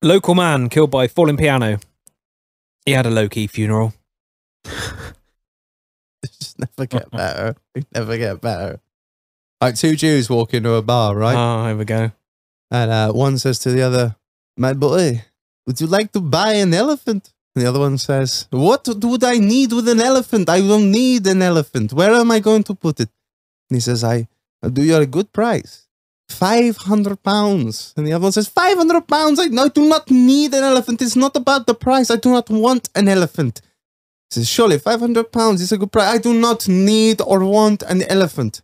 Local man killed by falling piano. He had a low-key funeral. Just never get better. We never get better. Like two Jews walk into a bar, right? Oh, here we go. And one says to the other, "My boy, would you like to buy an elephant?" And the other one says, "What would I need with an elephant? I don't need an elephant. Where am I going to put it?" And he says, "I'll do you a good price. £500. And the other one says, £500? I do not need an elephant. It's not about the price. I do not want an elephant." He says, "Surely £500 is a good price. I do not need or want an elephant."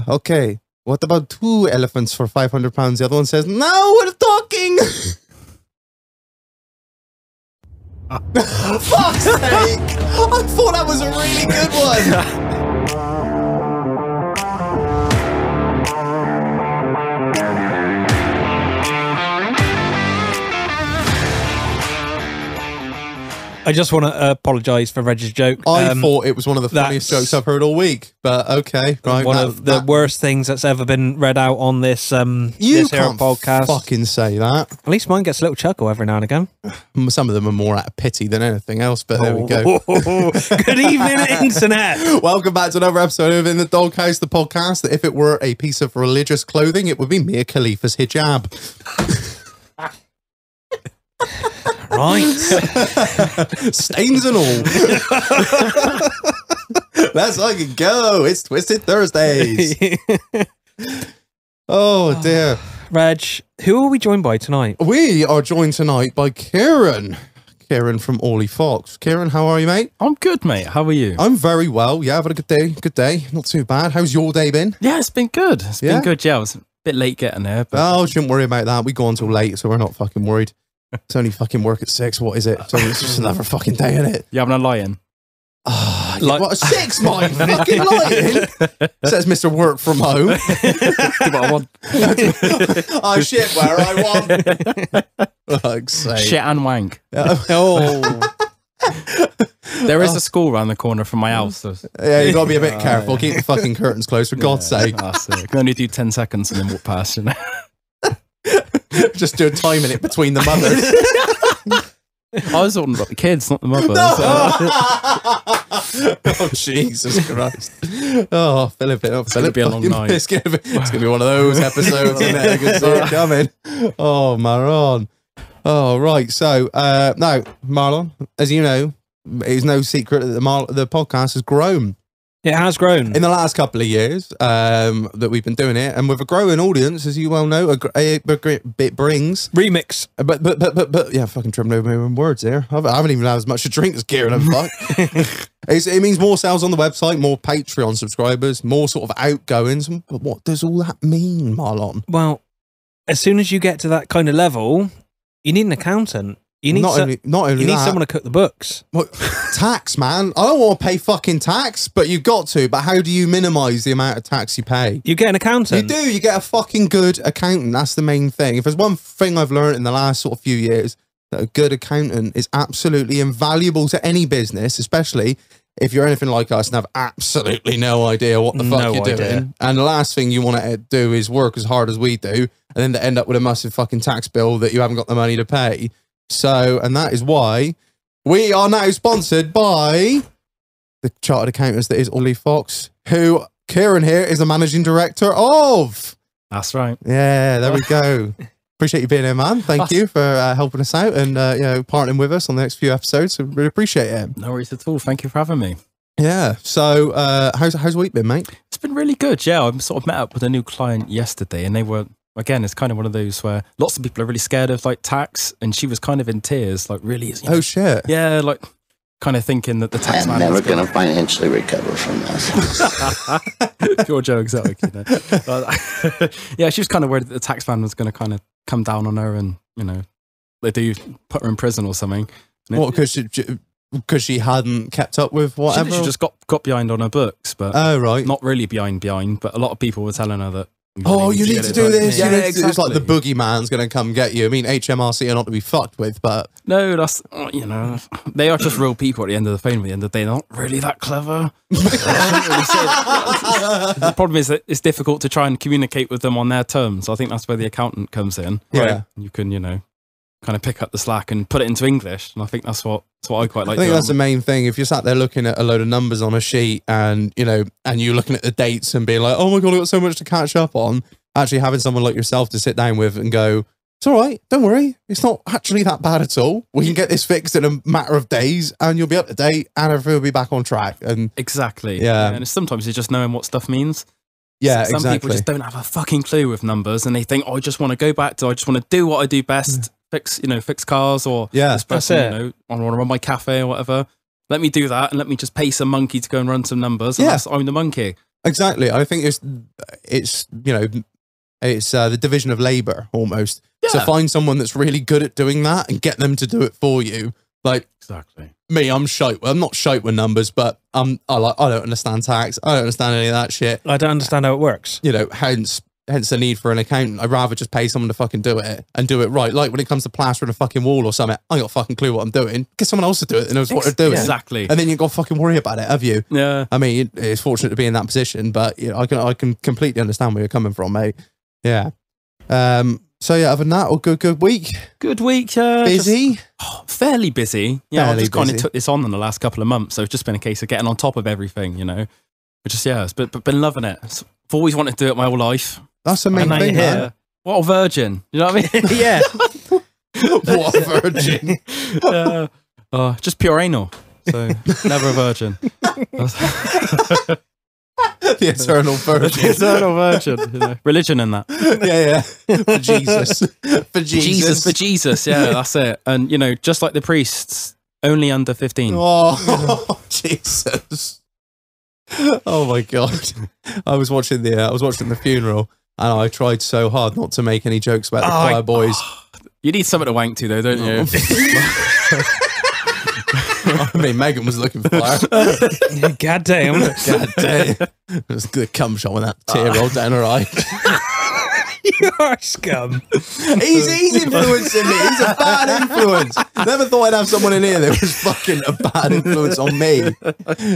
"Okay, what about 2 elephants for £500? The other one says, "Now we're talking." Fuck's sake! I thought that was a really good one. I just want to apologise for Reg's joke. I thought it was one of the funniest jokes I've heard all week, but okay, right. One of the worst things that's ever been read out on this this can't podcast. Fucking say that. At least mine gets a little chuckle every now and again. Some of them are more out of pity than anything else, but there we go. Good evening, internet. Welcome back to another episode of In the Doghouse, the podcast that if it were a piece of religious clothing, it would be Mia Khalifa's hijab. Right. Stains and all. Let's fucking go. It's Twisted Thursdays. Oh, dear. Reg, who are we joined by tonight? We are joined tonight by Kieran. Kieran from Orley Fox. Kieran, how are you, mate? I'm good, mate. How are you? I'm very well. Yeah, I've had a good day. Good day. Not too bad. How's your day been? Yeah, it's been good. It's been good. Yeah, I was a bit late getting there. But... Oh, shouldn't worry about that. We go on till late, so we're not fucking worried. It's only fucking work at 6. What is it? It's just another fucking day, isn't it? Yeah, I'm not lying. Oh, what, 6, mate? Fucking lying? Says Mr. Work from Home. What I want. I shit where I want. Fuck's sake. Shit and wank. Oh. There is a school around the corner from my house. So... Yeah, you gotta be a bit careful. Keep the fucking curtains closed, for God's sake. That's it. You can only do 10 seconds and then walk past, you know? Just do a time in it between the mothers. I was talking about the kids, not the mother. No. So. Oh, Jesus Christ. Oh, Philip. It's going to be a long night. It's going to be one of those episodes, isn't it? I can see it coming. Oh, Marlon. Oh, right. So, now, Marlon, as you know, it is no secret that the podcast has grown. It has grown. In the last couple of years that we've been doing it, and with a growing audience, as you well know, it brings... Remix. But yeah, fucking tripping over my own words here. I haven't even had as much to drink as Kieran, fuck. It means more sales on the website, more Patreon subscribers, more sort of outgoings. But what does all that mean, Marlon? Well, as soon as you get to that kind of level, you need an accountant. You need not only that, someone to cook the books. Well, tax, man. I don't want to pay fucking tax, but you've got to. But how do you minimise the amount of tax you pay? You get an accountant. You do. You get a fucking good accountant. That's the main thing. If there's one thing I've learned in the last sort of few years, that a good accountant is absolutely invaluable to any business, especially if you're anything like us and have absolutely no idea what the fuck you're doing. And the last thing you want to do is work as hard as we do, and then to end up with a massive fucking tax bill that you haven't got the money to pay. So, and that is why we are now sponsored by the chartered accountants that is Orley Fox, who Kieran here is the managing director of. That's right. Yeah, there we go. Appreciate you being here, man. Thank you for helping us out and partnering with us on the next few episodes. So really appreciate it. No worries at all. Thank you for having me. Yeah. So, how's the week been, mate? It's been really good. Yeah, I sort of met up with a new client yesterday, and they were. Again, it's kind of one of those where lots of people are really scared of like tax, and she was kind of in tears, like really. You know, oh shit! Yeah, like kind of thinking that the tax man. I'm never going to financially recover from this. Pure joke, exactly. You know? Yeah, she was kind of worried that the tax man was going to kind of come down on her, and you know, they do put her in prison or something. What? Because she hadn't kept up with whatever. She just got behind on her books, but right, not really behind. But a lot of people were telling her that. You need to do this. Yeah, exactly. It's like the boogeyman's going to come get you. I mean, HMRC are not to be fucked with, but... No, that's, you know, they are just real people at the end of the phone. At the end of the day, they're not really that clever. The problem is that it's difficult to try and communicate with them on their terms. I think that's where the accountant comes in. Yeah. You can, you know, kind of pick up the slack and put it into English. And I think that's what I quite like. I think doing. that's the main thing. If you're sat there looking at a load of numbers on a sheet and, you know, and you're looking at the dates and being like, oh my God, I've got so much to catch up on, actually having someone like yourself to sit down with and go, it's all right, don't worry. It's not actually that bad at all. We can get this fixed in a matter of days and you'll be up to date and everything will be back on track. And Exactly. Yeah. And sometimes it's just knowing what stuff means. yeah, Some exactly. people just don't have a fucking clue with numbers, and they think, oh, I just want to go back to, I just want to do what I do best, fix cars or Yeah, espresso, that's it. I want to run my cafe or whatever. Let me do that and let me just pay some monkey to go and run some numbers. And Yeah. I'm the monkey. Exactly. I think it's you know, it's the division of labor almost. So Yeah. find someone that's really good at doing that and get them to do it for you. Like Exactly. me, I'm shite. Well, I'm not shite with numbers, but I don't understand tax. I don't understand any of that shit. I don't understand how it works. You know, hence the need for an accountant. I'd rather just pay someone to fucking do it and do it right. Like when it comes to plastering a fucking wall or something, I ain't got a fucking clue what I'm doing. Get someone else to do it that knows what they're doing. Exactly. And then you got to fucking worry about it, have you? Yeah. I mean, it's fortunate to be in that position, but you know, I can completely understand where you're coming from, mate. Yeah. So yeah, other than that, good week. Good week. Yeah. Busy. Fairly busy. Yeah. I've Fairly just kind busy. of took this on in the last couple of months. So it's just been a case of getting on top of everything, you know. But just, yeah, it's been loving it. I've always wanted to do it my whole life. That's the main And now thing, you're man. here. What a virgin. You know what I mean? Yeah. What a virgin. Just pure anal. So never a virgin. The eternal virgin. Eternal virgin. You know. Religion in that. Yeah. For Jesus. For Jesus. For Jesus. Yeah, that's it. And, you know, just like the priests, only under 15. Oh, Jesus. Oh my God. I was watching the funeral and I tried so hard not to make any jokes about the choir boys. You need something to wank to, though, don't you? I mean, Megan was looking for it. God damn. God damn. It was a good cum shot when that tear rolled down her eye. You are scum. He's influencing me. He's a bad influence. Never thought I'd have someone in here that was fucking a bad influence on me.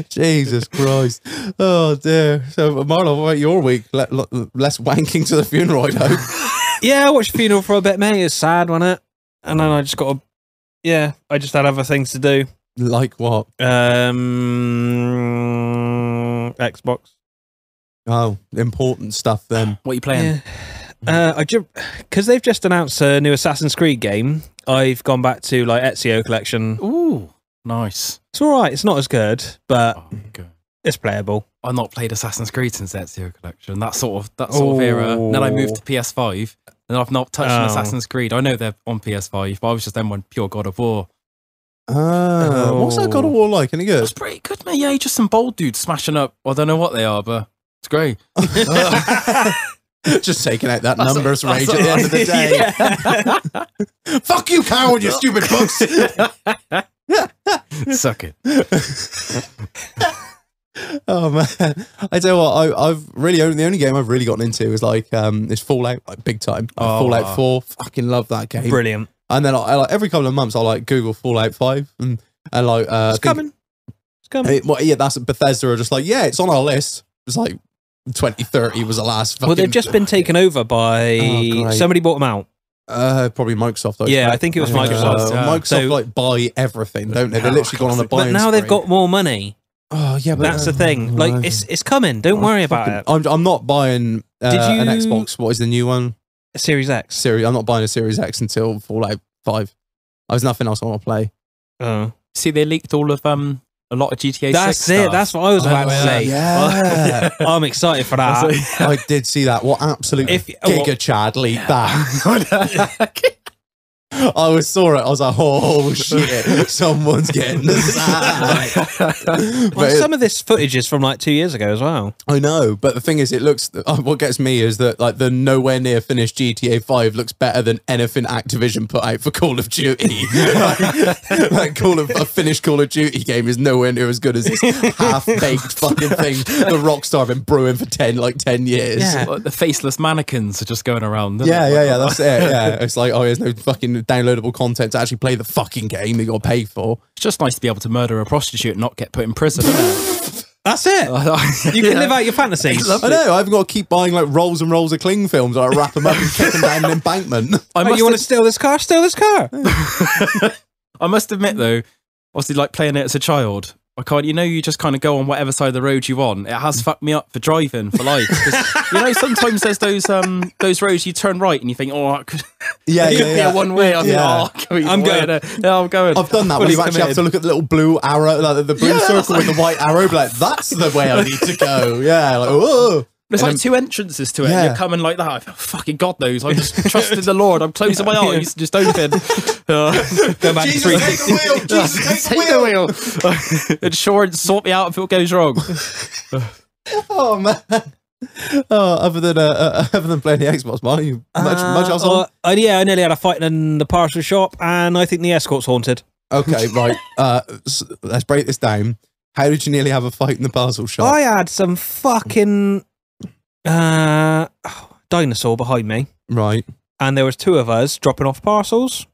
Jesus Christ. Oh dear. So Marlon, what about your week? Less wanking to the funeral, I hope. Yeah, I watched the funeral for a bit, mate. It's sad, wasn't it? And then I just got I just had other things to do. Like what? Xbox. Oh, important stuff then. What are you playing? Yeah. Because they've just announced a new Assassin's Creed game. I've gone back to like Ezio Collection. Ooh, nice. It's all right. It's not as good, but Oh, good. it's playable. I've not played Assassin's Creed since Ezio Collection. That sort of era. And then I moved to PS5, and I've not touched an Oh. Assassin's Creed. I know they're on PS5, but I was just then on pure God of War. What's that God of War like? Any good? It's pretty good, mate. Yeah, just some bold dudes smashing up. I don't know what they are, but it's great. Just taking out that That's numbers it. That's rage at the end of the day. Fuck you, coward, you stupid books. Suck it. Oh man, I tell you what, I've really the only game I've really gotten into is like is Fallout, like big time. Oh, Fallout wow. 4, fucking love that game. Brilliant. And then I like every couple of months I like Google Fallout 5 and like It's coming. It's coming. That's Bethesda are just like it's on our list. It's like 2030 was the last. Well, they've just been taken over by Oh, great. somebody bought them out. Probably Microsoft. Yeah, I think it was Microsoft. Yeah. Microsoft So- like buy everything, don't they? They're literally gone on a But buying now they've spree. got more money. Oh yeah, but That's the thing. Like it's coming. Don't worry about it. I'm not buying Did an you- Xbox. What is the new one? Series X. Series. I'm not buying a Series X until Fallout 5. There's nothing else I want to play. Oh. See, they leaked all of a lot of GTA 6 That's stuff. it. That's what I was about to yeah. say. Yeah. I'm excited for that. I did see that. What absolute Giga Chad leaked that. I saw it. I was like, oh shit, someone's getting the sack. Well, some of this footage is from like 2 years ago as well. I know, but the thing is, it looks. What gets me is that like the nowhere near finished GTA 5 looks better than anything Activision put out for Call of Duty. A finished Call of Duty game is nowhere near as good as this half-baked fucking thing the Rockstar have been brewing for 10 years. Yeah. Like the faceless mannequins are just going around. Yeah, that's it. Yeah, it's like, oh, there's no fucking downloadable content to actually play the fucking game that you got to pay for. It's just nice to be able to murder a prostitute and not get put in prison, isn't it? That's it. You can live out your fantasies. I know. I've got to keep buying like rolls and rolls of cling films. I wrap them up and kick them down an embankment. You want to steal this car? Steal this car. I must admit, though, obviously, like playing it as a child, I can't. You just kind of go on whatever side of the road you want. It has fucked me up for driving for life. 'Cause, sometimes there's those roads you turn right and you think, oh, it could be a one way. I'm going. I'm going. I've done that. When you actually have to look at the little blue arrow, like the blue circle with the white arrow. Like that's the way I need to go. Yeah. Like whoa. There's like two entrances to it. And you're coming like that. Fucking God knows. I'm just trusting the Lord. I'm closing my eyes, just open. Go back Jesus, to take the wheel. Jesus, take the wheel. Insurance, sort me out if it goes wrong. Oh man. Oh, other than playing the Xbox, man, you much else on? I nearly had a fight in the parcel shop, and I think the escort's haunted. Okay, right. Let's break this down. How did you nearly have a fight in the parcel shop? I had some fucking dinosaur behind me, Right. and there was two of us dropping off parcels,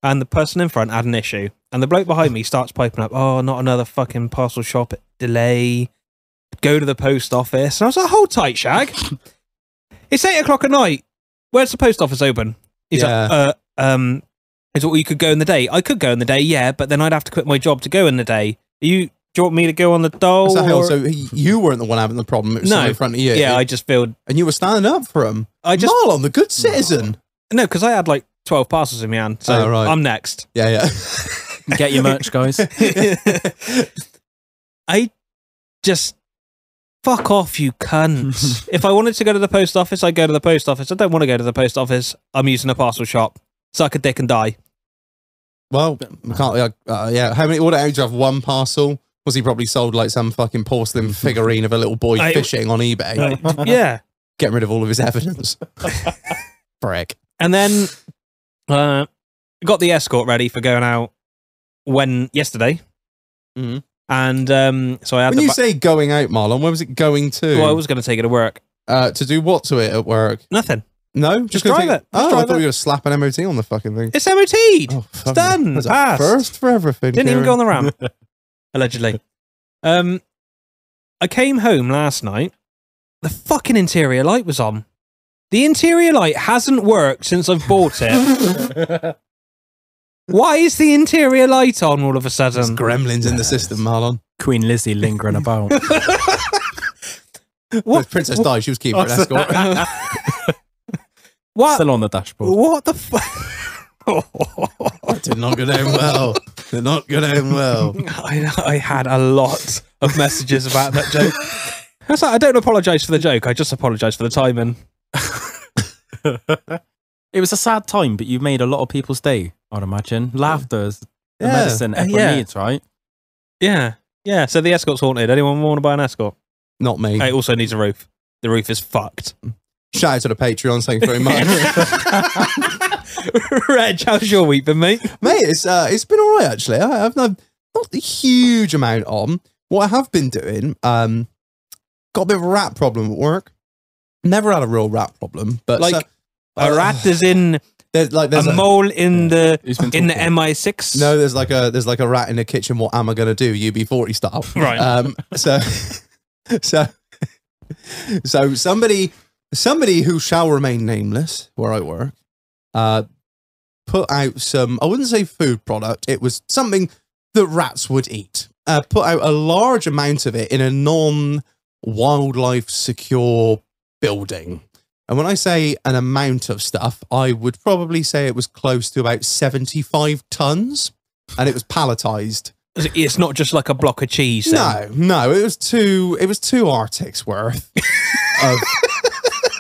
and the person in front had an issue, and the bloke behind me starts piping up, oh, not another fucking parcel shop delay, go to the post office. And I was like, hold tight, Shag. It's 8 o'clock at night. Where's the post office open? He's like, is what you could go in the day. I could go in the day, yeah, but then I'd have to quit my job to go in the day. Do you want me to go on the dole? So you weren't the one having the problem. It was someone in front of you. Yeah, I just feel... And you were standing up for him. Marlon, the good citizen. No, because I had like 12 parcels in my hand, so right. I'm next. Yeah. Get your merch, guys. I just... Fuck off, you cunts. If I wanted to go to the post office, I'd go to the post office. I don't want to go to the post office. I'm using a parcel shop. Suck a dick and die. Well, we can't. How many? What age do you have? One parcel? Was he probably sold like some fucking porcelain figurine of a little boy fishing on eBay? Yeah. Getting rid of all of his evidence. Frick. And then got the escort ready for going out yesterday. Mm-hmm. And so I had when you say going out, Marlon, where was it going to? Well, I was going to take it to work. To do what to it at work? Nothing. No? Just drive it. Oh, drive I thought you were slapping MOT on the fucking thing. It's MOT'd. Oh, it's done. That's Passed. a first for everything. Didn't even go on the ramp. Allegedly. I came home last night. The fucking interior light was on. The interior light hasn't worked since I've bought it. Why is the interior light on all of a sudden? There's gremlins in the system, Marlon. Queen Lizzie lingering about. What? Princess Di, she was keen for an escort. What? Still on the dashboard. What the fuck? That did not go down well. Did not go down well. I had a lot of messages about that joke. I was like, I don't apologise for the joke. I just apologise for the timing. It was a sad time, but you made a lot of people's day, I'd imagine. Laughter is the medicine everyone needs, right? Yeah. Yeah. So the escort's haunted. Anyone want to buy an escort? Not me. It also needs a roof. The roof is fucked. Shout out to the Patreon. Thank you very much. Reg, how's your week been, mate? Mate, it's been all right, actually. I've not a huge amount on. What I have been doing, got a bit of a rat problem at work. Never had a real rat problem, but like a rat is in there's a mole in the MI6. No, there's like a rat in the kitchen. What am I gonna do? UB40 style, right? So somebody who shall remain nameless, where I work, put out some, I wouldn't say food product, it was something that rats would eat. Put out a large amount of it in a non-wildlife secure building. And when I say an amount of stuff, I would probably say it was close to about 75 tons, and it was palletized. It's not just like a block of cheese. Then. No, it was two Arctics worth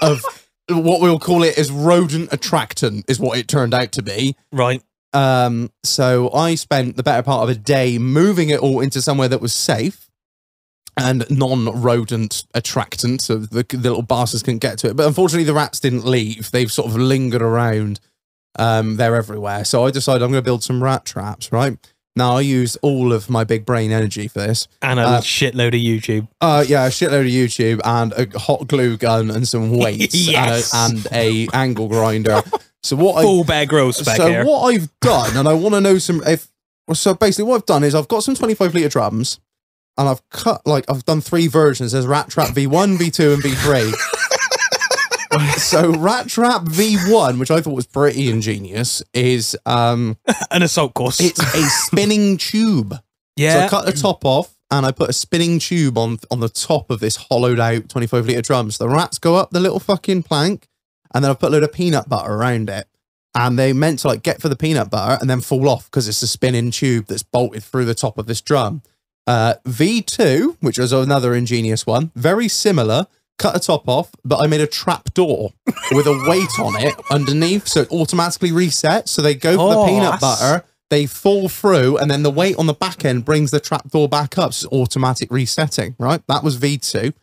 of what we'll call it as rodent attractant is what it turned out to be. Right. So I spent the better part of a day moving it all into somewhere that was safe and non-rodent attractant, so the little bastards couldn't get to it. But unfortunately, the rats didn't leave. They've sort of lingered around. They're everywhere. So I decided I'm going to build some rat traps, right? Now, I used all of my big brain energy for this. And a shitload of YouTube. Yeah, a shitload of YouTube and a hot glue gun and some weights and a angle grinder. So full Bear Grylls spec here. What I've done, and I want to know so basically what I've done is I've got some 25 litre drums and I've cut, like, I've done 3 versions. There's Rat Trap V1, V2, and V3. So Rat Trap V1, which I thought was pretty ingenious, is An assault course. it's a spinning tube. Yeah. So I cut the top off and I put a spinning tube on the top of this hollowed out 25 litre drum. So the rats go up the little fucking plank, and then I put a load of peanut butter around it. And they meant to like get for the peanut butter and then fall off because it's a spinning tube that's bolted through the top of this drum. V2, which was another ingenious one, very similar. Cut the top off, but I made a trap door with a weight on it underneath, so it automatically resets. So they go for the peanut butter, they fall through, and then the weight on the back end brings the trap door back up. So it's automatic resetting, right? That was V2.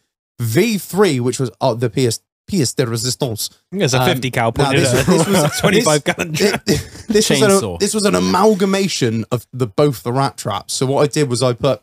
V3, which was the pièce de résistance. It's a 50 cal point. this was a 25 gallon trap. This was an amalgamation of both the rat traps. So what I did was I put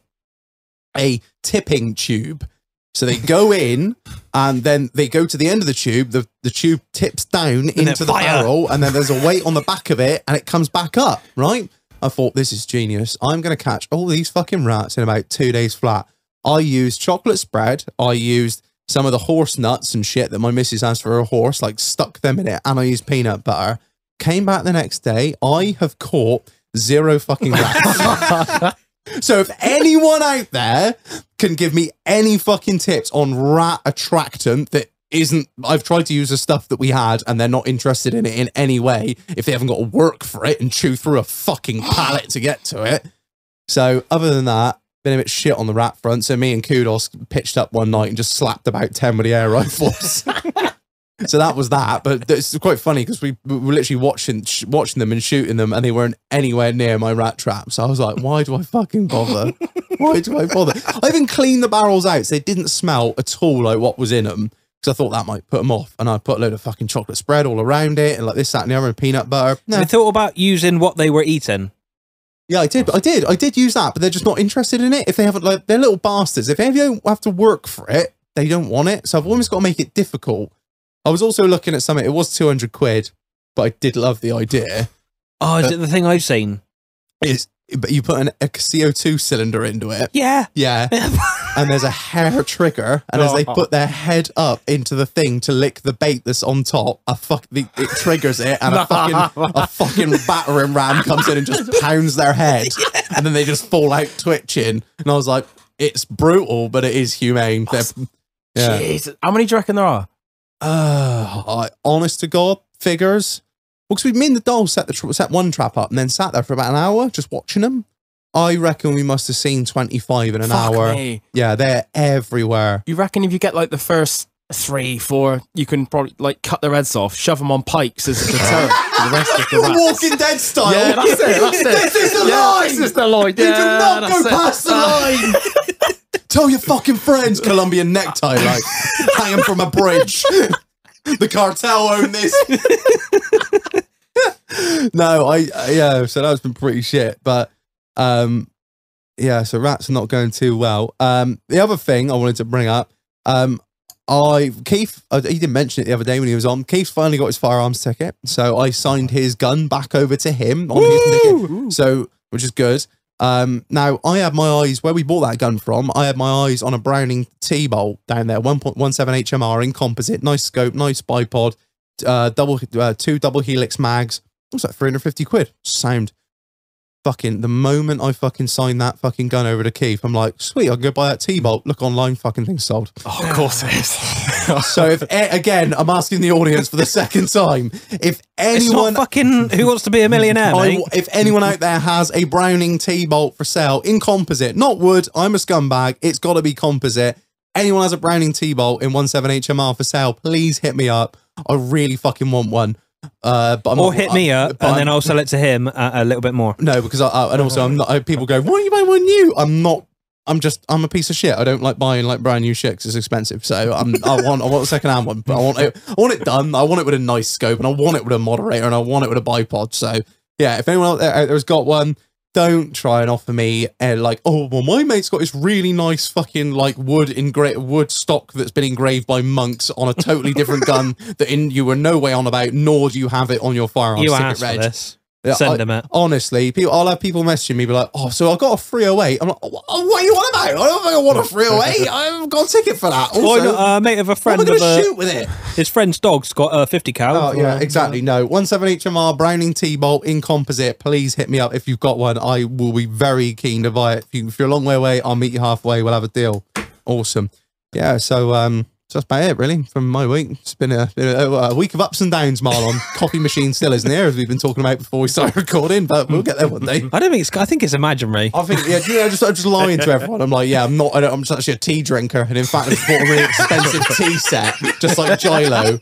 a tipping tube. So they go in, and then they go to the end of the tube. The tube tips down into the barrel, and then there's a weight on the back of it, and it comes back up, right? I thought, this is genius. I'm going to catch all these fucking rats in about 2 days flat. I used chocolate spread. I used some of the horse nuts and shit that my missus has for her horse, like stuck them in it, and I used peanut butter. Came back the next day. I have caught 0 fucking rats. So if anyone out there can give me any fucking tips on rat attractant that isn't, I've tried to use the stuff that we had and they're not interested in it in any way, if they haven't got to work for it and chew through a fucking pallet to get to it. So other than that, been a bit shit on the rat front. So me and Kudos pitched up one night and just slapped about 10 with the air rifles. So that was that, but it's quite funny because we were literally watching them and shooting them, and they weren't anywhere near my rat trap. So I was like, why do I fucking bother? Why do I bother? I even cleaned the barrels out so they didn't smell at all like what was in them, because I thought that might put them off. And I put a load of fucking chocolate spread all around it, and like this, that, and the other, and peanut butter. No. They thought about using what they were eating. Yeah, I did. I did use that, but they're just not interested in it. If they haven't, like, they're little bastards. If they don't have to work for it, they don't want it. So I've almost got to make it difficult. I was also looking at something. It was 200 quid, but I did love the idea. Oh, is it the thing I've seen? But you put a CO2 cylinder into it. Yeah. Yeah. And there's a hair trigger. And as they put their head up into the thing to lick the bait that's on top, it triggers it, and a fucking battering ram comes in and just pounds their head. Yeah. And then they just fall out twitching. And I was like, it's brutal, but it is humane. Yeah. Jeez. How many do you reckon there are? Honest to God, figures. Well, because me and the doll set one trap up and then sat there for about an hour just watching them. I reckon we must have seen 25 in an hour. Me. Yeah, they're everywhere. You reckon if you get like the first 3, 4, you can probably like cut their heads off, shove them on pikes as a deterrent for the rest of the rats? Walking Dead style. Yeah, that's it. That's it. This is the line. This is the line. You do not go past the line. Tell your fucking friends, Colombian necktie, like hanging from a bridge. The cartel own this. No, yeah. So that's been pretty shit, but yeah. So rats are not going too well. The other thing I wanted to bring up, Keith, he didn't mention it the other day when he was on. Keith finally got his firearms ticket, so I signed his gun back over to him on his ticket. So, which is good. Now I had my eyes where we bought that gun from. I had my eyes on a Browning T-bolt down there, 1.17 HMR in composite, nice scope, nice bipod, 2 double helix mags. It was like 350 quid. Sound. Fucking the moment I fucking signed that fucking gun over to Keith, I'm like, sweet, I'll go buy that T-bolt. Look online, fucking thing's sold. Oh, of course it is. So if again, I'm asking the audience for the second time, if anyone, it's not fucking Who Wants to Be a Millionaire, mate. If anyone out there has a Browning T-bolt for sale in composite, not wood, I'm a scumbag. It's got to be composite. Anyone has a Browning T-bolt in 17 HMR for sale, please hit me up. I really fucking want one. But hit me up, and then I'll sell it to him a little bit more. No, because and also I'm not. People go, why don't you buy one new? I'm not. I'm a piece of shit. I don't like buying like brand new shit because it's expensive. So I want a second hand one, but I want it done. I want it with a nice scope, and I want it with a moderator, and I want it with a bipod. So yeah, if anyone out there has got one, don't try and offer me like, oh well, my mate's got this really nice fucking like wood stock that's been engraved by monks on a totally different gun that you were no way on about, nor do you have it on your firearms. You asked for this. Send them it. Honestly, I'll have people messaging me, be like, "Oh, so I got a 308." I'm like, "What are you on about? I don't think I want a 308. I haven't got a ticket for that." Also, Why not, mate of a friend what am I of going to shoot with it? his friend's dog's got a 50 cal. Oh, yeah, exactly. No, 17 HMR Browning T-Bolt in composite. Please hit me up if you've got one. I will be very keen to buy it. If you're a long way away, I'll meet you halfway. We'll have a deal. Awesome. Yeah, so that's about it, really, from my week. It's been a week of ups and downs, Marlon. Coffee machine still isn't here, as we've been talking about before we started recording, but we'll get there one day. I don't think I think it's imaginary. I think, yeah, I'm just lying to everyone. I'm like, yeah, I'm just actually a tea drinker, and in fact, I just bought a really expensive tea set, just like Gilo.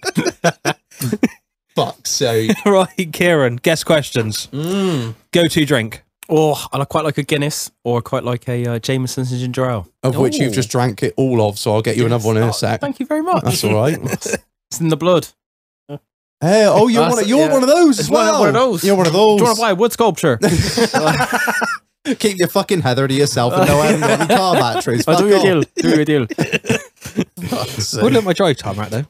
Fuck's sake. Right, Kieran, guess questions. Go-to drink. Oh, I quite like a Guinness, or I quite like a Jameson's ginger ale. Of which you've just drank it all of, so I'll get you another one in a sec. Thank you very much. That's all right. It's in the blood. Hey, oh, you're one of those as well. One of those. You're one of those. Do you want to buy a wood sculpture? Keep your fucking heather to yourself and no having got any car batteries. I'll do you a deal. Do you a deal. Wouldn't let my drive time right though.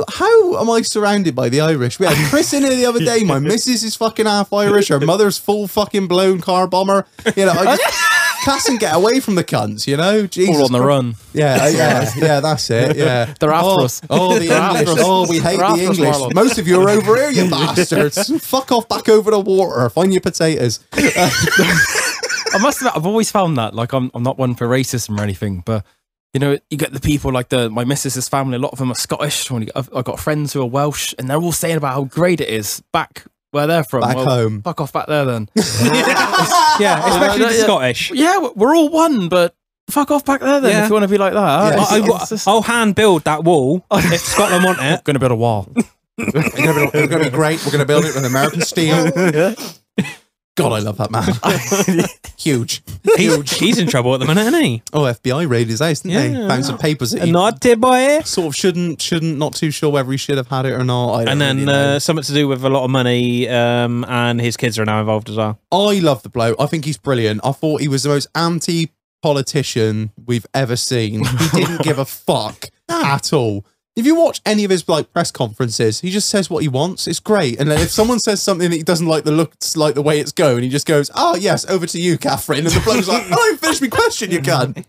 How am I surrounded by the Irish? We had Chris in here the other day. My missus is fucking half Irish. Her mother's full fucking blown car bomber. You know, I just can't get away from the cunts, you know? Jesus. All on the run. Yeah, that's it. Yeah. They're after us. Oh, the English. Oh, we hate the English. Most of you are over here, you bastards. Fuck off back over the water. Find your potatoes. I must admit, I've always found that, like, I'm not one for racism or anything, but you know, you get the people like my missus's family. A lot of them are Scottish. I've got friends who are Welsh, and they're all saying about how great it is back where they're from. Back home. Fuck off back there then. Yeah, especially the Scottish. Yeah, we're all one, but fuck off back there then if you want to be like that. Yeah. I'll hand build that wall if Scotland want it. Going to build a wall. It's going to be great. We're going to build it with American steel. God, I love that man. Huge. He's in trouble at the minute, isn't he? Oh, FBI raided his house, didn't they? Found some papers that he Naughty boy. sort of shouldn't, not too sure whether he should have had it or not. I don't And then really know. something to do with a lot of money, and his kids are now involved as well. I love the bloke. I think he's brilliant. I thought he was the most anti-politician we've ever seen. He didn't give a fuck at all. If you watch any of his like press conferences, he just says what he wants. It's great. And then if someone says something that he doesn't like the way it's going, he just goes, "Oh yes, over to you, Catherine." And the bloke's like, "I haven't finished my question, you cunt."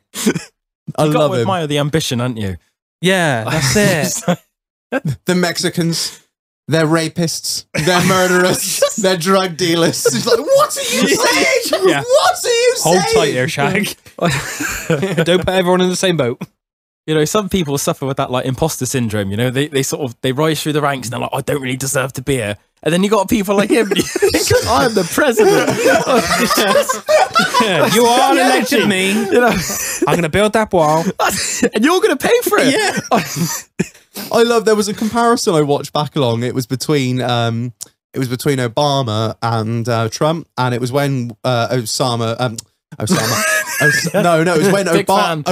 I You got love to him. admire the ambition, haven't you? Yeah, that's it. The Mexicans, they're rapists, they're murderers, they're drug dealers. He's like, "What are you saying? Yeah. What are you saying?" Hold tight there, Shag. Don't put everyone in the same boat. You know, some people suffer with that like imposter syndrome. You know, they rise through the ranks and they're like, "I don't really deserve to be here." And then you got people like him. You think, "I'm the president." Yeah, you all elected me. You know, I'm going to build that wall. and you're going to pay for it. Yeah. I love. There was a comparison I watched back along. It was between Obama and Trump, and it was when Osama. No, it was when Obama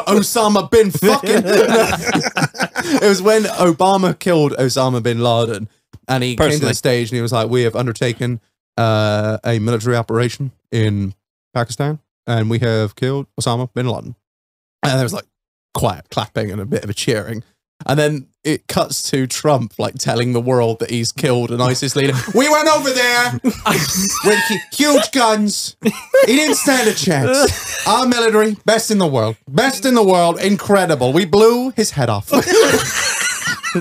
Osama bin fucking. It was when Obama killed Osama bin Laden, and he came to the stage and he was like, "We have undertaken a military operation in Pakistan, and we have killed Osama bin Laden." And there was like quiet clapping and a bit of a cheering. And then it cuts to Trump like telling the world that he's killed an ISIS leader. "We went over there with huge guns. He didn't stand a chance. Our military, best in the world, incredible. We blew his head off."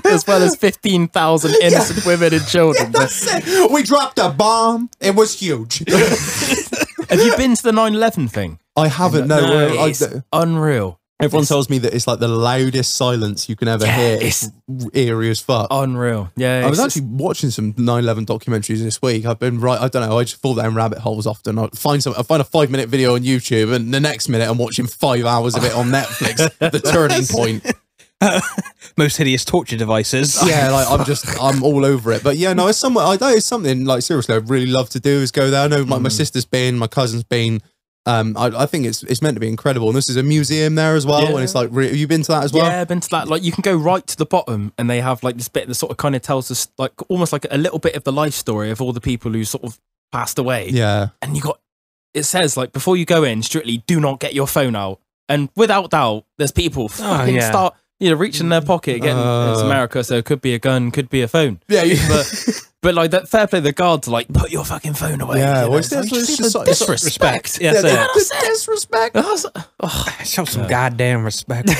As well as 15,000 innocent women and children. Yeah, that's it. We dropped a bomb. It was huge. Have you been to the 9/11 thing? I haven't. No, it's unreal. Everyone tells me that it's like the loudest silence you can ever hear. It's eerie as fuck. Unreal. Yeah. I was actually watching some 9/11 documentaries this week. I don't know. I just fall down rabbit holes often. I find a 5-minute video on YouTube, and the next minute I'm watching 5 hours of it on Netflix. The Turning Point. Most hideous torture devices. Yeah, like I'm all over it. But yeah, no, it's something like seriously I'd really love to do is go there. I know my sister's been, my cousin's been. I think it's meant to be incredible, and this is a museum there as well. And it's like, have you been to that as well? Yeah, I've been to that. Like, you can go right to the bottom, and they have like this bit that sort of kind of tells us like almost like a little bit of the life story of all the people who sort of passed away. Yeah, and it says like before you go in, strictly do not get your phone out. And without doubt, there's people start reaching in their pocket. Again, it's America, so it could be a gun, could be a phone. Yeah, but But like that, fair play. The guards are like, put your fucking phone away. Yeah, you know? well, It's like, it's just just the like- Disrespect. Yes, the disrespect. show some goddamn respect.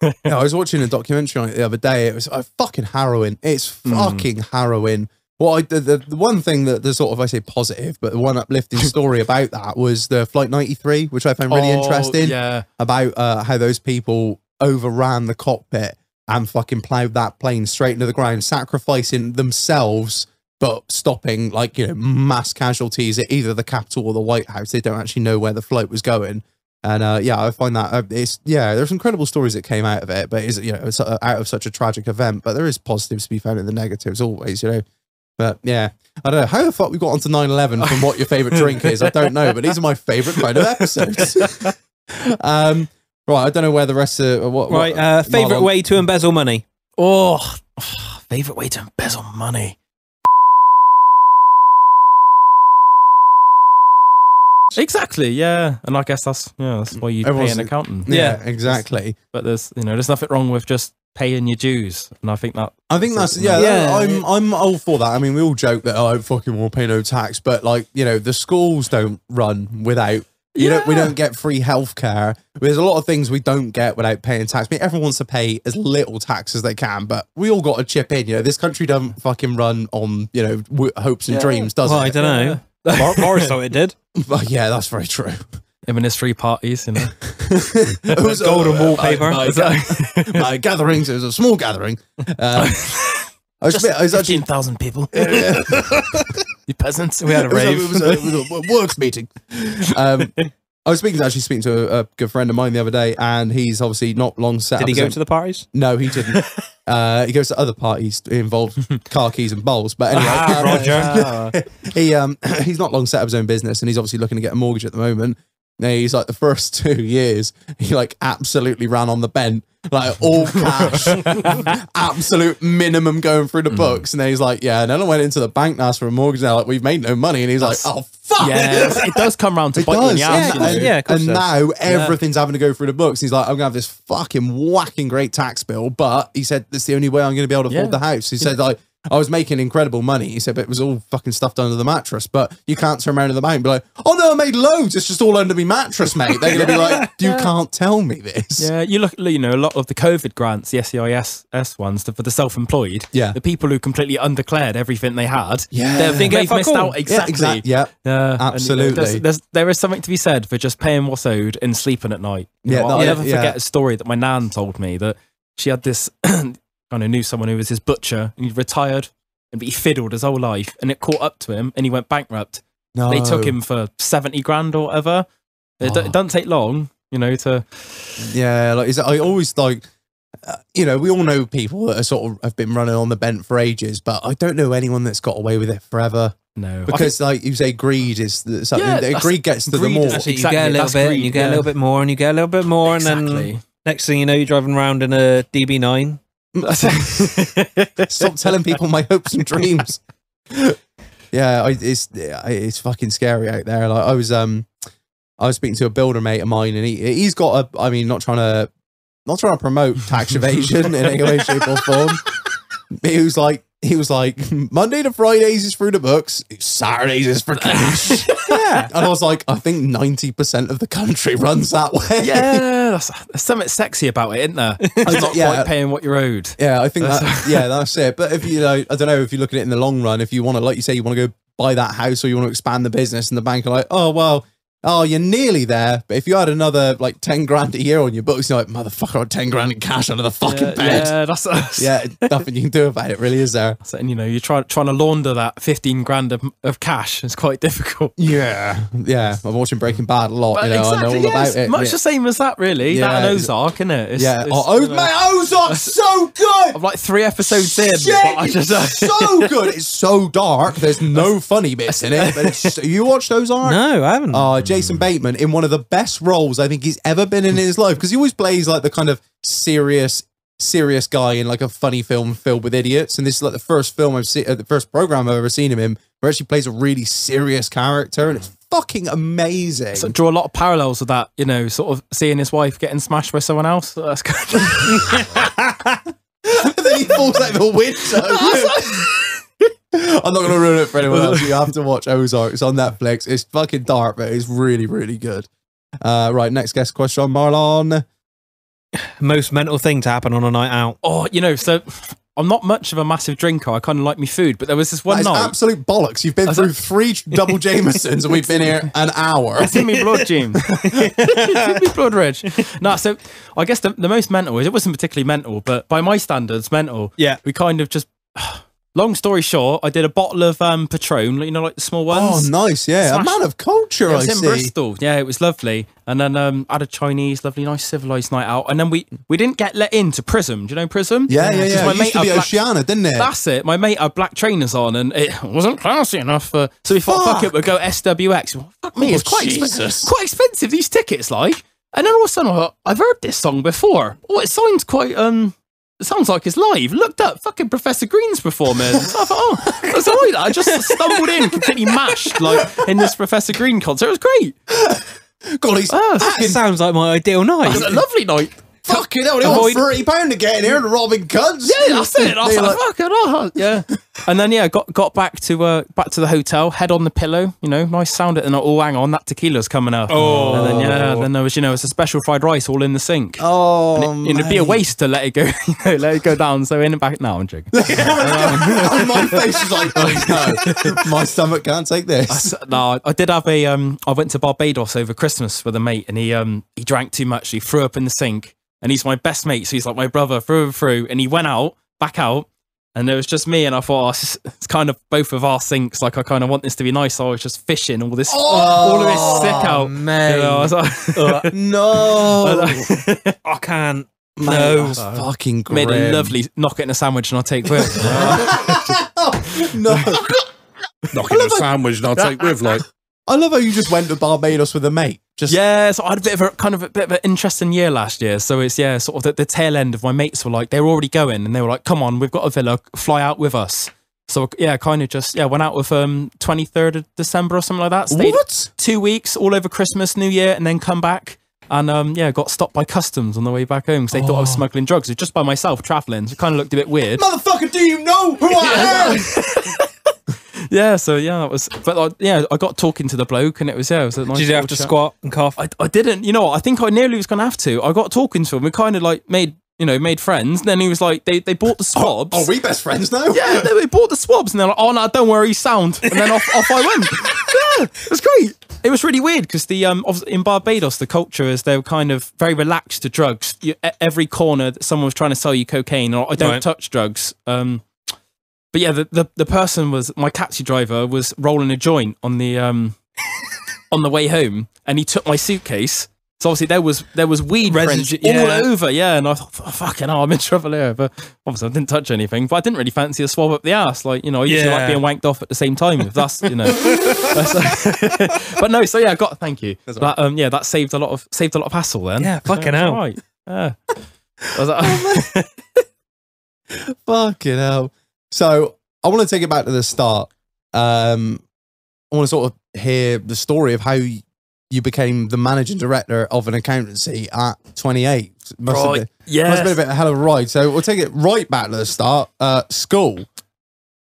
No, I was watching a documentary on it the other day. It was fucking harrowing. It's fucking harrowing. Well, the one thing that the sort of, I say positive, but the one uplifting story about that was the Flight 93, which I found really interesting. Yeah. About how those people overran the cockpit and fucking plowed that plane straight into the ground, sacrificing themselves, but stopping, like, you know, mass casualties at either the Capitol or the White House. They don't actually know where the flight was going. And yeah, I find that there's incredible stories that came out of it, but it's out of such a tragic event. But there is positives to be found in the negatives always, you know. But yeah, I don't know how the fuck we got onto 9/11 from what your favorite drink is. I don't know, but these are my favorite kind of episodes. Right, I don't know where the rest of Favorite way to embezzle money. Oh, favorite way to embezzle money. Exactly, yeah, and I guess that's why you pay Everyone's- an accountant. Yeah, exactly. But there's nothing wrong with just paying your dues, and I think that's I'm all for that. I mean, we all joke that I fucking won't pay no tax, but like, you know, the schools don't run without. We don't get free healthcare. There's a lot of things we don't get without paying tax. I mean, everyone wants to pay as little tax as they can, but we all got to chip in. You know, this country don't fucking run on, you know, hopes and dreams, does Well, it? I don't know. Boris thought it did. But yeah, that's very true. him and his 3 parties, you know. It was golden wallpaper. My gatherings, it was a small gathering. I was actually 15,000 people. You peasants. We had a rave. It was a works meeting. I was speaking to a good friend of mine the other day, and he's obviously not long set. Did he go to the parties? No, he didn't. He goes to other parties involved car keys and bowls. But anyway, Roger. he's not long set up his own business, and he's obviously looking to get a mortgage at the moment. Now, he's like, the first 2 years, he like absolutely ran on the bent, like all cash, absolute minimum going through the books. And then he's like, yeah. And then I went into the bank and asked for a mortgage. And they're like, we've made no money. And he's like, oh fuck. Yeah, it does come round to It bite you in does, the ass. you know. Yeah, of course and it does. now everything's having to go through the books. He's like, I'm gonna have this fucking whacking great tax bill, but he said that's the only way I'm gonna be able to afford Yeah. the house. He said, like, I was making incredible money. He said, but it was all fucking stuffed under the mattress. But you can't turn around to the bank and be like, oh no, I made loads. It's just all under my mattress, mate. They're gonna be like, you can't tell me this. Yeah, you look, you know, a lot of the COVID grants, the SEIS ones, for the self-employed, Yeah. the people who completely undeclared everything they had, Yeah. they've get fuck missed all. out exactly. Yeah. Yeah, and, Absolutely. there is something to be said for just paying what's owed and sleeping at night. You Yeah, know, no, I'll yeah, never yeah. forget a story that my nan told me that she had this, kind of knew someone who was his butcher, and he retired, and he fiddled his whole life, and it caught up to him, and he went bankrupt. No. They took him for 70 grand or whatever. It doesn't take long, you know, to... Yeah, like I always like, you know, we all know people that are sort of have been running on the bent for ages, but I don't know anyone that's got away with it forever. No. Because, like you say, greed is something. Yeah, that greed gets to the greed more. is- That's it, Exactly, you get a little that's bit, greed, and you get yeah. a little bit more, and you get a little bit more, and then Exactly. next thing you know, you're driving around in a DB9. Stop telling people my hopes and dreams. Yeah, it's fucking scary out there. Like I was speaking to a builder mate of mine, and he's got a. I mean, not trying to promote tax evasion in any way, shape, or form. But he was like, Monday to Fridays is through the books, Saturdays is for cash. Yeah, and I was like, I think 90% of the country runs that way. Yeah, there's something sexy about it, isn't there? It's not Yeah. quite paying what you're owed. Yeah, I think that's it. But if you know, I don't know if you look at it in the long run, if you want to, like you say, you want to go buy that house or you want to expand the business, and the bank are like, oh well, you're nearly there. But if you had another like 10 grand a year on your books, you're like, motherfucker, I had 10 grand in cash under the fucking bed. Yeah, that's Yeah, nothing you can do about it, really, is there? and you know, you're trying to launder that 15 grand of cash. It's quite difficult. Yeah, I'm watching Breaking Bad a lot. But you know, I know all about it. Much the same as that, really. Yeah. That and Ozark, isn't it? It's, Yeah. it's, Mate, Ozark's so good. I'm like 3 episodes in, Shit, but I just it's so good. It's so dark. There's no funny bits in it. But you watched Ozark? No, I haven't. Jason Bateman in one of the best roles I think he's ever been in his life, because he always plays like the kind of serious guy in like a funny film filled with idiots, and this is like the first film I've seen, the first program I've ever seen him in, where he actually plays a really serious character, and it's fucking amazing. so draw a lot of parallels with that, you know, sort of seeing his wife getting smashed by someone else. That's good. And then he falls out of a window. I'm not going to ruin it for anyone else. You have to watch Ozark. It's on Netflix. It's fucking dark, but it's really, really good. Right, next guest question, Marlon. Most mental thing to happen on a night out. Oh, you know, so I'm not much of a massive drinker. I kind of like me food, but there was this one That is night. absolute bollocks. You've been through 3 double Jamesons and we've been here an hour. It's in me blood, Jim. It's in me blood, Reg. No, so I guess the most mental is, it wasn't particularly mental, but by my standards, mental. Yeah. We kind of just, long story short, I did a bottle of Patron, you know, like the small ones. Oh, nice. Yeah. Smash- A man of culture, It I was in see. Bristol. Yeah, it was lovely. And then had a Chinese, lovely, nice, civilised night out. And then we didn't get let into Prism. Do you know Prism? Yeah. Because It used to be had Oceana, didn't it? That's it. My mate had black trainers on, and it wasn't classy enough. So we thought, fuck it, we'll go SWX. Well, fuck me, it's quite quite expensive, these tickets, like. And then all of a sudden, I thought, I've heard this song before. Oh, it sounds quite it sounds like it's live. Looked up, fucking Professor Green's performing. So I thought, oh, that's all right. I just stumbled in, completely mashed, like in this Professor Green concert. It was great. God, he's That sounds like my ideal It night. was a lovely night. fucking hell. They want £30 to get in here and robbing cunts. Yeah, that's it. I was They're like, fucking hell. Yeah. And then got back to the hotel, head on the pillow, you know, nice sound it, and oh, hang on, that tequila's coming up. Oh. And then there was, you know, it's a special fried rice all in the sink. Oh, And it'd be a waste to let it go, you know, let it go down. So in and back. No, I'm joking. And my face is like, oh no, my stomach can't take this. No, I did have I went to Barbados over Christmas with a mate, and he drank too much. He threw up in the sink, and he's my best mate, so he's like my brother through and through. And he went back out, and there was just me, and I thought, it's kind of both of our sinks. Like, I kind of want this to be nice, so I was just fishing all of this sick out. mate. You know, I was like, No, I can't. no, No. that's fucking made grim. a lovely knock it in a sandwich, and I'll take with. No, Knocking a sandwich and I'll take with, like. I love how you just went to Barbados with a mate. Just Yeah, so I had a bit of an interesting year last year. So it's sort of the tail end of my mates were like, they were already going, and they were like, come on, we've got a villa, fly out with us. So yeah, kind of just went out with 23rd of December or something like that. Stayed what? 2 weeks all over Christmas, New Year, and then come back. And got stopped by customs on the way back home because they thought I was smuggling drugs. It was just by myself traveling, so it kind of looked a bit weird. Motherfucker, do you know who I am? Yeah, so that was. But I got talking to the bloke, and it was a nice. Did you have to little chat. squat and cough? I didn't. You know what? I think I nearly was going to have to. I got talking to him. We kind of like made friends. And then he was like, they bought the swabs. Are we best friends now? Yeah, they bought the swabs, and they're like, oh no, don't worry, sound. And then off I went. Yeah, it was great. It was really weird because in Barbados, the culture is they were kind of very relaxed to drugs. Every corner, someone was trying to sell you cocaine, or I don't touch drugs. But yeah, the person was, my taxi driver was rolling a joint on the on the way home, and he took my suitcase. So obviously there was weed prints all over, and I thought, fucking hell, I'm in trouble here. But obviously I didn't touch anything. But I didn't really fancy a swab up the ass, like, you know, I usually like being wanked off at the same time. If that's, you know, but no. So yeah, thank you. That saved a lot of hassle then. Yeah, fucking hell. Right. Yeah. I was like, Fucking hell. So I want to take it back to the start. I want to sort of hear the story of how you became the managing director of an accountancy at 28. Must have been a bit of a hell of a ride. So we'll take it right back to the start. School.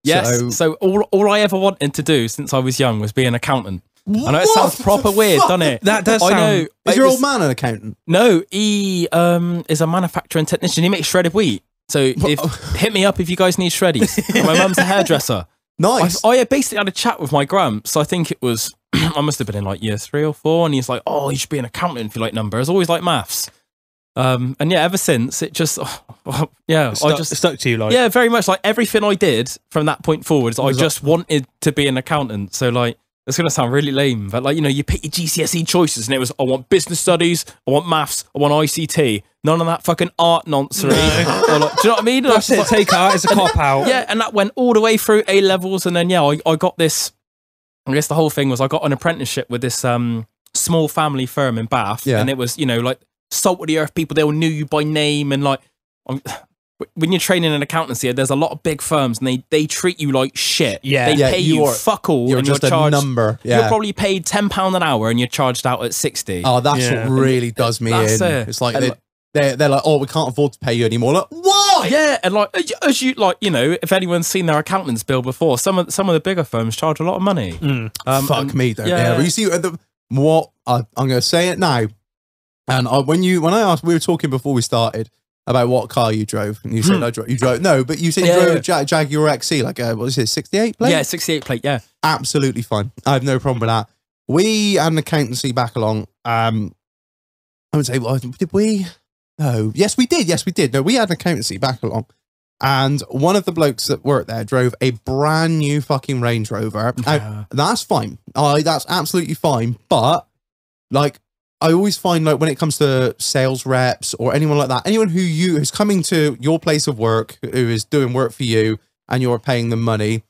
Yes. So all I ever wanted to do since I was young was be an accountant. I know it sounds proper weird, doesn't it? That does I sound... know. Is your old man an accountant? No, he is a manufacturing technician. He makes shredded wheat. So hit me up if you guys need shreddies. My mum's a hairdresser. Nice. I basically had a chat with my gramps. I think it was, I must have been in like year 3 or 4. And he's like, oh, you should be an accountant if you like numbers. Always like maths. And yeah, ever since it just, It stuck to you, like. Yeah, very much like everything I did from that point forwards, I just wanted to be an accountant. So like, it's going to sound really lame, but like, you know, you pick your GCSE choices and it was, I want business studies, I want maths, I want ICT. None of that fucking art nonsense. Or like, do you know what I mean? That's it, take art, it's a cop out. Yeah, and that went all the way through A levels, and then I got this. I guess the whole thing was I got an apprenticeship with this small family firm in Bath, and it was, you know, like salt of the earth people. They all knew you by name, and like when you're training in accountancy, there's a lot of big firms, and they treat you like shit. Yeah, they pay you fuck all, You're and just you're charged, a number. Yeah. You're probably paid £10 an hour, and you're charged out at 60. Oh, that's what really does me That's in. it. It's like And they're like, oh, we can't afford to pay you anymore. Like, what? right. Yeah, and like as you like, you know, if anyone's seen their accountant's bill before, some of the bigger firms charge a lot of money. Fuck and- me, don't yeah. yeah. But you see, I'm going to say it now. And when I asked, we were talking before we started about what car you drove, and you said you drove. No, but you said you drove a Jaguar XC, like a, what is it, 68 plate? Yeah, 68 plate. Yeah, Absolutely fine. I have no problem with that. We had an accountancy back along. I would say, well, did we? No. Yes, we did. Yes, we did. No, we had an accountancy back along. And one of the blokes that worked there drove a brand new fucking Range Rover. Now, that's fine. That's absolutely fine. But, like, I always find, like, when it comes to sales reps or anyone like that, anyone who's coming to your place of work, who is doing work for you, and you're paying them money,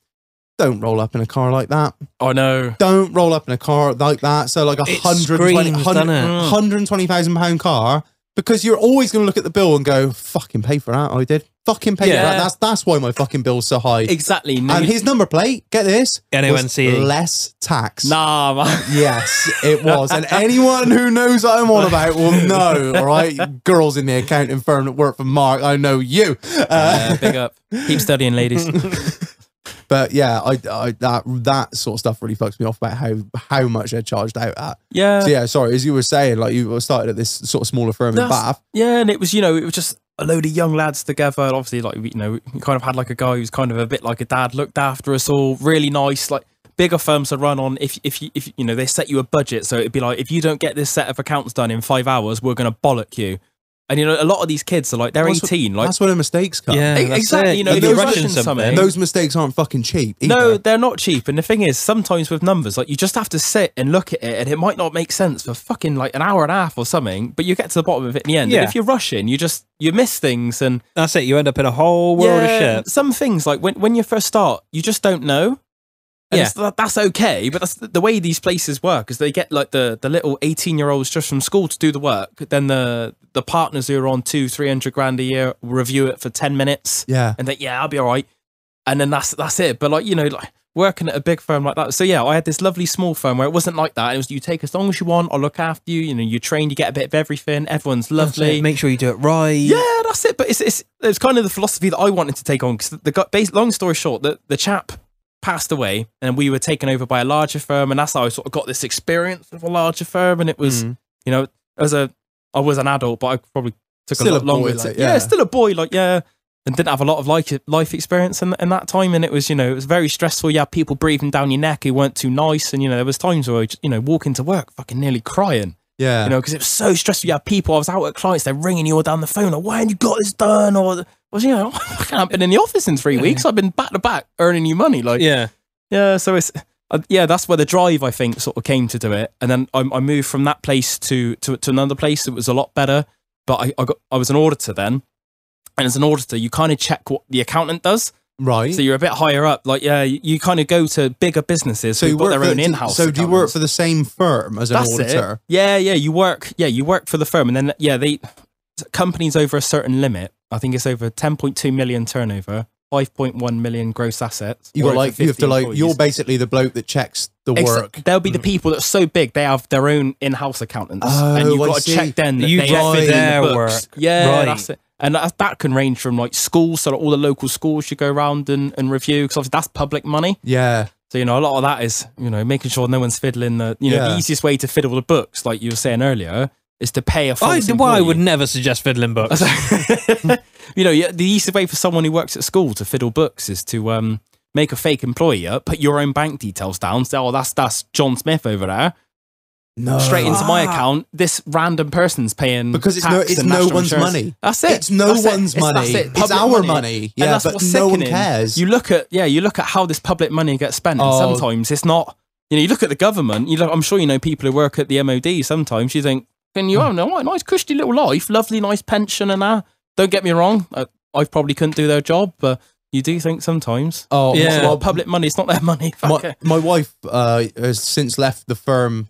don't roll up in a car like that. I know. Don't roll up in a car like that. So like It screams, doesn't it? £120,000 car, because you're always going to look at the bill and go, fucking pay for that. I did fucking pay for Yeah. that. That's why my fucking bill's so high. Exactly. No, And his number plate, get this, was NONCE. less tax. nah, man. Yes, it was. And anyone who knows what I'm on about will know, all right? Girls in the accounting firm that work for Mark, I know you. Big up. Keep studying, ladies. But yeah, that sort of stuff really fucks me off about how much they're charged out at. Yeah. So yeah, sorry, as you were saying, like you started at this sort of smaller firm in Bath. Yeah, and it was, you know, it was just a load of young lads together. And obviously, like, you know, we kind of had like a guy who's kind of a bit like a dad, looked after us all, really nice. Like bigger firms to run on, if you know, they set you a budget, so it'd be like, if you don't get this set of accounts done in 5 hours, we're gonna bollock you. And you know, a lot of these kids are like, they're 18. Like, That's where the mistakes come. Yeah, that's exactly. it. You know, You'd if be you're rushing rushing something. Those mistakes aren't fucking cheap either. No, they're not cheap. And the thing is, sometimes with numbers, like you just have to sit and look at it, and it might not make sense for fucking like an hour and a half or something, but you get to the bottom of it in the end. Yeah. And if you're rushing, you miss things, and That's it. You end up in a whole world of shit. some things like when you first start, you just don't know. And Yeah. that's okay, but that's the way these places work. Is they get like the little 18-year-olds just from school to do the work. Then the partners who are on 200-300 grand a year review it for 10 minutes. Yeah. And think, yeah, I'll be all right. And then that's it. But like, you know, like working at a big firm like that. So yeah, I had this lovely small firm where it wasn't like that. It was, you take as long as you want, I'll look after you. You know, you train, you get a bit of everything. Everyone's lovely. Make sure you do it right. Yeah, that's it. But it's kind of the philosophy that I wanted to take on, because long story short, the chap passed away and we were taken over by a larger firm, and that's how I sort of got this experience of a larger firm. And it was, you know, I was an adult, but I probably took Still a lot a boy, longer. like, yeah, yeah. still a boy, like, yeah. And didn't have a lot of life experience in that time, and it was, you know, it was very stressful. You had people breathing down your neck who weren't too nice, and you know, there was times where I just, you know, walk into work fucking nearly crying. Yeah. You know, because it was so stressful. You have people, I was out at clients, they're ringing you all down the phone, like, why haven't you got this done? Or, well, you know, I haven't been in the office in 3 weeks. I've been back to back earning you money. Like, yeah. So it's, that's where the drive, I think, sort of came to do it. And then I moved from that place to another place that was a lot better. But I was an auditor then. And as an auditor, you kind of check what the accountant does. Right. So you're a bit higher up. Like, yeah, you kind of go to bigger businesses who've got their own in-house. So do you work for the same firm as an That's auditor? it. Yeah, you work for the firm, and then they companies over a certain limit. I think it's over 10.2 million turnover, 5.1 million gross assets. You or got over like you have 50 to like employees. you're basically the bloke that checks the work. They'll be the people that are so big they have their own in-house accountants, Oh, and you've I got to see. check then that You they check fit in the their books. work. Yeah, Right. that's it. And that can range from like schools, so that all the local schools should go around and review, because obviously that's public money. Yeah. So, you know, a lot of that is, you know, making sure no one's fiddling the, you know, Yeah. the easiest way to fiddle the books, like you were saying earlier, is to pay a false I employee. would never suggest fiddling books. You know, the easiest way for someone who works at school to fiddle books is to make a fake employee up, put your own bank details down, say, oh, that's John Smith over there. No. Straight into my account. This random person's paying Because it's tax it's and no national one's insurance. money. That's it. It's no That's it. one's money. That's it. It's Public our money. And Yeah, that's but what's no one sickening. cares. You look at how this public money gets spent, and Oh. sometimes it's not. You know, you look at the government. I'm sure you know people who work at the MOD. Sometimes you think, "Can you have a nice cushy little life, lovely nice pension and that?" Don't get me wrong. I probably couldn't do their job, but you do think sometimes. Oh, Yeah. It's well, not public money. It's not their money. Fuck it. my wife has since left the firm,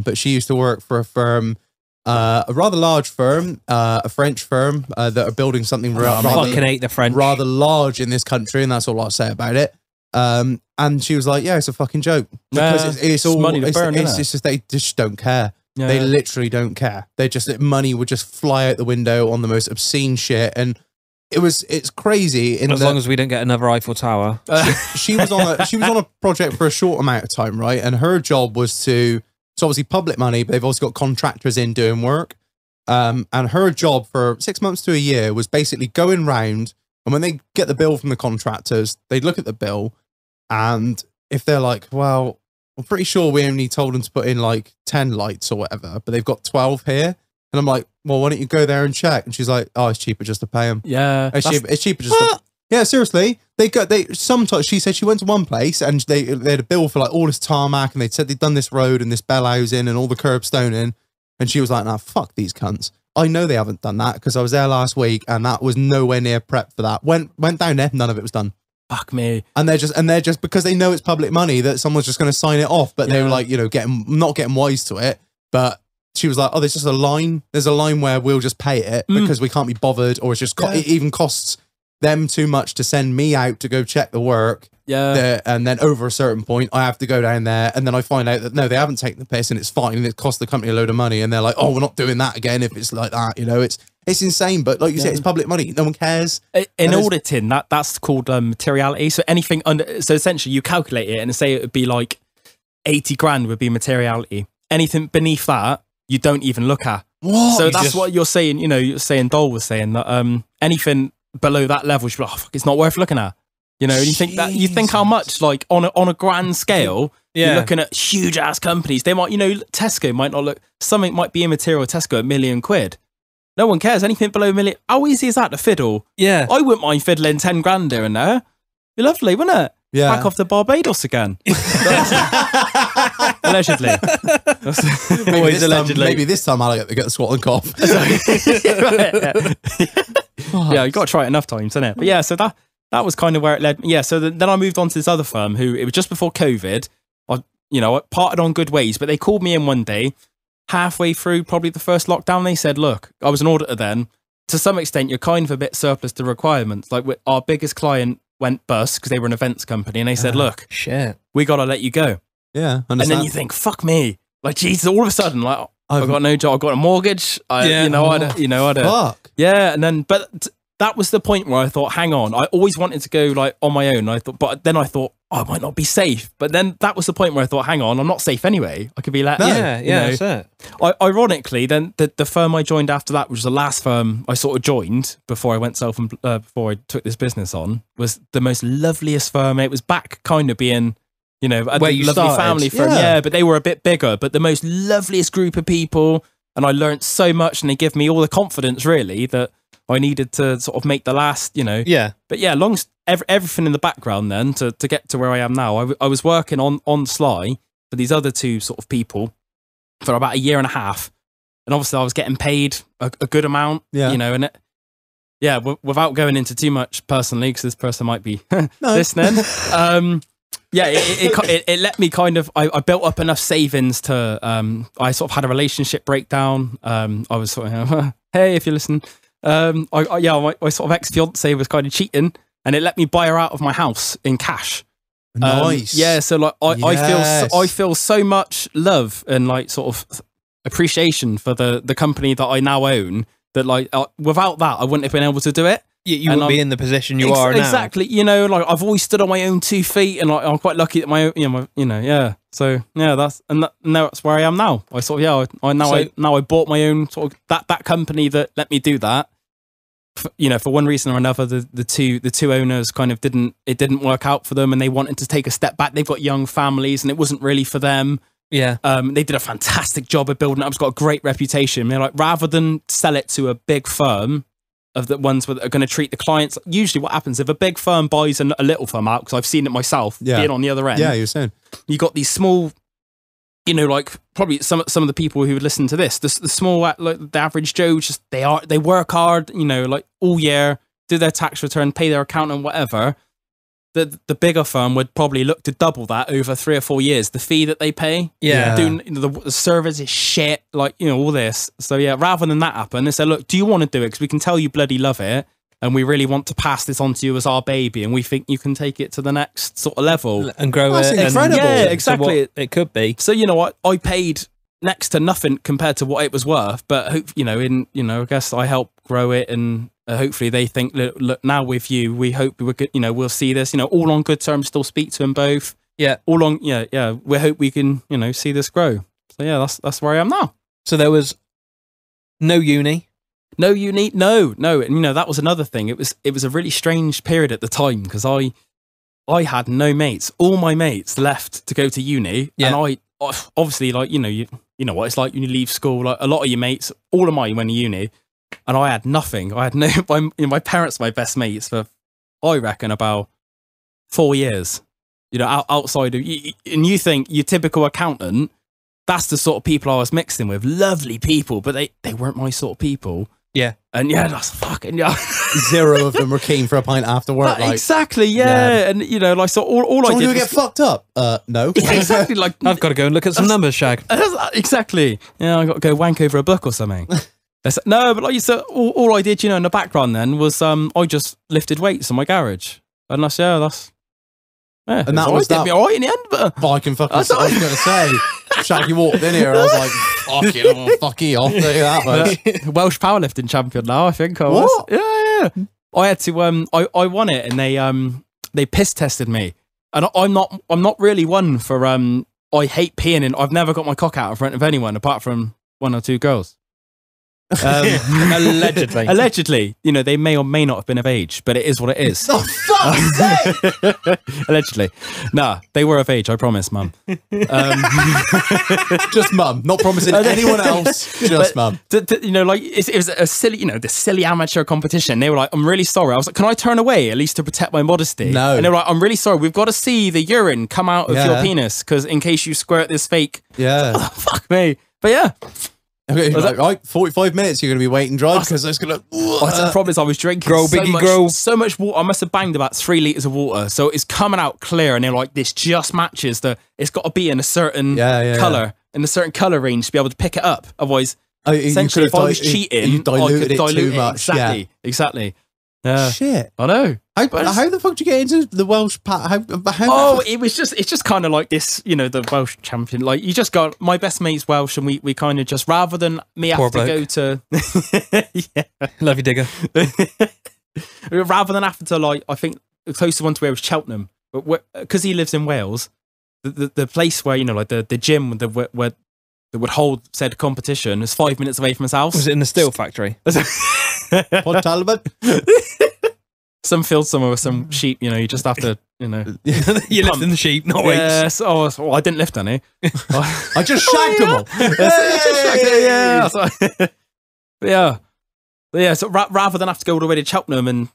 but she used to work for a firm, a rather large firm, a French firm that are building something I fucking hate the French. rather large in this country, and that's all I'll say about it. And she was like, "Yeah, it's a fucking joke because Yeah, it's all money to burn, it's innit? just they just don't care. Yeah. They literally don't care. They just money would just fly out the window on the most obscene shit, and it's crazy. As long as we don't get another Eiffel Tower. she was on a project for a short amount of time, right? And her job was it's obviously public money, but they've also got contractors in doing work. And her job for 6 months to a year was basically going round, and when they get the bill from the contractors, they'd look at the bill, and if they're like, well, I'm pretty sure we only told them to put in like 10 lights or whatever, but they've got 12 here. And I'm like, well, why don't you go there and check? And she's like, oh, it's cheaper just to pay them. Yeah. It's cheaper just to... Yeah, seriously. Sometimes she said she went to one place and they had a bill for like all this tarmac, and they said they'd done this road and this bell housing and all the curbstoning. And she was like, nah, fuck these cunts. I know they haven't done that because I was there last week and that was nowhere near prep for that. Went down there, none of it was done. Fuck me. And they're just because they know it's public money that someone's just going to sign it off. But they were like, not getting wise to it. But she was like, oh, there's just a line. There's a line where we'll just pay it because we can't be bothered, or it's just it even costs them too much to send me out to go check the work. Yeah. And then over a certain point, I have to go down there, and then I find out that no, they haven't taken the piss, and it's fine, and it costs the company a load of money, and they're like, oh, we're not doing that again if it's like that. It's insane. But like you said, it's public money. No one cares. In auditing, that's called materiality. So anything so essentially you calculate it and say it would be like 80 grand would be materiality. Anything beneath that, you don't even look at. What? So that's what you're saying. You're saying Dole was saying that anything below that level should be like, oh, fuck, it's not worth looking at. And you think how much, like on a grand scale, you're looking at huge ass companies. They might, Tesco might not look, something might be immaterial. Tesco, £1 million. No one cares. Anything below $1 million. How easy is that to fiddle? Yeah. I wouldn't mind fiddling 10 grand here and there. Be lovely, wouldn't it? Yeah. Back off to Barbados again. Allegedly. Maybe this time I'll get the Scotland cough. Yeah, you got to try it enough times, isn't it? But yeah, so that was kind of where it led. Yeah, so then I moved on to this other firm who, it was just before COVID. I parted on good ways, but they called me in one day, halfway through probably the first lockdown. They said, look, I was an auditor then. To some extent, you're kind of a bit surplus to requirements. Like our biggest client went bust because they were an events company, and they said, look, shit, we got to let you go. Yeah. And then you think, fuck me. Like, Jesus, all of a sudden, like, I've got no job, I've got a mortgage. Fuck. Yeah, and then, but that was the point where I thought, hang on, I always wanted to go like on my own. But then I thought, oh, I might not be safe. But then that was the point where I thought, hang on, I'm not safe anyway. I could be let. That's it. Ironically, then the firm I joined after that, which was the last firm I sort of joined before I went before I took this business on, was the most loveliest firm. It was back kind of being, a where you lovely started. family firm. Yeah, but they were a bit bigger, but the most loveliest group of people. And I learned so much, and they give me all the confidence really that I needed to sort of make the last, Yeah. But yeah, everything in the background then to get to where I am now. I was working on Sly for these other two sort of people for about 1.5 years. And obviously I was getting paid a good amount, and without going into too much personally, because this person might be listening. It let me kind of, I built up enough savings to, I sort of had a relationship breakdown. I was sort of, hey, if you listen, my sort of ex-fiance was kind of cheating, and it let me buy her out of my house in cash. Nice. So like, I feel so much love and like sort of appreciation for the company that I now own, that like, without that, I wouldn't have been able to do it. You wouldn't be in the position you are now. Exactly. Like I've always stood on my own 2 feet, and like, I'm quite lucky that So yeah, that's where I am now. I sort of I bought my own sort of that company that let me do that. For one reason or another, the two owners kind of didn't work out for them, and they wanted to take a step back. They've got young families, and it wasn't really for them. Yeah. They did a fantastic job of building it up. It's got a great reputation. They're like, rather than sell it to a big firm of the ones that are going to treat the clients, usually what happens if a big firm buys a little firm out, because I've seen it myself being on the other end. Yeah, you're saying. You got these small, like probably some of the people who would listen to this, the small, like the average Joe, just they work hard, like all year, do their tax return, pay their accountant, whatever. The bigger firm would probably look to double that over 3 or 4 years. The fee that they pay, doing the service is shit, like all this. So yeah, rather than that happen, they say, look, do you want to do it? Because we can tell you bloody love it, and we really want to pass this on to you as our baby, and we think you can take it to the next sort of level and grow it. Incredible. Yeah, exactly. So it could be. So I paid next to nothing compared to what it was worth, but I guess I helped grow it, and hopefully they think, look, now with you, we hope we're good, we'll see this, all on good terms, still speak to them both. Yeah. All on, we hope we can, see this grow. So yeah, that's where I am now. So there was no uni. No uni, no. And that was another thing. It was a really strange period at the time because I had no mates. All my mates left to go to uni. Yeah. And I obviously, like, you know what it's like when you leave school. Like, a lot of your mates, all of mine went to uni, and I had nothing. I had no, my parents were my best mates for, I reckon, about 4 years. Outside of, and you think your typical accountant, that's the sort of people I was mixed in with. Lovely people, but they weren't my sort of people. Yeah. And yeah, that's fucking, yeah. 0 of them were keen for a pint after work. Like, exactly, yeah. And, like, so all I did was... get fucked up? No. Yeah, exactly, like... I've got to go and look at some numbers, Shag. Exactly. Yeah, I got to go wank over a book or something. No, but like, so all I did, in the background then was I just lifted weights in my garage. And that's... Yeah, and that was did me all right in the end, but... Fucking fucking... I was going to say... Shaggy walked in here and I was like, fuck you, fuck you off. That much. Welsh powerlifting champion now, I think I was. What? Yeah. I had to I won it and they piss tested me. And I'm not really one for I hate peeing and I've never got my cock out in front of anyone apart from 1 or 2 girls. Allegedly. Allegedly. They may or may not have been of age, but it is what it is. Oh, fuck's sake! Allegedly. Nah, they were of age, I promise, Mum. Just Mum. Not promising anyone else. Just Mum. It was a silly, the silly amateur competition. They were like, I'm really sorry. I was like, can I turn away at least to protect my modesty? No. And they were like, I'm really sorry. We've got to see the urine come out of your penis because in case you squirt this fake. Yeah. Oh, fuck me. But yeah. Okay, right, 45 minutes you're going to be waiting dry because it's going to... The problem is I was drinking so much water. I must have banged about 3 litres of water. So it's coming out clear and they're like, this just matches it's got to be in a certain colour, in a certain colour range to be able to pick it up. Otherwise, essentially, if I was cheating, you diluted I could dilute too much. Exactly. Shit. I know. How the fuck did you get into the Welsh it's just kind of like this, the Welsh champion. Like, you just got, my best mate's Welsh and we kind of just, rather than me have to go to... Yeah. Love you, digger. Rather than having to, like, I think the closest one to where was Cheltenham. But because he lives in Wales, the place where, like the gym where that would hold said competition is 5 minutes away from his house. Was it in the steel factory? Port Talbot? Some field somewhere with some sheep, you just have to, You're lifting the sheep, not weights. Yes. Oh, I didn't lift any. I just shagged them all. Yeah. So rather than have to go all the way to Cheltenham and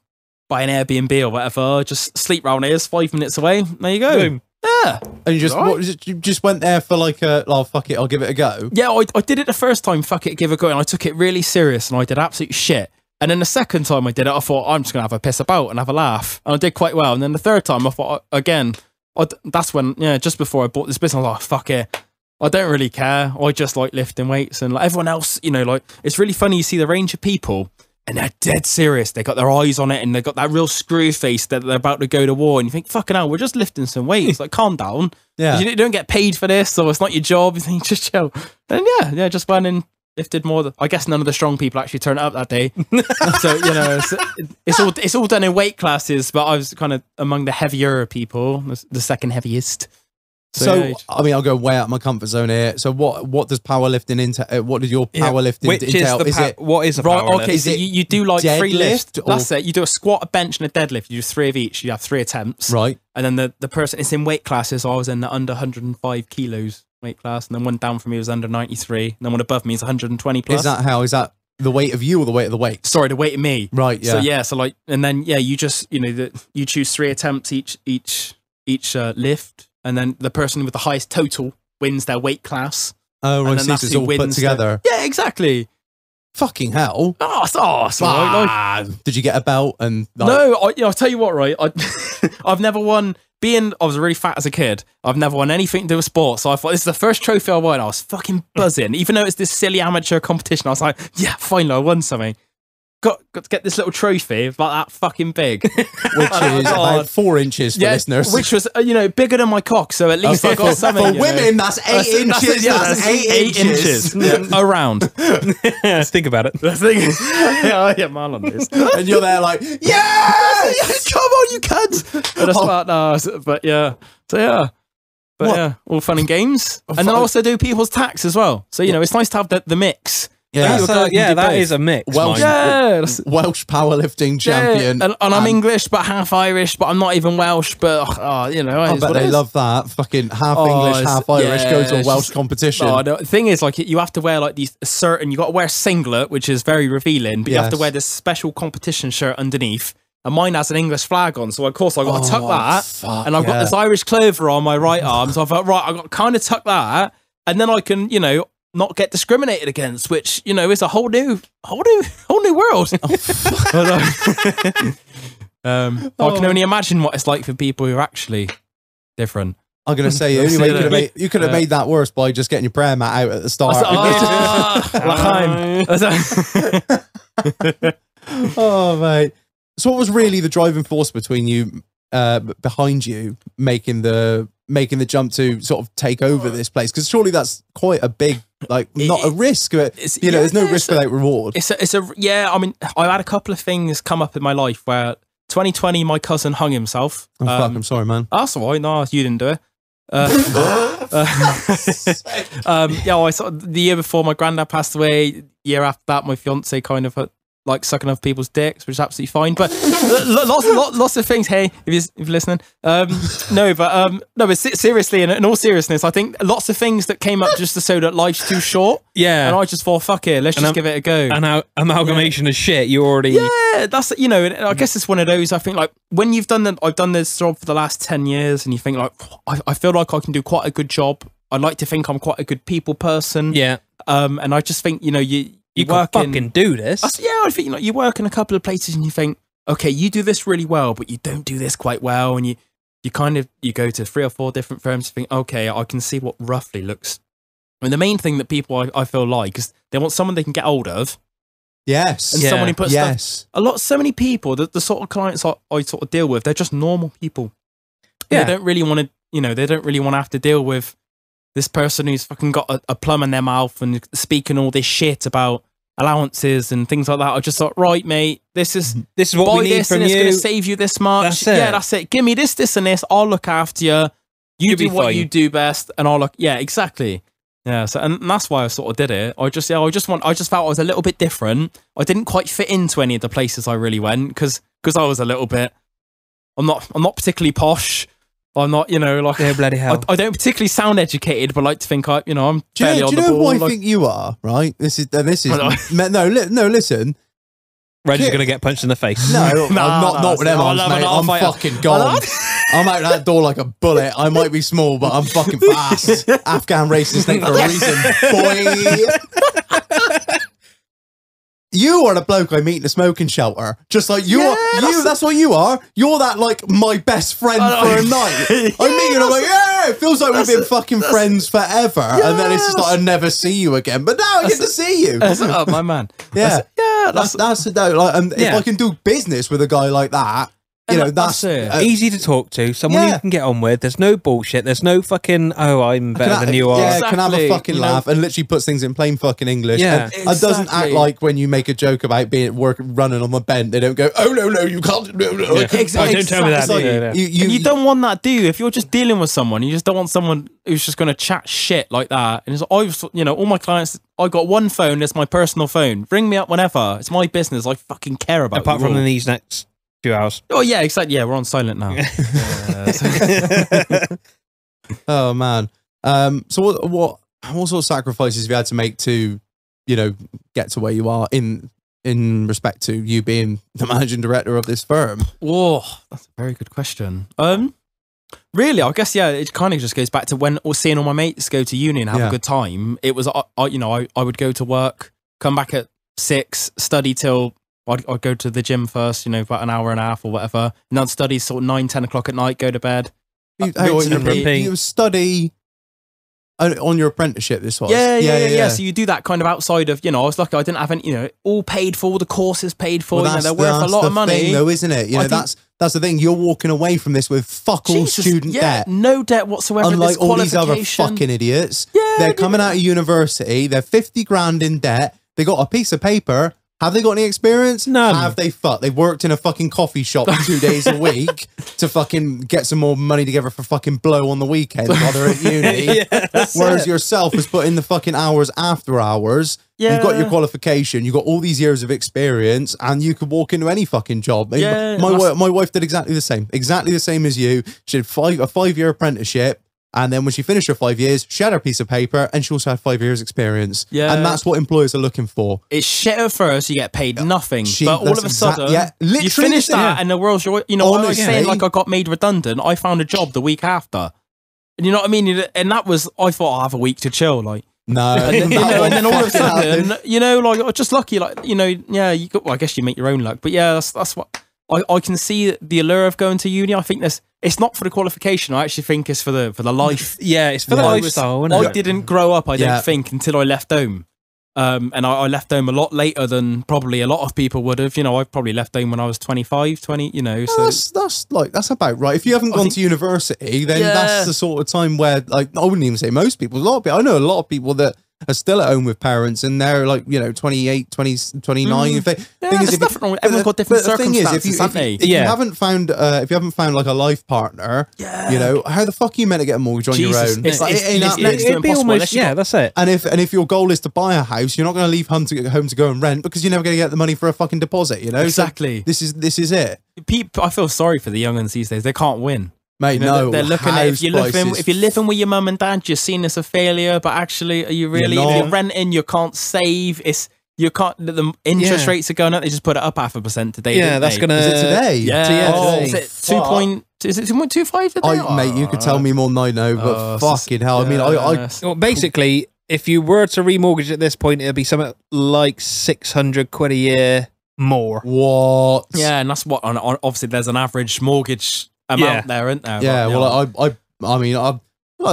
buy an Airbnb or whatever, just sleep round here. It's 5 minutes away. There you go. Boom. Yeah. And you just what was it? You just went there for like fuck it, I'll give it a go. Yeah, I did it the first time, fuck it, give it a go, and I took it really serious and I did absolute shit. And then the second time I did it, I thought, I'm just going to have a piss about and have a laugh. And I did quite well. And then the third time, I thought, again, that's when, just before I bought this business, I was like, fuck it. I don't really care. I just like lifting weights. And like everyone else, like, it's really funny. You see the range of people and they're dead serious. They got their eyes on it and they got that real screw face that they're about to go to war. And you think, fucking hell, we're just lifting some weights. Like, calm down. Yeah. You don't get paid for this, so it's not your job. You think, just chill. And yeah, just went in. Lifted more. I guess none of the strong people actually turned up that day. So it's all done in weight classes. But I was kind of among the heavier people, the second heaviest. So I mean, I'll go way out of my comfort zone here. So what does powerlifting entail? What does your powerlifting entail? What is a powerlift? Okay, so you do like 3 lifts. Or? That's it. You do a squat, a bench, and a deadlift. You do 3 of each. You have 3 attempts. Right. And then the person is in weight classes. So I was in the under 105 kilos weight class, and then one down from me was under 93, and then one above me is 120 plus. Is that the weight of you or the weight of the weight? Sorry, the weight of me. Right. Yeah. So like, and then you just you choose 3 attempts each lift, and then the person with the highest total wins their weight class. Oh, right. So it's all put together. Yeah, exactly. Fucking hell. Oh, it's awesome. Like, did you get a belt? And like... No, I'll tell you what, right? I've never won. I was really fat as a kid. I've never won anything to do with sports. So I thought, this is the first trophy I won. I was fucking buzzing. Even though it's this silly amateur competition, I was like, yeah, finally, I won something. got to get this little trophy about that fucking big. Which is about 4 inches for listeners. Which was, bigger than my cock. So at least I got something. For women, that's 8 inches. That's 8 inches. Around. Think about it. Yeah, man on this. And you're there like, yes! Come on, you cunts! But yeah. So yeah. But yeah, all fun and games. And then I also do people's tax as well. So, it's nice to have the mix. Yeah, that is a mix. Welsh powerlifting champion. And I'm English, but half Irish, but I'm not even Welsh. But, I bet they love that. Fucking half English, half Irish, go to a Welsh competition. The thing is, like, you have to wear, like, these certain, you got to wear a singlet, which is very revealing, but you have to wear this special competition shirt underneath. And mine has an English flag on, so of course I got to tuck that, and I've got this Irish clover on my right arm. So I thought, right, I got to kind of tuck that, and then I can, not get discriminated against, which is a whole new world. I can only imagine what it's like for people who are actually different. I'm gonna say the only way you could have made that worse by just getting your prayer mat out at the start. Oh mate. So what was really the driving force between you, behind you, making the jump to sort of take over this place? Because surely that's quite a big, like, not a risk. But, there's no risk without reward. I mean, I had a couple of things come up in my life where 2020, my cousin hung himself. Oh, fuck, I'm sorry, man. That's all right. No, you didn't do it. I saw the year before my granddad passed away. Year after that, my fiance kind of like sucking off people's dicks, which is absolutely fine. But lots of things. Hey, if you're listening, but seriously, in all seriousness, I think lots of things that came up just to show that life's too short. Yeah, and I just thought, fuck it, let's just give it a go. And amalgamation of shit. You already, that's I guess it's one of those. I think like when I've done this job for the last 10 years, and you think like, I feel like I can do quite a good job. I like to think I'm quite a good people person. Yeah, and I just think you can fucking do this. I think you work in a couple of places and you think, okay, you do this really well, but you don't do this quite well, and you go to 3 or 4 different firms to think, okay, I can see what roughly looks. I mean, the main thing that people I feel like is they want someone they can get hold of. Yes, and someone who puts stuff. So many people, the sort of clients I sort of deal with, they're just normal people. Yeah, they don't really want to, they don't really want to have to deal with this person who's fucking got a plum in their mouth and speaking all this shit about allowances and things like that. I just thought, right, mate, this is what we need from you. It's going to save you this much. That's it. Yeah, that's it. Give me this, and this. I'll look after you. You do what you do best, and I'll look. Yeah, exactly. Yeah, so and that's why I sort of did it. I just felt I was a little bit different. I didn't quite fit into any of the places I really went because I was a little bit. I'm not particularly posh. I'm not, bloody hell. I don't particularly sound educated, but I like to think I'm fairly on the ball. Do you know who I think you are? Right? This is no. Listen. Reggie's going to get punched in the face. No, I'm not with them arms, mate. I'm fucking gone. I'm out that door like a bullet. I might be small, but I'm fucking fast. Afghan racist name for a reason, boy. You are the bloke I meet in a smoking shelter. Just like you are. That's what you are. You're that, like, my best friend for a night. I meet you and I'm like, yeah, it feels like we've been fucking friends forever. And then it's just like, I never see you again. But now I get to see you. Oh, my man. Yeah. That's if I can do business with a guy like that, that's it. Easy to talk to, someone you can get on with. There's no bullshit. There's no fucking, I'm better than you are. Yeah, can have a fucking laugh and literally puts things in plain fucking English. Yeah, and doesn't act like when you make a joke about being at work running on the bent, they don't go, oh no, you can't. Yeah. Exactly. Don't tell me that. Like, you don't want that, do you? If you're just dealing with someone, you just don't want someone who's just going to chat shit like that. And it's all my clients, I got one phone. It's my personal phone. Ring me up whenever. It's my business. I fucking care about. Apart from these next few hours. Oh yeah, exactly. Yeah, we're on silent now. Oh man. So what sort of sacrifices have you had to make to, get to where you are in respect to you being the managing director of this firm? Oh, that's a very good question. Really, I guess it kind of just goes back to when seeing all my mates go to uni and have a good time. It was I would go to work, come back at 6, study till. I'd go to the gym first, about an hour and a half or whatever, and I'd study sort of 9, 10 o'clock at night, go to bed. You study On your apprenticeship, this was. Yeah. So you do that kind of outside of, I was lucky I didn't have any, all paid for, all the courses paid for. Well, they're worth a lot of money. thing, though, isn't it? That's the thing. You're walking away from this with fuck all student debt. No debt whatsoever. Unlike all these other fucking idiots. They're coming out of university. They're 50 grand in debt. They got a piece of paper. Have they got any experience? None. Have they fucked? They've worked in a fucking coffee shop 2 days a week to fucking get some more money together for fucking blow on the weekend while they're at uni. Whereas yourself has put in the fucking hours after hours. Yeah. You've got your qualification. You've got all these years of experience, and you could walk into any fucking job. Yeah, my wife did exactly the same. Exactly the same as you. She did a 5-year apprenticeship. And then when she finished her 5 years, she had her piece of paper and she also had 5 years experience. Yeah. And that's what employers are looking for. It's shit at first, you get paid nothing. But all of a sudden, literally you finish that and the world's your, I was saying like I got made redundant. I found a job the week after. And you know what I mean? And that was, I thought I'll have a week to chill. Like, no. And then all of a sudden, like, I'm just lucky, like, I guess you make your own luck. But yeah, that's what, I can see the allure of going to uni. I think it's not for the qualification. I actually think it's for the life. Yeah, it's for the lifestyle. I didn't grow up, I don't think, until I left home. And I left home a lot later than probably a lot of people would have. I probably left home when I was 25, 20, So that's about right. If you haven't gone to university, then that's the sort of time where, like, I wouldn't even say most people, a lot of people, I know a lot of people that are still at home with parents and they're like, 28, 20, 29. Everyone's got different circumstances, haven't they? If you haven't found like a life partner, how the fuck are you meant to get a mortgage on your own? It'd be almost, that's it. And if your goal is to buy a house, you're not going to leave home to go and rent because you're never going to get the money for a fucking deposit, Exactly. So this is it. I feel sorry for the young'uns these days. They can't win. Mate, no. They're looking at if you're living with your mum and dad, you're seen as a failure. But actually, are you really? If you're renting, you can't save. The interest rates are going up. They just put it up 0.5% today. Yeah, that's gonna. Is it today? Yeah. Is it 2.25 today? Mate, you could tell me more than I know, but fucking hell. I mean, Well, basically, if you were to remortgage at this point, it'd be something like 600 quid a year more. What? Yeah, and that's what. Obviously, there's an average mortgage amount there, isn't there? Yeah, I mean, I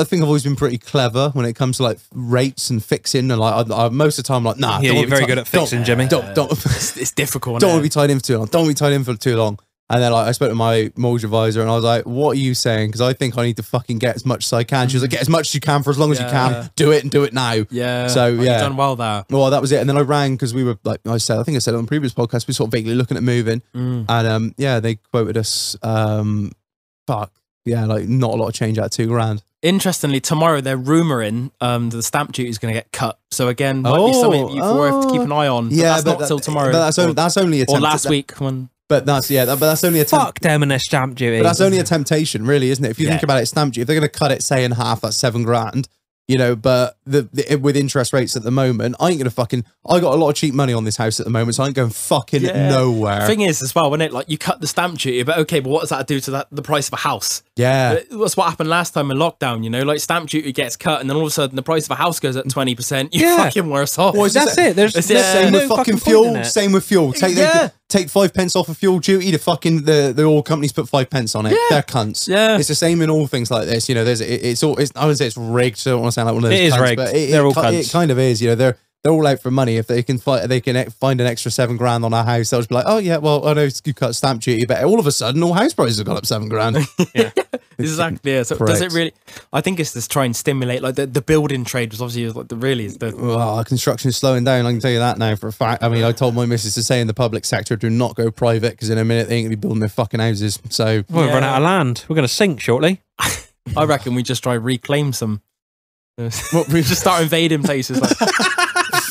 think I've always been pretty clever when it comes to like rates and fixing, and like most of the time, I'm like, nah. Yeah, you're very good at fixing, Jimmy. Don't. It's difficult. Don't want to be tied in for too long. Don't want to be tied in for too long. And then I spoke to my mortgage advisor, and I was like, "What are you saying? Because I think I need to fucking get as much as I can." She was like, "Get as much as you can for as long as you can. Do it and do it now." Yeah. So you've done well there. Well, that was it. And then I rang because we were like I think I said on the previous podcast, we were sort of vaguely looking at moving, and they quoted us. Like not a lot of change out of $2,000. Interestingly, tomorrow they're rumouring the stamp duty is going to get cut. So again, might be something you have to keep an eye on. But that's not till tomorrow. But that's only a or last week when. But that's only a fuck them and their stamp duty. But that's only a temptation, really, isn't it? If you think about it, stamp duty. If they're going to cut it, say in half, that's $7,000. But with interest rates at the moment, I got a lot of cheap money on this house at the moment, so I ain't going fucking nowhere. The thing is, as well, when you cut the stamp duty, but okay, but what does that do to the price of a house? Yeah. That's what happened last time in lockdown, like stamp duty gets cut and then all of a sudden the price of a house goes up 20%. You're fucking worse off. Well, that's it. There's same no with fucking fuel. Same with fuel. Take 5 pence off of fuel duty. The oil companies put 5 pence on it. They're cunts. Yeah. It's the same in all things like this. It's I wouldn't say it's rigged. So I don't want to sound like one of those. It is cunts, rigged. But They're all cunts. It kind of is. They're all out for money. If they can find an extra $7,000 on our house, they'll just be like, oh yeah, well I know you cut stamp duty, but all of a sudden all house prices have gone up $7,000. Yeah. Exactly. Yeah. So does it really? I think it's to try and stimulate like the building trade was obviously like Well, construction is slowing down. I can tell you that now for a fact. I mean, I told my missus to say in the public sector, do not go private because in a minute they ain't gonna be building their fucking houses. So we'll run out of land. We're gonna sink shortly. I reckon we just try reclaim some. We just start invading places like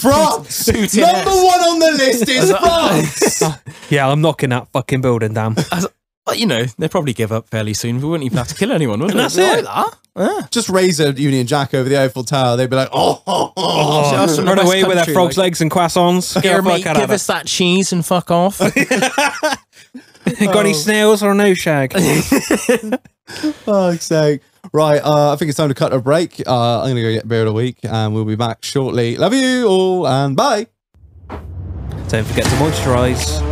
France. Number one on the list is France. Yeah, I'm knocking that fucking building down. But they'll probably give up fairly soon. We wouldn't even have to kill anyone, would we? That's it. Just raise a Union Jack over the Eiffel Tower. They'd be like, run away with their frogs' legs and croissants. Here, mate, give us that cheese and fuck off. Got any snails or no, Shag? Fuck's sake. Right, I think it's time to cut a break. I'm going to go get beer of the week and we'll be back shortly. Love you all and bye. Don't forget to moisturise.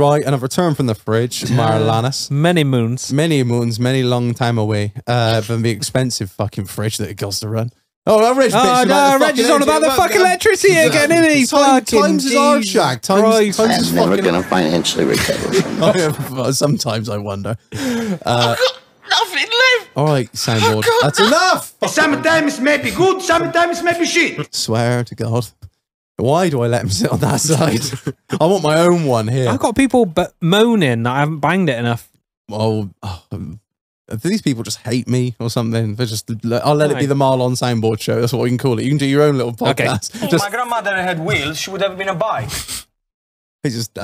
Right, and I've returned from the fridge, Marilanas. Many moons. Many moons, many long time away from the expensive fucking fridge that it costs to run. Oh, that Reg bitch about the Reggie's on about the fucking electricity again, isn't he? Times is hard, Shag. Times I'm is never fucking... going to financially recover from that. Sometimes I wonder. I've got nothing left. All right, soundboard. That's enough! Sometimes it may be good, sometimes it may be shit. Swear to God. Why do I let him sit on that side? I want my own one here. I've got people moaning that I haven't banged it enough. Oh, do these people just hate me or something? They're just, I'll let it be the Marlon soundboard show. That's what we can call it. You can do your own little podcast. Okay. If my grandmother had wheels, she would have been a bike. It's just,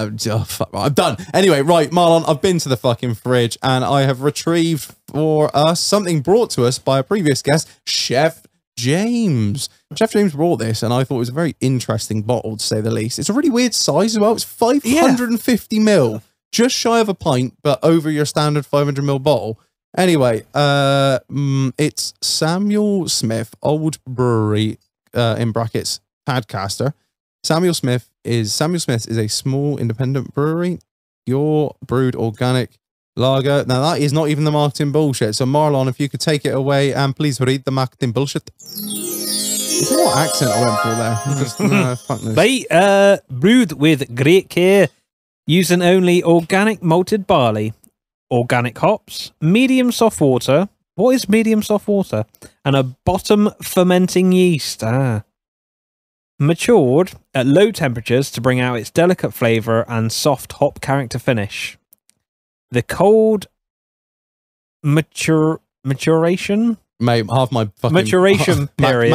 fuck, I'm done. Anyway, right, Marlon, I've been to the fucking fridge and I have retrieved for us something brought to us by a previous guest, Chef James. Chef James brought this and I thought it was a very interesting bottle, to say the least. It's a really weird size as well. It's 550 ml, just shy of a pint, but over your standard 500 ml bottle. Anyway, it's Samuel Smith Old Brewery, in brackets, Tadcaster. Samuel Smith is a small independent brewery. Your brewed organic lager. Now that is not even the marketing bullshit. So Marlon, if you could take it away and please read the marketing bullshit. I don't know what accent I went for there. Just, fuck this. Brewed with great care, using only organic malted barley, organic hops, medium soft water. What is medium soft water? And a bottom fermenting yeast. Matured at low temperatures to bring out its delicate flavour and soft hop character finish. The cold maturation? Mate, half my fucking... Maturation period.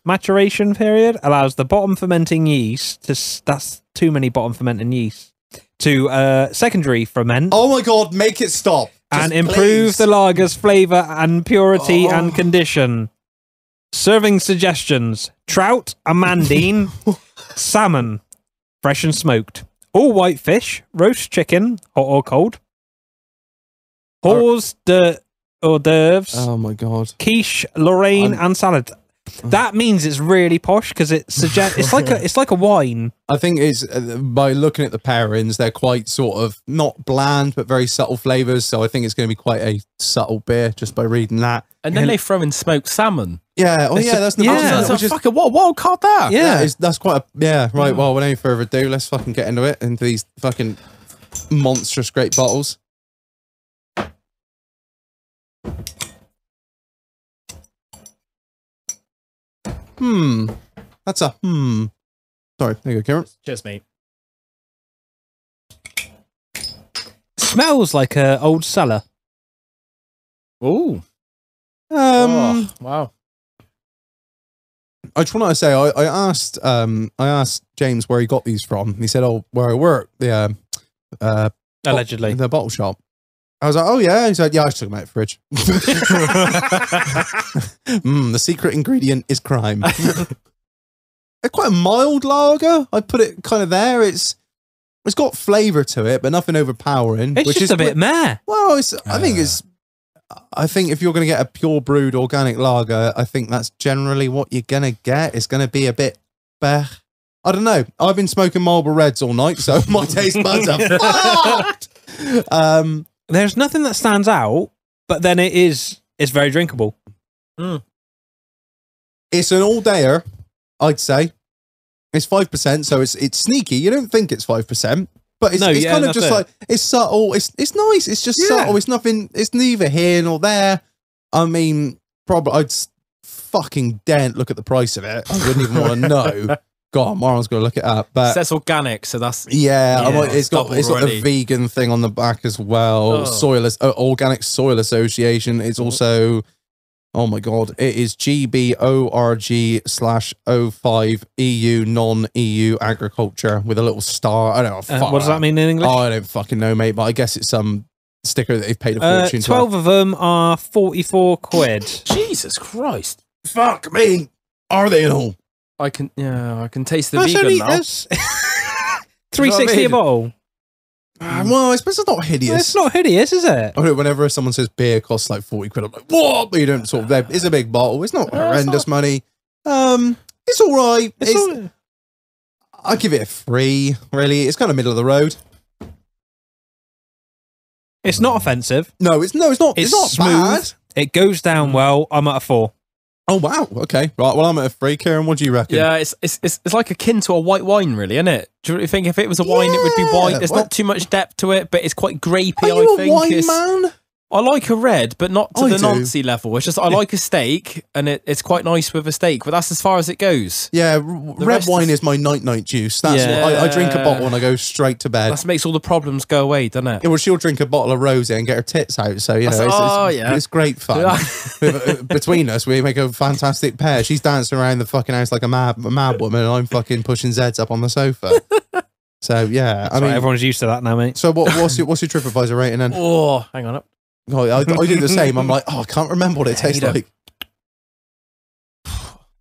Maturation period allows the bottom fermenting yeast to... That's too many bottom fermenting yeast. To secondary ferment. Oh my God, make it stop. And improve the lager's flavour and purity and condition. Serving suggestions: trout, amandine, salmon, fresh and smoked, all white fish, roast chicken, hot or cold, hors d'oeuvres, oh my God, quiche, Lorraine, and salad. That means it's really posh because it suggests it's like a wine. I think it's by looking at the pairings, they're quite sort of not bland but very subtle flavors. So I think it's going to be quite a subtle beer just by reading that. And then they throw in smoked salmon. Yeah, oh yeah, that's That's a fucking what a wild card that. Yeah, that's quite a right. Well, without any further ado, let's fucking get into these fucking monstrous great bottles. That's a Sorry, there you go, Kieran. Cheers, mate. Smells like an old cellar. Ooh. Wow. I just want to say, I asked James where he got these from. He said, "Oh, where I work, the Allegedly, the bottle shop." I was like, "Oh yeah." He said, "Yeah, I just took them out of the fridge." The secret ingredient is crime. It's quite a mild lager. I put it kind of there. It's got flavour to it, but nothing overpowering. It's just a bit meh. Well, I think if you're going to get a pure brewed organic lager, I think that's generally what you're going to get. It's going to be a bit I don't know. I've been smoking Marlboro Reds all night, so my taste buds are fucked. There's nothing that stands out, but then it's very drinkable. It's an all-dayer, I'd say. It's 5%, so it's sneaky. You don't think it's 5%. But it's kind of just like, it's subtle. It's nice. It's just subtle. It's nothing. It's neither here nor there. I mean, probably I'd fucking dent look at the price of it. I wouldn't even want to know. God, Marlon's going to look it up. But it says organic, so that's it's got the vegan thing on the back as well. Organic Soil Association. It's also, oh my God, it is GBORG/05 EU non-EU agriculture with a little star. I don't know. What does that mean in English? Oh, I don't fucking know, mate. But I guess it's some sticker that they've paid a fortune. 12 of them are 44 quid. Jesus Christ! Fuck me. Are they at all? I can taste the vegan now. That's $3.60 a bottle. Well, I suppose it's not hideous. It's not hideous, is it? Whenever someone says beer costs like 40 quid, I'm like, what? But you don't sort of. It's a big bottle. It's not horrendous money. It's all right. I give it a 3. Really, it's kind of middle of the road. It's not offensive. No, it's not. It's, It's not smooth. bad. It goes down well. I'm at a 4. Oh wow. Okay. Right. Well, I'm at a 3. Kieran, what do you reckon? Yeah, it's like akin to a white wine, really, isn't it? Do you think if it was a wine, it would be white? There's not too much depth to it, but it's quite grapey. Are you I a think. wine man? I like a red, but not to I the do. Nancy level. It's just I like a steak, and it's quite nice with a steak, but that's as far as it goes. Yeah, red rest wine is- is my night juice. That's Yeah. what, I drink a bottle and I go straight to bed. That makes all the problems go away, doesn't it? Yeah, well, she'll drink a bottle of rosé and get her tits out. So, you know, That's- it's great fun. Between us, we make a fantastic pair. She's dancing around the fucking house like a mad woman, and I'm fucking pushing Zeds up on the sofa. So, yeah. I mean, Everyone's used to that now, mate. so what's your TripAdvisor rating then? Oh, hang on up. Oh, I do the same. I'm like, I can't remember what it tastes you like.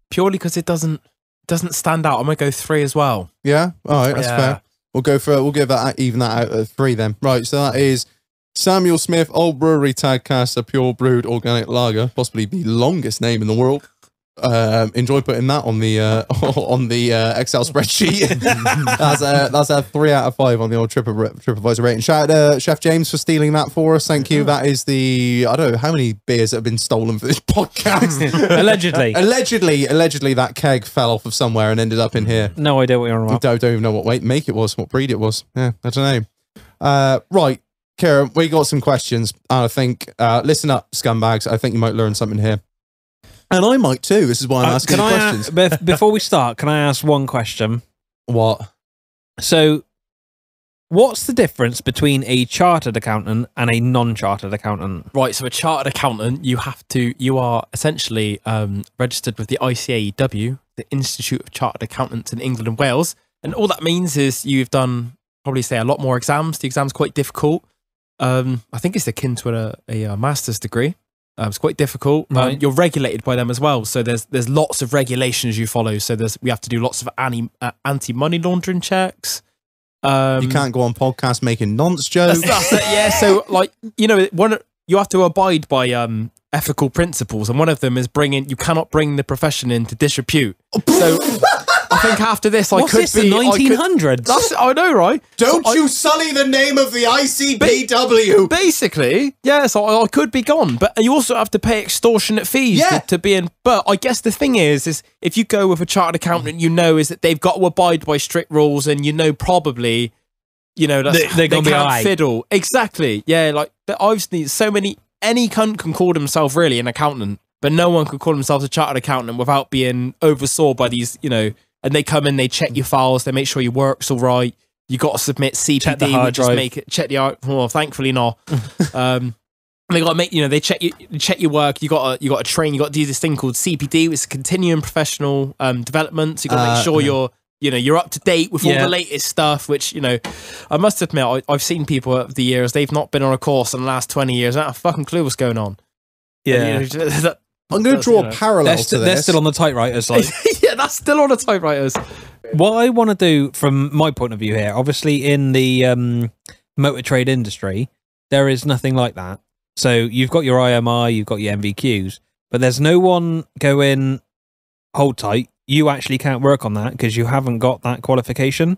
Purely because it doesn't stand out. I'm gonna go 3 as well. Yeah? All right, that's Yeah. fair. We'll give that even that out of 3 then. Right, so that is Samuel Smith Old Brewery Tadcaster Pure Brewed Organic Lager, possibly the longest name in the world. Enjoy putting that on the Excel spreadsheet. that's a 3 out of 5 on the old TripAdvisor rating. Shout out to Chef James for stealing that for us. Thank you. That is the, I don't know how many beers that have been stolen for this podcast. Allegedly. Allegedly that keg fell off of somewhere and ended up in here. No idea what you're on I about. don't even know what make it was, what breed it was. Yeah, I don't know. Right, Kieran, we got some questions. I think, listen up, scumbags. I think you might learn something here. And I might too. This is why I'm asking Can the I questions. before we start, can I ask one question? What? So, what's the difference between a chartered accountant and a non-chartered accountant? Right, so a chartered accountant, you are essentially registered with the ICAEW, the Institute of Chartered Accountants in England and Wales, and all that means is you've done probably say a lot more exams. The exam's quite difficult. I think it's akin to a master's degree. It's quite difficult. Right. You're regulated by them as well, so there's lots of regulations you follow. So we have to do lots of anti-money laundering checks. You can't go on podcasts making nonce jokes. That's it, yeah. So like you have to abide by ethical principles, and one of them is you cannot bring the profession into disrepute. So I think after this, What's this, the 1900s? I know, right? Don't So you sully the name of the ICPW. Basically, yeah, so I could be gone, but you also have to pay extortionate fees Yeah. to be in. But I guess the thing is if you go with a chartered accountant, is that they've got to abide by strict rules, and They're probably, they gonna be can't alright. fiddle. Exactly, yeah. Like I've seen so many. Any cunt can call themselves really an accountant, but no one can call themselves a chartered accountant without being oversaw by these, And they come in, they check your files, they make sure your work's all right. You got to submit CPD, Check the hard which just drive. make it check the hard. Well, thankfully not. They got to make they check your work. You got to train. You got to do this thing called CPD, which is continuing professional development. So you got to make sure you're up to date with all Yeah. the latest stuff. Which I must admit, I've seen people over the years. They've not been on a course in the last 20 years. I don't have a fucking clue what's going on. Yeah. I'm going to draw a parallel to They're this. still on the typewriters. Like, Yeah, that's still on the typewriters. what I want to do from my point of view here, obviously in the motor trade industry, there is nothing like that. So you've got your IMI, you've got your MVQs, but there's no one going, hold tight, you actually can't work on that because you haven't got that qualification.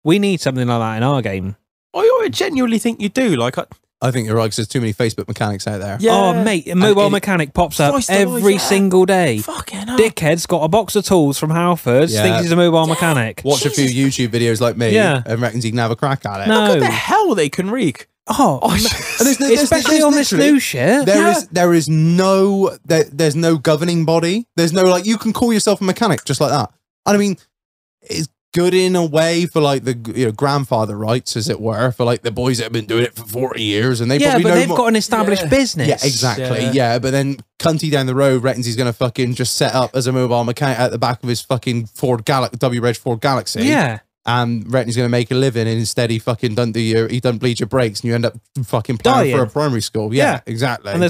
We need something like that in our game. I genuinely think you do. Like, I think you're right because there's too many Facebook mechanics out there. yeah. Oh, mate, a mobile mechanic pops up Christ alive, every yeah. single day. Fucking hell. Dickhead's got a box of tools from Halfords, Yeah. thinks he's a mobile mechanic. Watch a few YouTube videos like me Yeah. and reckons he can have a crack at it. No. What the hell they can reek? Oh, Oh, And there's especially on this literally- new shit. There is no there's no governing body. There's no you can call yourself a mechanic just like that. And I mean, it's good in a way for like the grandfather rights, as it were, for like the boys that have been doing it for 40 years and they Yeah, probably but know they've more. got an established Yeah. business. Yeah, exactly. Yeah. Yeah, but then Cunty down the road reckons he's gonna fucking just set up as a mobile mechanic at the back of his fucking W-Reg Ford Galaxy. Yeah. And reckons he's gonna make a living, and instead he fucking don't bleed your brakes, and you end up fucking paying Dying. for a primary school. Yeah, Yeah. exactly. And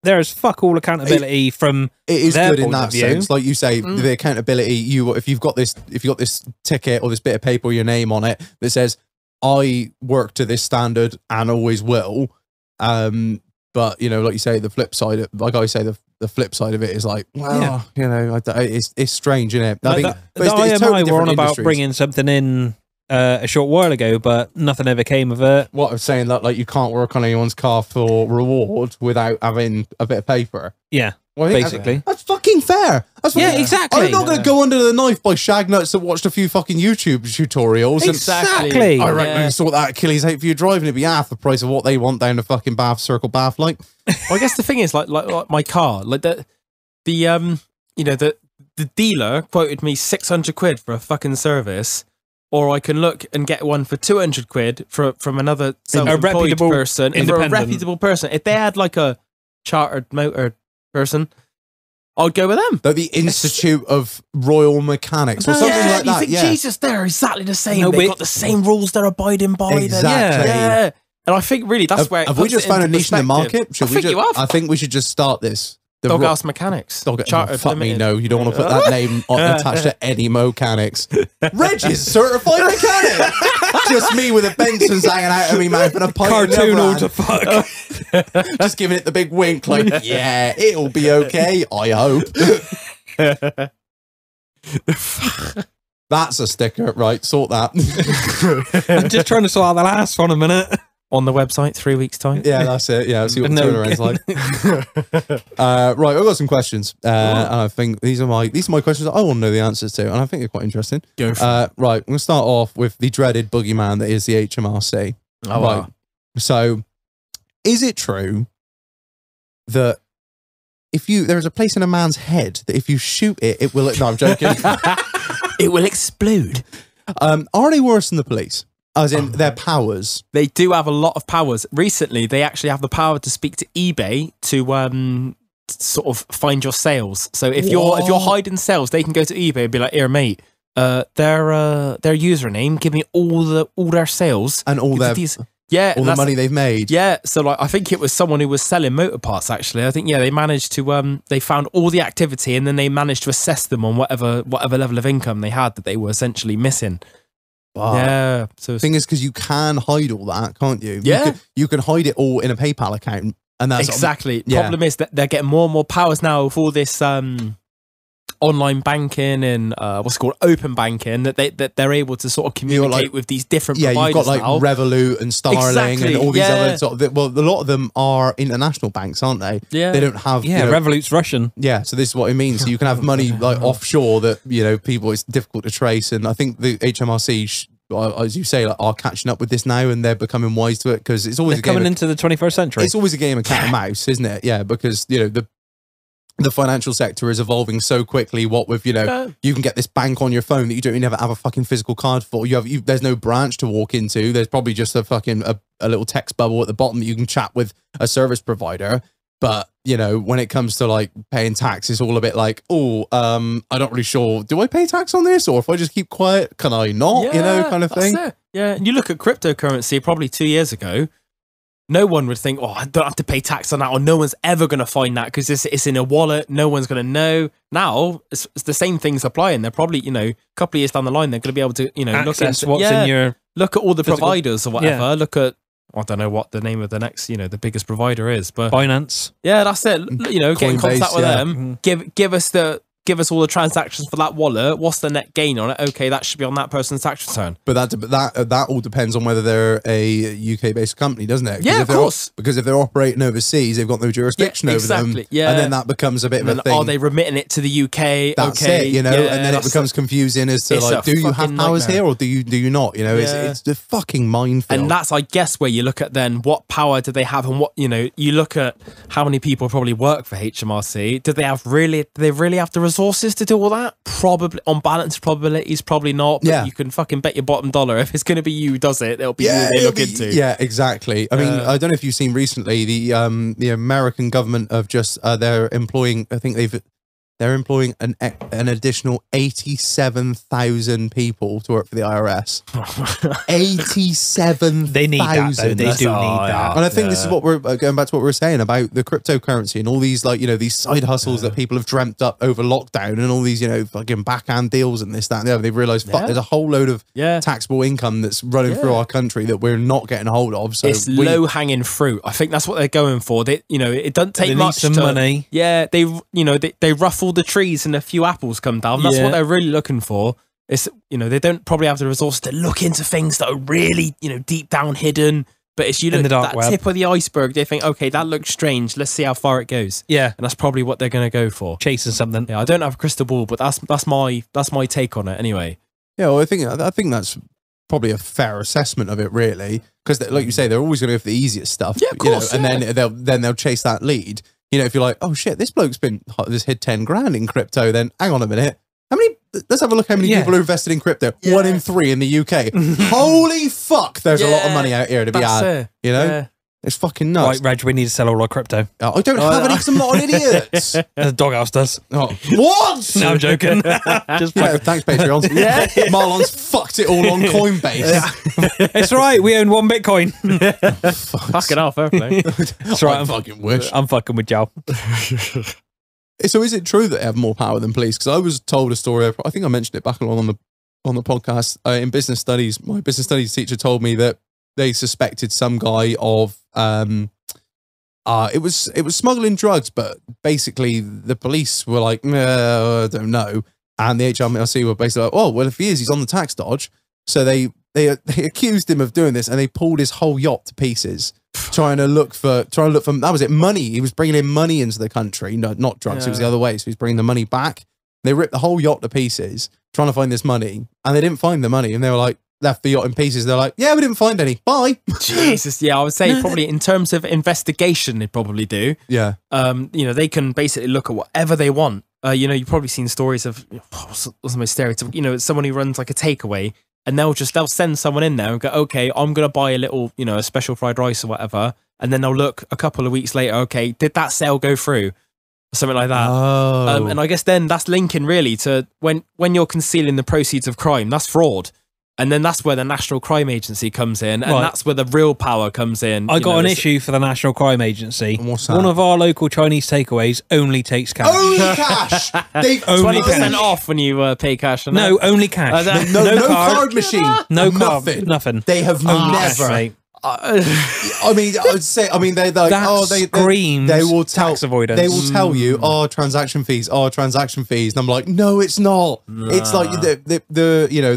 there's fuck all accountability from It is their good in point that of view. sense, like you say, the accountability. If you've got this ticket or this bit of paper with your name on it that says I work to this standard and always will. But like you say, the flip side, the flip side of it is like, well, it's strange, isn't it? I think the but it's IMI totally were on different about industries. bringing something in a short while ago, but nothing ever came of it. What I'm saying, that like you can't work on anyone's car for reward without having a bit of paper. Yeah, Well, I think basically. that's fucking fair. That's Yeah, fucking- exactly. I'm not going to go under the knife by shag nuts that watched a few fucking YouTube tutorials. Exactly. And I reckon Yeah. you sort that Achilles hate for your driving. It'd be half the price of what they want down the fucking Bath Circle Bath like. Well, I guess the thing is, like my car, like the dealer quoted me 600 quid for a fucking service, or I can look and get one for 200 quid from another self-employed reputable person, for a independent. reputable person. If they had like a chartered motor person, I'd go with them. Like the Institute of Royal Mechanics or something yeah, like you that. think, Yeah. Jesus, they're exactly the same. No, They've we- got the same rules they're abiding by. Exactly. Yeah. And I think really that's where it Have we puts just it found a into niche in the perspective. market? Should I we think just, you have. I think we should just start this. The Dog ro- Ass Mechanics. Dog, Chartered fuck me, Limited. no. You don't want to put that name attached to any mechanics. Reg is certified mechanic. Just me with a Benson's hanging out of me mouth and a pint in the Cartoon other all hand. to fuck. Just giving it the big wink, like, yeah, it'll be okay. I hope. That's a sticker, right? Sort that. I'm just trying to sort out the last one a minute. On the website, 3 weeks' time. Yeah, that's it. Yeah, see what the No. turnaround's like. Right, I've got some questions, and I think these are my questions that I want to know the answers to, and I think they're quite interesting. Go for Right, I'm going to start off with the dreaded boogeyman that is the HMRC. Oh, right. wow. So, is it true that there's a place in a man's head that if you shoot it, it will? No, I'm joking. It will explode. Are they worse than the police? As in their powers? They do have a lot of powers. Recently, they actually have the power to speak to eBay to sort of find your sales. So if you're hiding sales, they can go to eBay and be like, "Here, mate, their username, give me all their sales And all their the all the money they've made. Yeah, so like I think it was someone who was selling motor parts. Actually, I think they managed to they found all the activity and then they managed to assess them on whatever level of income they had that they were essentially missing. Wow. Yeah, so Thing is, because you can hide all that, can't you? Yeah. You can hide it all in a PayPal account, and that's exactly. yeah. Problem is that they're getting more and more powers now with all this online banking and what's it called open banking that they're able to sort of communicate like- with these different Yeah, providers you've got like now. Revolut and Starling Exactly, and all these yeah. other sort of. Well, a lot of them are international banks, aren't they? Yeah. They don't have. Yeah, you know, Revolut's Russian. yeah, so this is what it means. So you can have money like offshore that people it's difficult to trace, and I think the HMRC, as you say, like, are catching up with this now, and they're becoming wise to it because it's always They're a game coming of, into the 21st century. it's always a game of cat and mouse, isn't it? Yeah, because the financial sector is evolving so quickly. What with you can get this bank on your phone that you don't even ever have a fucking physical card for. There's no branch to walk into. There's probably just a fucking a little text bubble at the bottom that you can chat with a service provider. But when it comes to like paying tax, it's all a bit like, I'm not really sure. Do I pay tax on this, or if I just keep quiet, can I not? Kind of that's thing. it. Yeah, and you look at cryptocurrency probably 2 years ago, no one would think, I don't have to pay tax on that, or no one's ever going to find that because it's in a wallet. No one's going to know. Now, it's the same things applying. They're probably, a couple of years down the line, they're going to be able to, look Access into what's in your look at all the physical- providers or whatever. Yeah. Look at, I don't know what the name of the next, the biggest provider is, but Binance. yeah, that's it. Get in Coinbase, contact with yeah. them. Give us all the transactions for that wallet. What's the net gain on it? Okay, that should be on that person's tax return. But that all depends on whether they're a UK based company, doesn't it? 'Cause Yeah, if of they're- course. Because if they're operating overseas, they've got no jurisdiction Yeah, over them. exactly, yeah. And then that becomes a bit of And a then, thing. are they remitting it to the UK? That's okay, it, and then it becomes confusing as to It's like, a do you have fucking powers nightmare. here or do you not? Yeah. It's the fucking minefield. And that's, I guess, where you look at then what power do they have, and what you look at how many people probably work for HMRC. Do they really have the resources to do all that? Probably on balance, probabilities probably not. But Yeah. you can fucking bet your bottom dollar if it's going to be you who does it, it'll be you they it'll look be- into. Yeah, exactly. I mean, I don't know if you've seen recently the American government of just they're employing. I think they're employing an additional 87,000 people to work for the IRS. 87,000. They need that, though. They do need that. And I think this is what we're going back to what we were saying about the cryptocurrency and all these these side hustles that people have dreamt up over lockdown and all these fucking backhand deals and this that and the other. They've realised fuck, Yeah. there's a whole load of Yeah. taxable income that's running through our country that we're not getting a hold of. So It's low hanging fruit. I think that's what they're going for. They, it doesn't take They need much some to, money. Yeah, they ruffle the trees and a few apples come down. That's Yeah. what they're really looking for. It's, you know, they don't probably have the resources to look into things that are really, you know, deep down hidden. But it's you look In the at dark that web. tip of the iceberg, they think, okay, that looks strange. Let's see how far it goes. Yeah. And that's probably what they're going to go for. Chasing something. Yeah, I don't have a crystal ball, but that's my take on it anyway. Yeah, well, I think that's probably a fair assessment of it, really, because like you say, they're always going to go for the easiest stuff. Yeah, of course, and then they'll chase that lead. You know, if you're like, oh shit, this bloke's just hit 10 grand in crypto, then hang on a minute. How many? Let's have a look how many people are invested in crypto. Yeah. 1 in 3 in the UK. Holy fuck! There's a lot of money out here to be That's had. it. You know, Yeah. it's fucking nuts. Right, Reg, we need to sell all our crypto. I don't have any because I'm not an idiot. The doghouse does. Oh, what? No, I'm joking. Just Yeah, thanks, Patreon. Yeah, Marlon's fucked it all on Coinbase. It's right. We own 1 Bitcoin. Fucking hell, fair play. That's right. I fucking wish. I'm fucking with Joe. So is it true that they have more power than police? Because I was told a story. I think I mentioned it back on the podcast in business studies. My business studies teacher told me that they suspected some guy of it was smuggling drugs, but basically the police were like, I don't know, and the HMRC were basically like, oh well, if he is, he's on the tax dodge. So they accused him of doing this, and they pulled his whole yacht to pieces. Trying to look for that was it, money. He was bringing in money into the country, no, not drugs. It was the other way. So he's bringing the money back. They ripped the whole yacht to pieces, trying to find this money, and they didn't find the money. And they were like, left the yacht in pieces. They're like, yeah, we didn't find any. Bye. Jesus, yeah, I would say probably in terms of investigation, they probably do. Yeah. You know, they can basically look at whatever they want. You know, you've probably seen stories of what's the most stereotypical. You know, someone who runs like a takeaway. And they'll send someone in there and go, okay, I'm going to buy a little, you know, a special fried rice or whatever. And then they'll look a couple of weeks later, okay, did that sale go through? Or something like that. Oh. And I guess then that's linking really to when you're concealing the proceeds of crime, that's fraud. And then that's where the National Crime Agency comes in. And Right. that's where the real power comes in. I You got know, an it's- issue for the National Crime Agency. And what's that? One of our local Chinese takeaways only takes cash. Only cash. They Only 20% off when you pay cash. And No, only cash. no card machine. No card. Nothing. Nothing. They have Only never. cash, mate. I mean, I would say. I mean, they're like, That screams they will tell tax avoidance. They will tell you, transaction fees, transaction fees, and I'm like, no, it's not. It's like the you know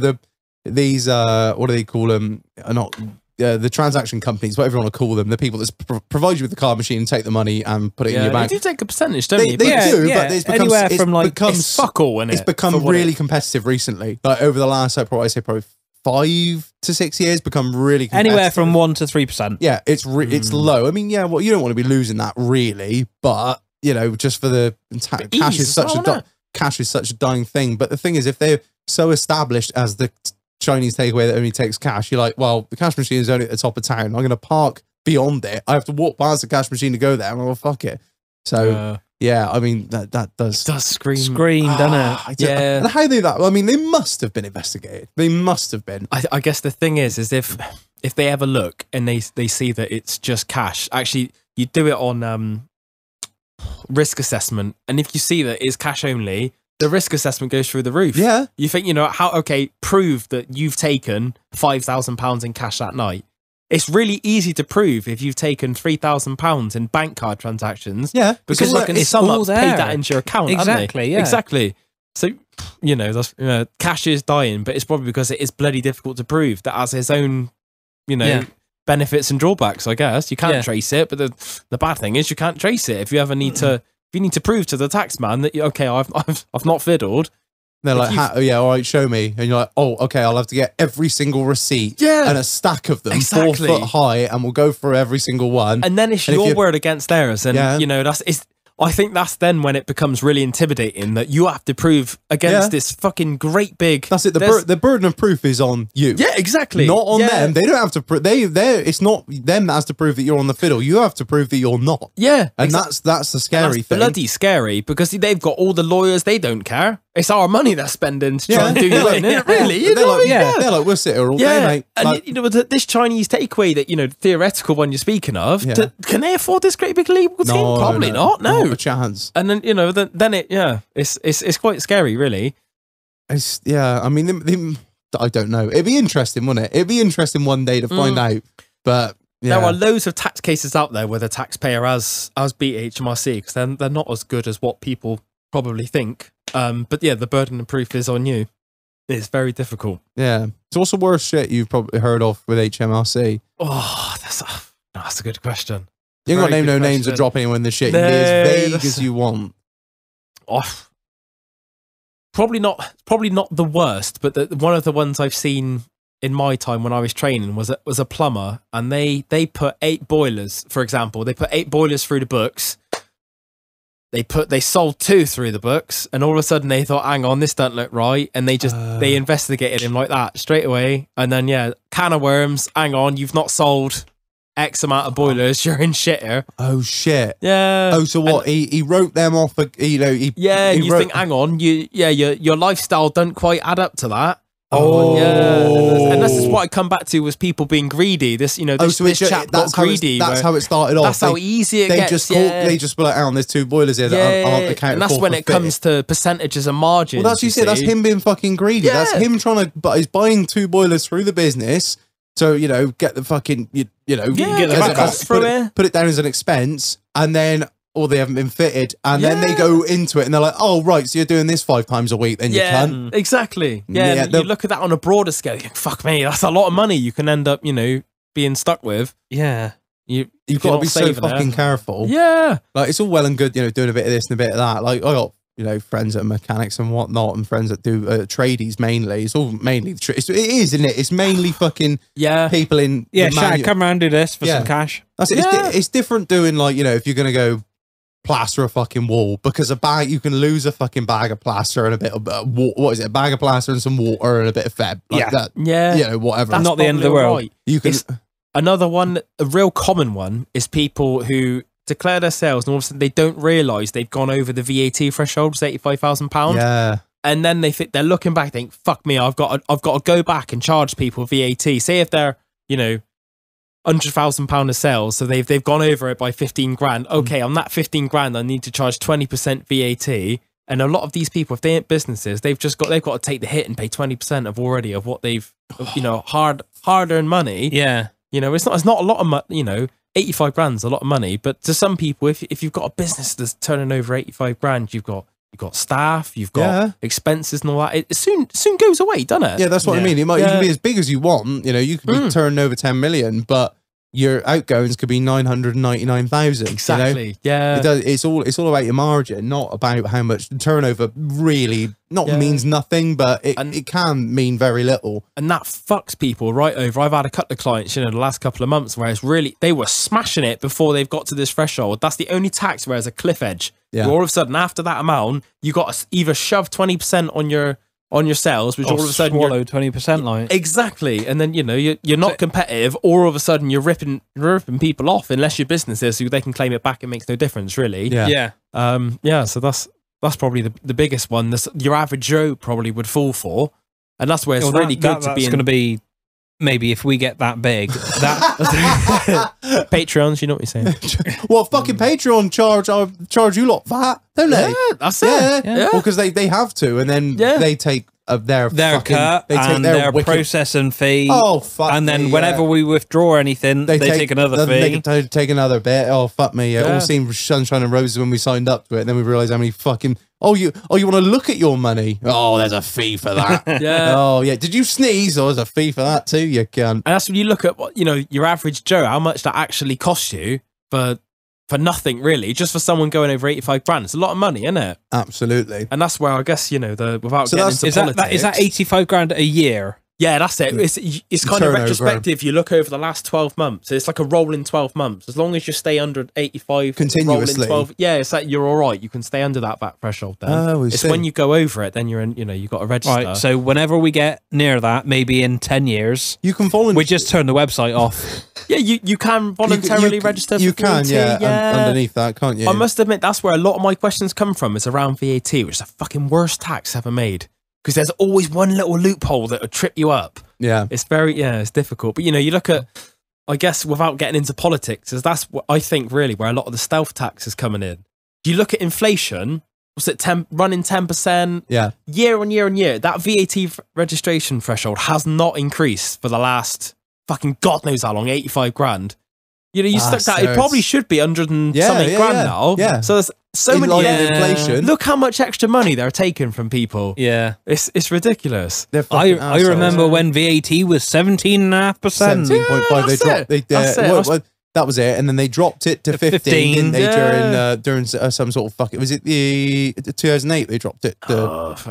these what do they call them? Are not the transaction companies, whatever you want to call them, the people that provide you with the card machine and take the money and put it in Yeah, your they bank. do take a percentage, don't They you? do, Yeah, but it's anywhere becomes, from, like, It's fuck all, isn't it? it's become for what really it- competitive recently. Like over the last, probably 5 to 6 years, become really competitive. Anywhere from 1 to 3%. Yeah, it's low. I mean, yeah, well, you don't want to be losing that really, but you know, just for the cash ease is as such well, a innit? cash is such a dying thing. But the thing is, if they're so established as the Chinese takeaway that only takes cash, you're like, well, the cash machine is only at the top of town. I'm going to park beyond it. I have to walk past the cash machine to go there. I'm like, well, fuck it. So yeah, I mean that does. does scream. Scream, doesn't it? I don't- Yeah. And how they that? I mean, they must have been investigated. They must have been. I guess the thing is if they ever look and they see that it's just cash, actually you do it on risk assessment, and if you see that it's cash only, the risk assessment goes through the roof. Yeah. You think, you know, prove that you've taken £5,000 in cash that night. It's really easy to prove if you've taken £3,000 in bank card transactions. Yeah, Because you can it's sum all up, there. pay that into your account. haven't they? Exactly, yeah. Exactly. So, you know, that's, cash is dying, but it's probably because it is bloody difficult to prove. That has its own, you know, Yeah. benefits and drawbacks. I guess you can't Yeah. trace it, but the bad thing is you can't trace it. If you ever need to, if you need to prove to the tax man that okay, I've not fiddled. They're If like, you've- oh yeah, all right, show me. And you're like, oh, okay, I'll have to get every single receipt Yeah. and a stack of them, Exactly. 4 foot high, and we'll go through every single one. And then it's And if your you- word against theirs, and Yeah. you know I think that's then when it becomes really intimidating that you have to prove against Yeah. this fucking great big. That's it. there's- The burden of proof is on you. yeah, exactly. Not on Yeah. them. They don't have to prove. It's not them that has to prove that you're on the fiddle. You have to prove that you're not. Yeah, And exactly. that's the scary That's thing. bloody scary because they've got all the lawyers. They don't care. It's our money they're spending to try and do you in. Isn't it? Really? You they're know what I like, mean? Yeah. they're like, we'll sit here all Yeah, day, mate. and Like, you know this Chinese takeaway that theoretical one you're speaking of. Yeah. Can they afford this great big legal team? Probably not. No. not a chance. And then then it's quite scary, really. I mean, I don't know. It'd be interesting, wouldn't it? It'd be interesting one day to find out. But yeah. There are loads of tax cases out there where the taxpayer has beat HMRC because they're not as good as what people probably think. But yeah, the burden of proof is on you. It's very difficult. Yeah. So what's the worst shit you've probably heard of with HMRC? Oh, that's a good question. You ain't got to Very name no good names or question. drop anyone in the shit. You No, can be as vague that's- as you want. Oh, probably not the worst, but one of the ones I've seen in my time when I was training was a plumber, and they put 8 boilers, for example. They put 8 boilers through the books. They sold 2 through the books, and all of a sudden they thought, hang on, this don't look right, and they investigated him like that straight away, and then can of worms. Hang on, you've not sold X amount of boilers. You're in shit here. Oh shit. Yeah. Oh, so what? He wrote them off. He You wrote- think, hang on, your lifestyle don't quite add up to that. Oh. Yeah, and this is what I come back to was people being greedy. This, this chap got greedy. That's how it started off. That's how easy it they gets. just they just be like, oh, there's 2 boilers here that aren't accounted and that's for when for it comes to percentages and margins. Well, that's you said. That's see. him being fucking greedy. Yeah. That's him trying to. But he's buying 2 boilers through the business. So get the fucking get the as a- cost through put it. Put it down as an expense, and then they haven't been fitted, and then they Yeah. go into it, and they're like, oh right, so you're doing this 5 times a week, then you can. Exactly. Yeah, Yeah, and you look at that on a broader scale. You think, fuck me, that's a lot of money you can end up, being stuck with. Yeah. You've you're got to not be so saving it. fucking careful. Yeah. Like it's all well and good, doing a bit of this and a bit of that. Like I got friends that are mechanics and whatnot, and friends that do tradies mainly. It's all mainly it is, isn't it? It's mainly fucking Yeah. people in Yeah, the Shag, come around, do this for Yeah. some cash. That's it. It's different doing like if you're gonna go plaster a fucking wall, because you can lose a fucking bag of plaster and a bit of what is it? A bag of plaster and some water and a bit of feb. Like Yeah. that. Yeah. Whatever. That's not the end of the probably world. alright. You can. Another one, a real common one, is people who declare their sales and all of a sudden they don't realise they've gone over the VAT threshold, it's £85,000. Yeah. And then they're looking back, think, fuck me, I've got to go back and charge people VAT. Say if they're, £100,000 of sales, so they've gone over it by 15 grand. Okay, on that 15 grand, I need to charge 20% VAT. And a lot of these people, if they ain't businesses, they've got to take the hit and pay 20% of what they've, hard earned money. Yeah. It's not a lot of money. 85 grand's a lot of money, but to some people, if you've got a business that's turning over 85 grand, you've got staff, you've got expenses and all that. It soon goes away, doesn't it? Yeah, that's what I mean. You can be as big as you want. You could be turning over 10 million, but your outgoings could be 999,000. Exactly. Yeah. It's all about your margin, not about how much the turnover really means nothing, but it can mean very little. And that fucks people right over. I've had a couple of clients, the last couple of months where it's really, they were smashing it before they've got to this threshold. That's the only tax where there's a cliff edge. Yeah. All of a sudden, after that amount, you got to either shove 20% on your sales, which all of a sudden swallow 20% like. exactly, and then you're not competitive, or all of a sudden you're ripping people off unless your business is, so they can claim it back. It makes no difference, really. Yeah. Yeah. So that's probably the biggest one. Your average Joe probably would fall for, and that's where it's Well, really good to be. That's going to be maybe if we get that big. That Patreons, you know what you're saying? Well, fucking Patreon charge you lot VAT, don't they? Yeah, that's Yeah. it. Yeah. Well, because they have to, and then they take their fucking, cut they take and their wicked- processing fee. Oh fuck! and then me, whenever yeah. we withdraw anything, they take another fee. They take another bit. Oh fuck me! It Yeah. all seemed sunshine and roses when we signed up to it, and then we realised how many fucking. You want to look at your money? Oh, there's a fee for that. Yeah. Oh yeah. Did you sneeze? Oh, there's a fee for that too. You cunt. And that's when you look at what your average Joe, how much that actually costs you for nothing, really, just for someone going over 85 grand. It's a lot of money, isn't it? Absolutely. And that's where I guess without So getting that's- into Is politics. that 85 grand a year? Yeah, that's it. It's kind Turnover. of retrospective. You look over the last 12 months. It's like a rolling 12 months. As long as you stay under 85 Continuously. rolling 12, yeah, it's like you're all right. You can stay under that VAT threshold then. Oh, we it's see. when you go over it, then you're in, you've got to register. Right. So whenever we get near that, maybe in 10 years, You can volunteer. we just turn the website off. yeah, you can voluntarily register for You can, VAT, underneath that, can't you? I must admit, that's where a lot of my questions come from, is around VAT, which is the fucking worst tax ever made. Because there's always one little loophole that would trip you up. Yeah. It's it's difficult. But, you look at, I guess, without getting into politics, is that's what I think really where a lot of the stealth tax is coming in. You look at inflation, was it running 10%? Yeah. Year on year on year, that VAT registration threshold has not increased for the last fucking God knows how long, 85 grand. You stuck that, it so probably it's- should be 100 and Yeah, something yeah, grand yeah. now. Yeah. So So in many line with Yeah. inflation. Look how much extra money they're taking from people. Yeah. It's ridiculous. They're I fucking assholes. remember when VAT was 17.5%. 17.5. They that's dropped. it. They, That's it. that was it, and then they dropped it to 15, 15. didn't they? Yeah. During some sort of fucking. Was it the 2008? They dropped it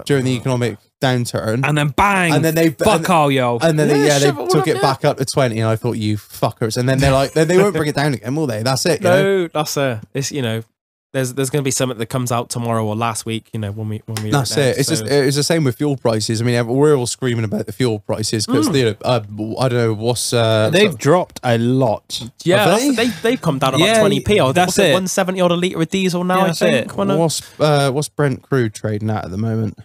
during the economic downturn, And then bang. And then they- fuck all yo. and then Yeah, they shove it all took up, it yeah. back up to 20, and I thought, you fuckers. And then they're like, they won't bring it down again, will they? That's it. You know? No, that's it's there's going to be something that comes out tomorrow or last week. When we That's it. It's just it's the same with fuel prices. I mean, we're all screaming about the fuel prices because I don't know what's They've dropped a lot. yeah, Have they? they've come down about Yeah, 20p. that's it. 170 odd a litre of diesel now. Yeah, I that's think. it. what's Brent crude trading at the moment?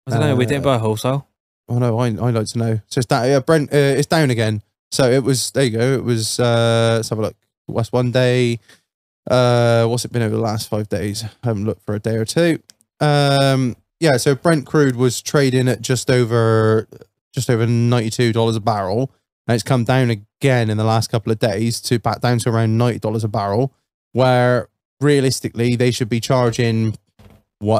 I don't know. We didn't buy wholesale. Oh no, I like to know. So it's down. Yeah, Brent, it's down again. So it was. There you go. It was. Let's have a look. What's one day? What's it been over the last 5 days? I haven't looked for a day or two. Yeah. So Brent crude was trading at just over $92 a barrel, and it's come down again in the last couple of days to back down to around $90 a barrel, where realistically they should be charging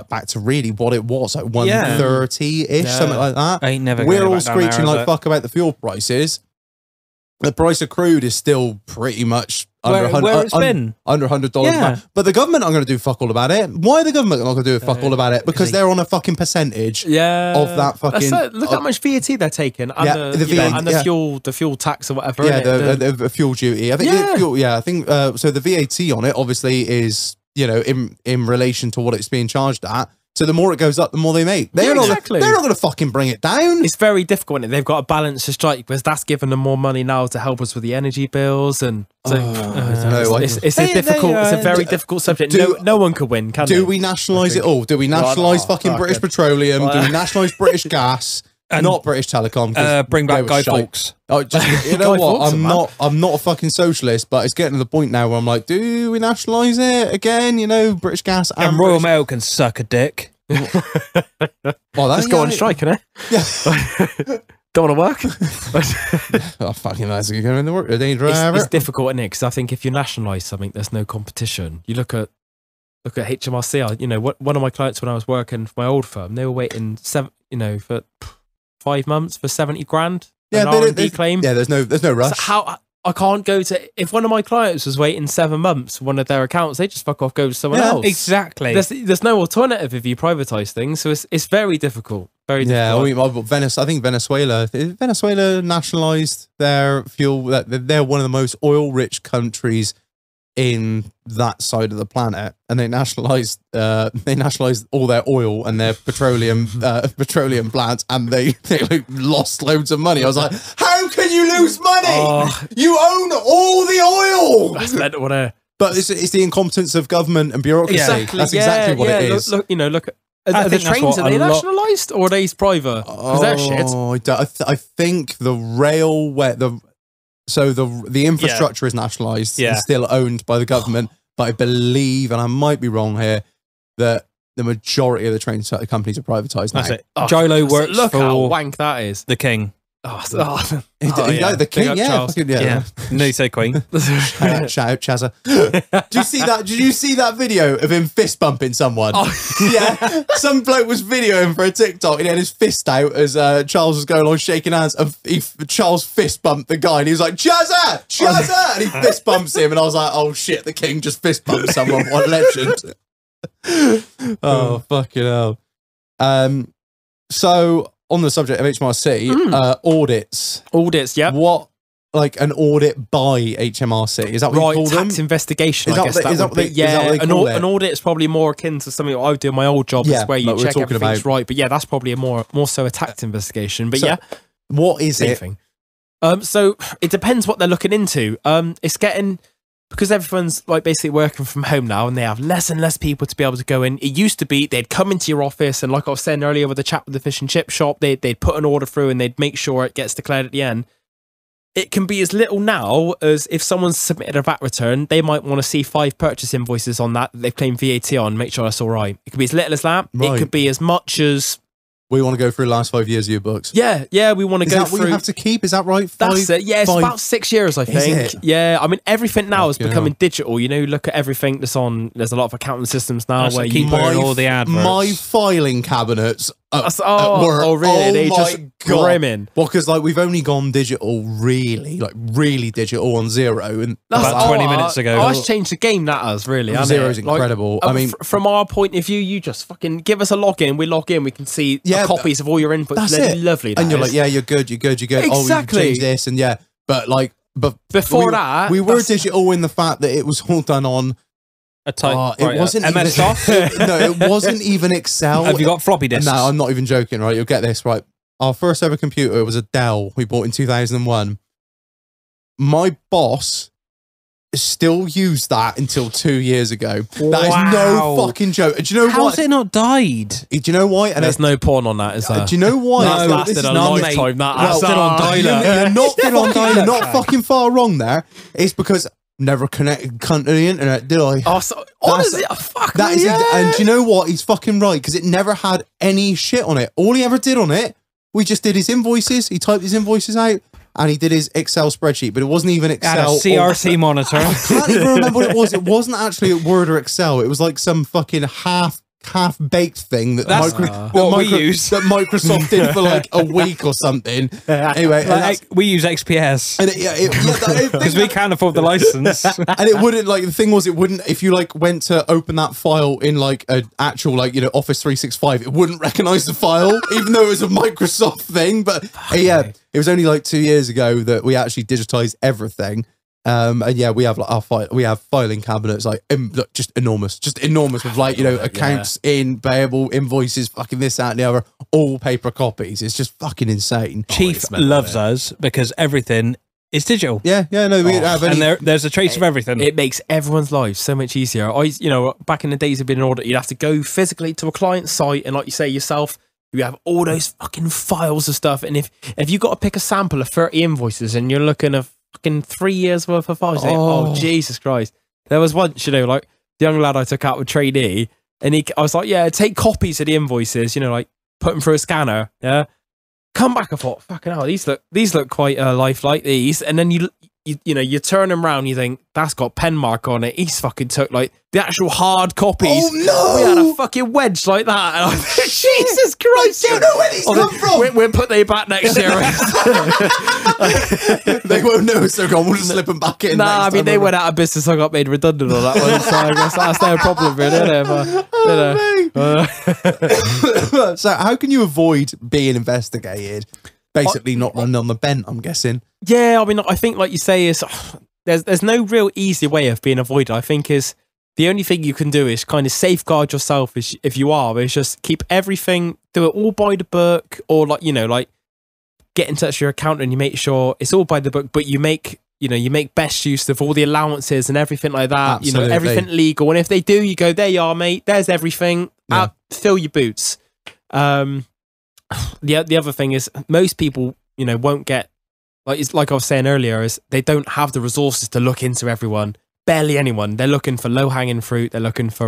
back to really what it was, like 130-ish, Yeah. something like that. I ain't never We're going all back down there, screeching is like it? fuck about the fuel prices. The price of crude is still pretty much Where it's been. under $100 Yeah. a barrel. But the government aren't going to do fuck all about it. Why are the government not going to do fuck all about it? Because they're on a fucking percentage. Yeah, Of that fucking- That's it. Look how much VAT they're taking, and Yeah, the, the you know, VAT, and the yeah. fuel tax or whatever. Yeah, innit? the fuel duty. I think Yeah. fuel. Yeah, I think so. The VAT on it obviously is in relation to what it's being charged at. So the more it goes up, the more they make. They're Yeah, not. exactly. They're not going to fucking bring it down. It's very difficult. They've got to balance the strike because that's giving them more money now to help us with the energy bills, and so it's a difficult. It's a very difficult subject. No one could win, can they? Do we nationalise it all? Do we nationalise fucking British Petroleum? Do we nationalise British Gas? Not British Telecom. 'cause Bring they back were Guy shite. Fawkes. Oh, just, you know Guy what? Fawkes, I'm not a fucking socialist, but it's getting to the point now where I'm like, do we nationalise it again? British Gas And Royal Mail can suck a dick. Well, Let's go on strike, innit? Yeah. Don't want to work. Oh, fucking that's going in the work. It's difficult, isn't it? Because I think if you nationalise something, there's no competition. You look at HMRC. One of my clients when I was working for my old firm, they were waiting for 5 months for 70 grand. Yeah, an but R&D claim. Yeah, there's no rush. So how I can't go to if one of my clients was waiting 7 months for one of their accounts, they just fuck off, go to someone else. Exactly. There's no alternative if you privatise things, so it's very difficult. Very difficult. Yeah, I think Venezuela nationalised their fuel. They're one of the most oil-rich countries in that side of the planet, and they nationalised all their oil and their petroleum plants, and they lost loads of money. I was like, how can you lose money? You own all the oil. That's mental, wasn't it? But it's the incompetence of government and bureaucracy. Exactly. That's exactly what it is. Look at I the think that's trains. what Are they a lot- nationalised or are they private? Because they're shit. I think the railway, the infrastructure is nationalised and still owned by the government. But I believe, and I might be wrong here, that the majority of the train companies are privatised now. That's it. Jolo works Look how for wank that is. the king. The Big king, up yeah, Charles. fucking, Yeah. No, you say queen. Shout out Chazza. Did you see that video of him fist bumping someone? Yeah. Some bloke was videoing for a TikTok and he had his fist out as Charles was going along shaking hands, and Charles fist bumped the guy and he was like, Chazza! And he fist bumps him, and I was like, oh shit, the king just fist bumped someone. What a legend. Oh, fucking hell. So on the subject of HMRC, audits. Yeah. What, like an audit by HMRC? Is that what you call them? Tax investigation. Is I that guess what they- is that that would what be. they- is that what they An call it? audit is probably more akin to something I do in my old job. Yeah, Is where you like we're check talking everything's about. right. But yeah, that's probably a more so a tax investigation. But So, yeah, What is same it? thing. So it depends what they're looking into. It's getting, because everyone's like basically working from home now, and they have less and less people to be able to go in. It used to be they'd come into your office, and like I was saying earlier with the chat with the fish and chip shop, they'd put an order through and they'd make sure it gets declared at the end. It can be as little now as if someone's submitted a VAT return, they might want to see 5 purchase invoices on that they've claimed VAT on, make sure that's all right. It could be as little as that. Right. It could be as much as We want to go through the last 5 years of your books. Yeah, we want to Is go that what through. you have to keep? Is that right? That's it. Yeah, it's five- about 6 years, I think. it? Yeah, I mean, everything now is Fucking becoming hell. digital. You know, look at everything that's on. There's a lot of accounting systems now That's where a you. keeper and all the adverts. My filing cabinets at work. Oh, really? They my just God. brimming. Well, because like we've only gone digital, really digital on Zero, and About 20 minutes ago. Oh, it's changed the game. That has really. hasn't Zero's it? Like, incredible. I mean, from our point of view, you just fucking give us a login. We log in. We can see copies of all your inputs. that's They're it. lovely. And you're that like, is. yeah, you're good. Oh, you can Exactly. change this, and yeah, but like, but Before we, that, we were that's- digital in the fact that it was all done on. A type. It wasn't MS even, DOS. No, it wasn't even Excel. Have you got floppy disks? No, I'm not even joking. Right, you'll get this right. Our first ever computer was a Dell we bought in 2001. My boss still used that until 2 years ago. That is no Wow. fucking joke. Do you know How's what? it not died? Do you know why? And There's no porn on that, is there? do you know why? No, That's this lasted is a not, lifetime. That Well, has. still on dial-up. You're not Still on fucking, dial-up, you're not Jack. fucking far wrong there. It's because never connected cunt to the internet, did I? Oh, so, honestly, fuck. That is, yeah. and do you know what? He's fucking right because it never had any shit on it. All he ever did on it, we just did his invoices. He typed his invoices out and he did his Excel spreadsheet, but it wasn't even It had a Excel. CRT monitor. I can't even remember what it was. It wasn't actually a Word or Excel. It was like some fucking half baked thing that, That's what we use. that Microsoft did for like a week or something. Anyway, and that's- Like, we use XPS and it, because we can't afford the license. and it wouldn't, like, the thing was, it wouldn't, if you like went to open that file in like an actual, like, you know, Office 365, it wouldn't recognize the file, even though it was a Microsoft thing. But yeah, it was only like 2 years ago that we actually digitized everything. And yeah, we have like we have filing cabinets, like look, just enormous with, like, you know, accounts in, payable, invoices, fucking this, that, and the other, all paper copies. It's just fucking insane. Chief loves us because everything is digital. Yeah, no, we don't have any. And there's a trace of everything. It makes everyone's life so much easier. You know, back in the days of being an audit, you'd have to go physically to a client site, and like you say yourself, you have all those fucking files of stuff. And if you got to pick a sample of 30 invoices, and you're looking at fucking 3 years worth of files, oh Jesus Christ! There was once, you know, like the young lad I took out with trainee, and I was like, yeah, take copies of the invoices, you know, like put them through a scanner, yeah. Come back, I thought, fucking hell, these look quite lifelike, these. And then you turn them around, you think, that's got pen mark on it. He's fucking took like the actual hard copies. Oh, no! We had a fucking wedge like that. And I thought, Jesus Christ! I don't know where these come from. We'll put they back next year. They won't know, so we'll just slip them back in. Nah, next I mean, time they around. went out of business. I got made redundant on that one. So I guess that's their problem, really, isn't it? But, you know. So how can you avoid being investigated? Basically not running on the bent, I'm guessing. Yeah, I mean, I think, like you say, is there's no real easy way of being avoided. I think is the only thing you can do is kind of safeguard yourself. If you are, is just keep everything, do it all by the book, or like, you know, like get in touch with your accountant and you make sure it's all by the book, but you make best use of all the allowances and everything like that. Absolutely. You know, everything legal. And if they do, you go, there you are, mate. There's everything. Yeah. Fill your boots. The other thing is most people, you know, won't get, like I was saying earlier, is they don't have the resources to look into everyone. Barely anyone. They're looking for low hanging fruit. They're looking for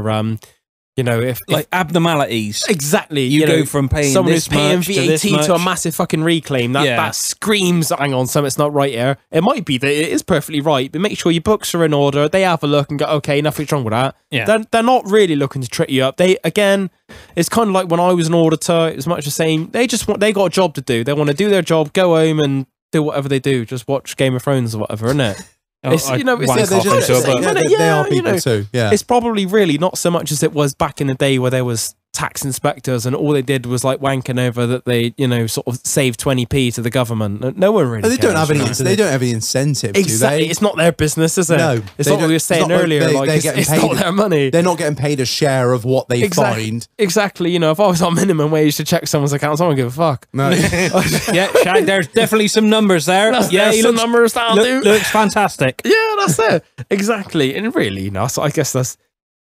you know, if abnormalities. exactly, You go know, from paying someone this who's paying much to VAT this to a much. massive fucking reclaim. That screams, hang on, something's not right here. It might be that it is perfectly right, but make sure your books are in order. They have a look and go, okay, nothing's wrong with that. Yeah. They're not really looking to trick you up. It's kind of like when I was an auditor, it was much the same. They got a job to do. They want to do their job, go home and do whatever they do. Just watch Game of Thrones or whatever, isn't it? It's, you know, it's wank it's off just into a the same, book. isn't it? they are you people know, too. Yeah. it's probably really not so much as it was back in the day where there was tax inspectors and all they did was like wanking over that they, you know, sort of save 20p to the government. No one really They don't cares, have any. you know. They don't have any incentive. Exactly. Do they? It's not their business, is it? No, it's they what we don't- were it's saying not like earlier. they're Like, getting it's paid. not their money. They're not getting paid a share of what they find. Exactly. You know, if I was on minimum wage to check someone's account, I don't give a fuck. No. Yeah, Shag, there's definitely some numbers there. Yeah, he some looks, numbers that'll do. looks fantastic. Yeah, that's it. Exactly. And really, you know, so I guess that's,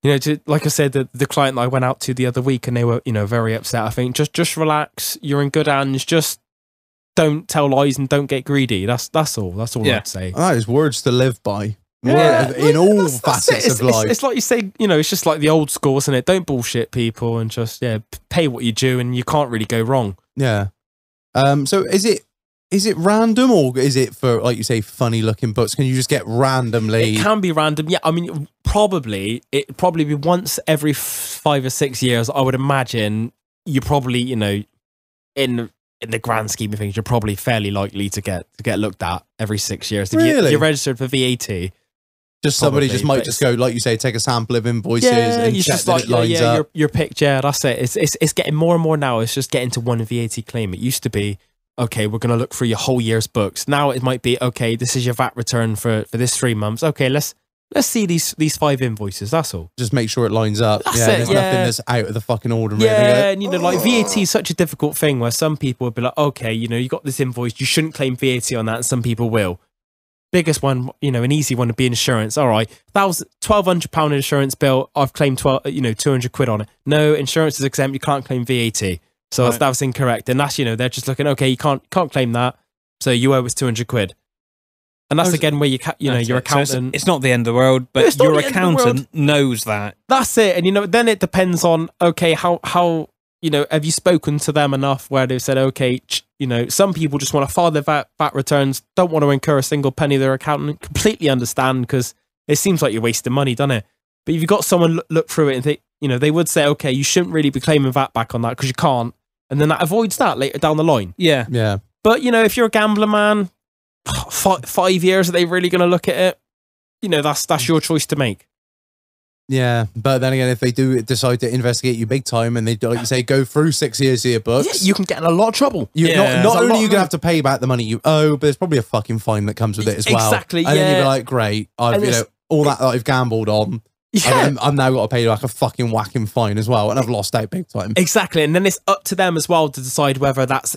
you know, like I said, the client that I went out to the other week and they were, you know, very upset. I think just relax. You're in good hands. Just don't tell lies and don't get greedy. That's all. That's all Yeah. I'd say. That is words to live by. in all That's facets it. of life. It's like you say, you know, it's just like the old school, isn't it? Don't bullshit people and just pay what you do, and you can't really go wrong. Yeah. So is it random, or is it for, like you say, funny looking books? Can you just get randomly? It can be random. Yeah, I mean, it'd probably be once every 5 or 6 years. I would imagine you probably, you know, in the grand scheme of things, you're probably fairly likely to get looked at every 6 years. If you're registered for VAT. Just somebody Probably, just might but just go, like you say, take a sample of invoices and check just that like it lines up. your picture. That's it. It's getting more and more now. It's just getting to one VAT claim. It used to be, okay, we're going to look through your whole year's books. Now it might be, okay, this is your VAT return for this 3 months. Okay, let's see these 5 invoices. That's all. Just make sure it lines up. That's yeah, it, there's yeah. nothing that's out of the fucking ordinary. Yeah, and you know, like VAT is such a difficult thing where some people would be like, okay, you know, you got this invoice, you shouldn't claim VAT on that, and some people will. Biggest one, you know, an easy one would be insurance. All right, that was £1,200 insurance bill. I've claimed 200 quid on it. No, insurance is exempt. You can't claim VAT. So Right. that was incorrect. And that's, you know, they're just looking, okay, you can't claim that. So you owe us 200 quid. And that's again where your That's your it. So accountant. it's not the end of the world, but It's not your the end of the world. accountant knows that. That's it. And, you know, then it depends on, okay, how you know, have you spoken to them enough where they've said, okay, you know, some people just want to file their VAT returns, don't want to incur a single penny of their accountant. Completely understand, because it seems like you're wasting money, doesn't it? But if you've got someone look through it and they, you know, they would say, okay, you shouldn't really be claiming VAT back on that because you can't. And then that avoids that later down the line. Yeah. Yeah. But, you know, if you're a gambler, man, 5 years, are they really going to look at it? You know, that's your choice to make. Yeah. But then again, if they do decide to investigate you big time and they, like you say, go through 6 years of your books, Yeah, you can get in a lot of trouble. you Yeah. not There's a only lot are you of going to have to pay back the money you owe, but there's probably a fucking fine that comes with it as well. Exactly, And then you'd be yeah. like, great, I've, And you know, it's- all that I've gambled on, Yeah. I'm now got to pay like a fucking whacking fine as well. And I've lost out big time. Exactly, and then it's up to them as well to decide whether that's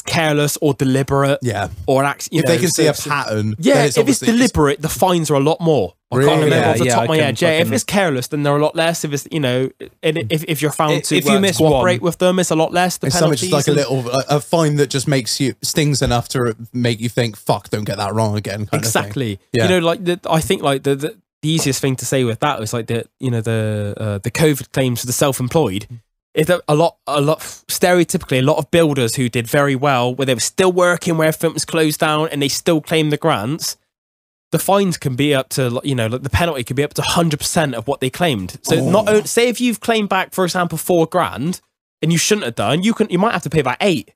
careless or deliberate. Yeah. Or If they can see a pattern. Yeah, then if it's obviously- deliberate, the fines are a lot more. I Really? can't remember Yeah, off the yeah, top of my I can head. Yeah, if fucking- it's careless, then they're a lot less. If it's, you know, if you're found to If you miss cooperate one- with them, it's a lot less. The It's something just like a penalties and- little a fine that just makes you stings enough to make you think, fuck, don't get that wrong again. Kind Of thing. Exactly. Yeah. You know, like I think like the easiest thing to say with that was like the COVID claims for the self-employed. It's a lot stereotypically a lot of builders who did very well where they were still working where everything was closed down and they still claimed the grants. The fines can be up to, you know, like the penalty could be up to 100% of what they claimed. So not say if you've claimed back, for example, $4,000 and you shouldn't have done, you might have to pay back 8.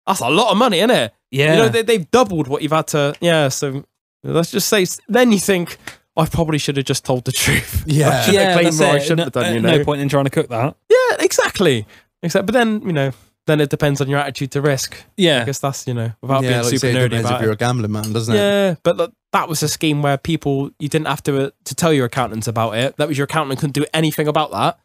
That's a lot of money, isn't it? Yeah. You know, they've doubled what you've had to. Yeah. So let's just say. Then you think I probably should have just told the truth. Yeah. I should have claimed that's more. I it. shouldn't have done. You know. No point in trying to cook that. Yeah. Exactly. But then, you know, then it depends on your attitude to risk. I Yeah. guess that's, you know, without Yeah, being like you super say, it nerdy depends about if you're it. a gambling man, doesn't it? Yeah, but look, that was a scheme where you didn't have to tell your accountants about it. That was your accountant couldn't do anything about that.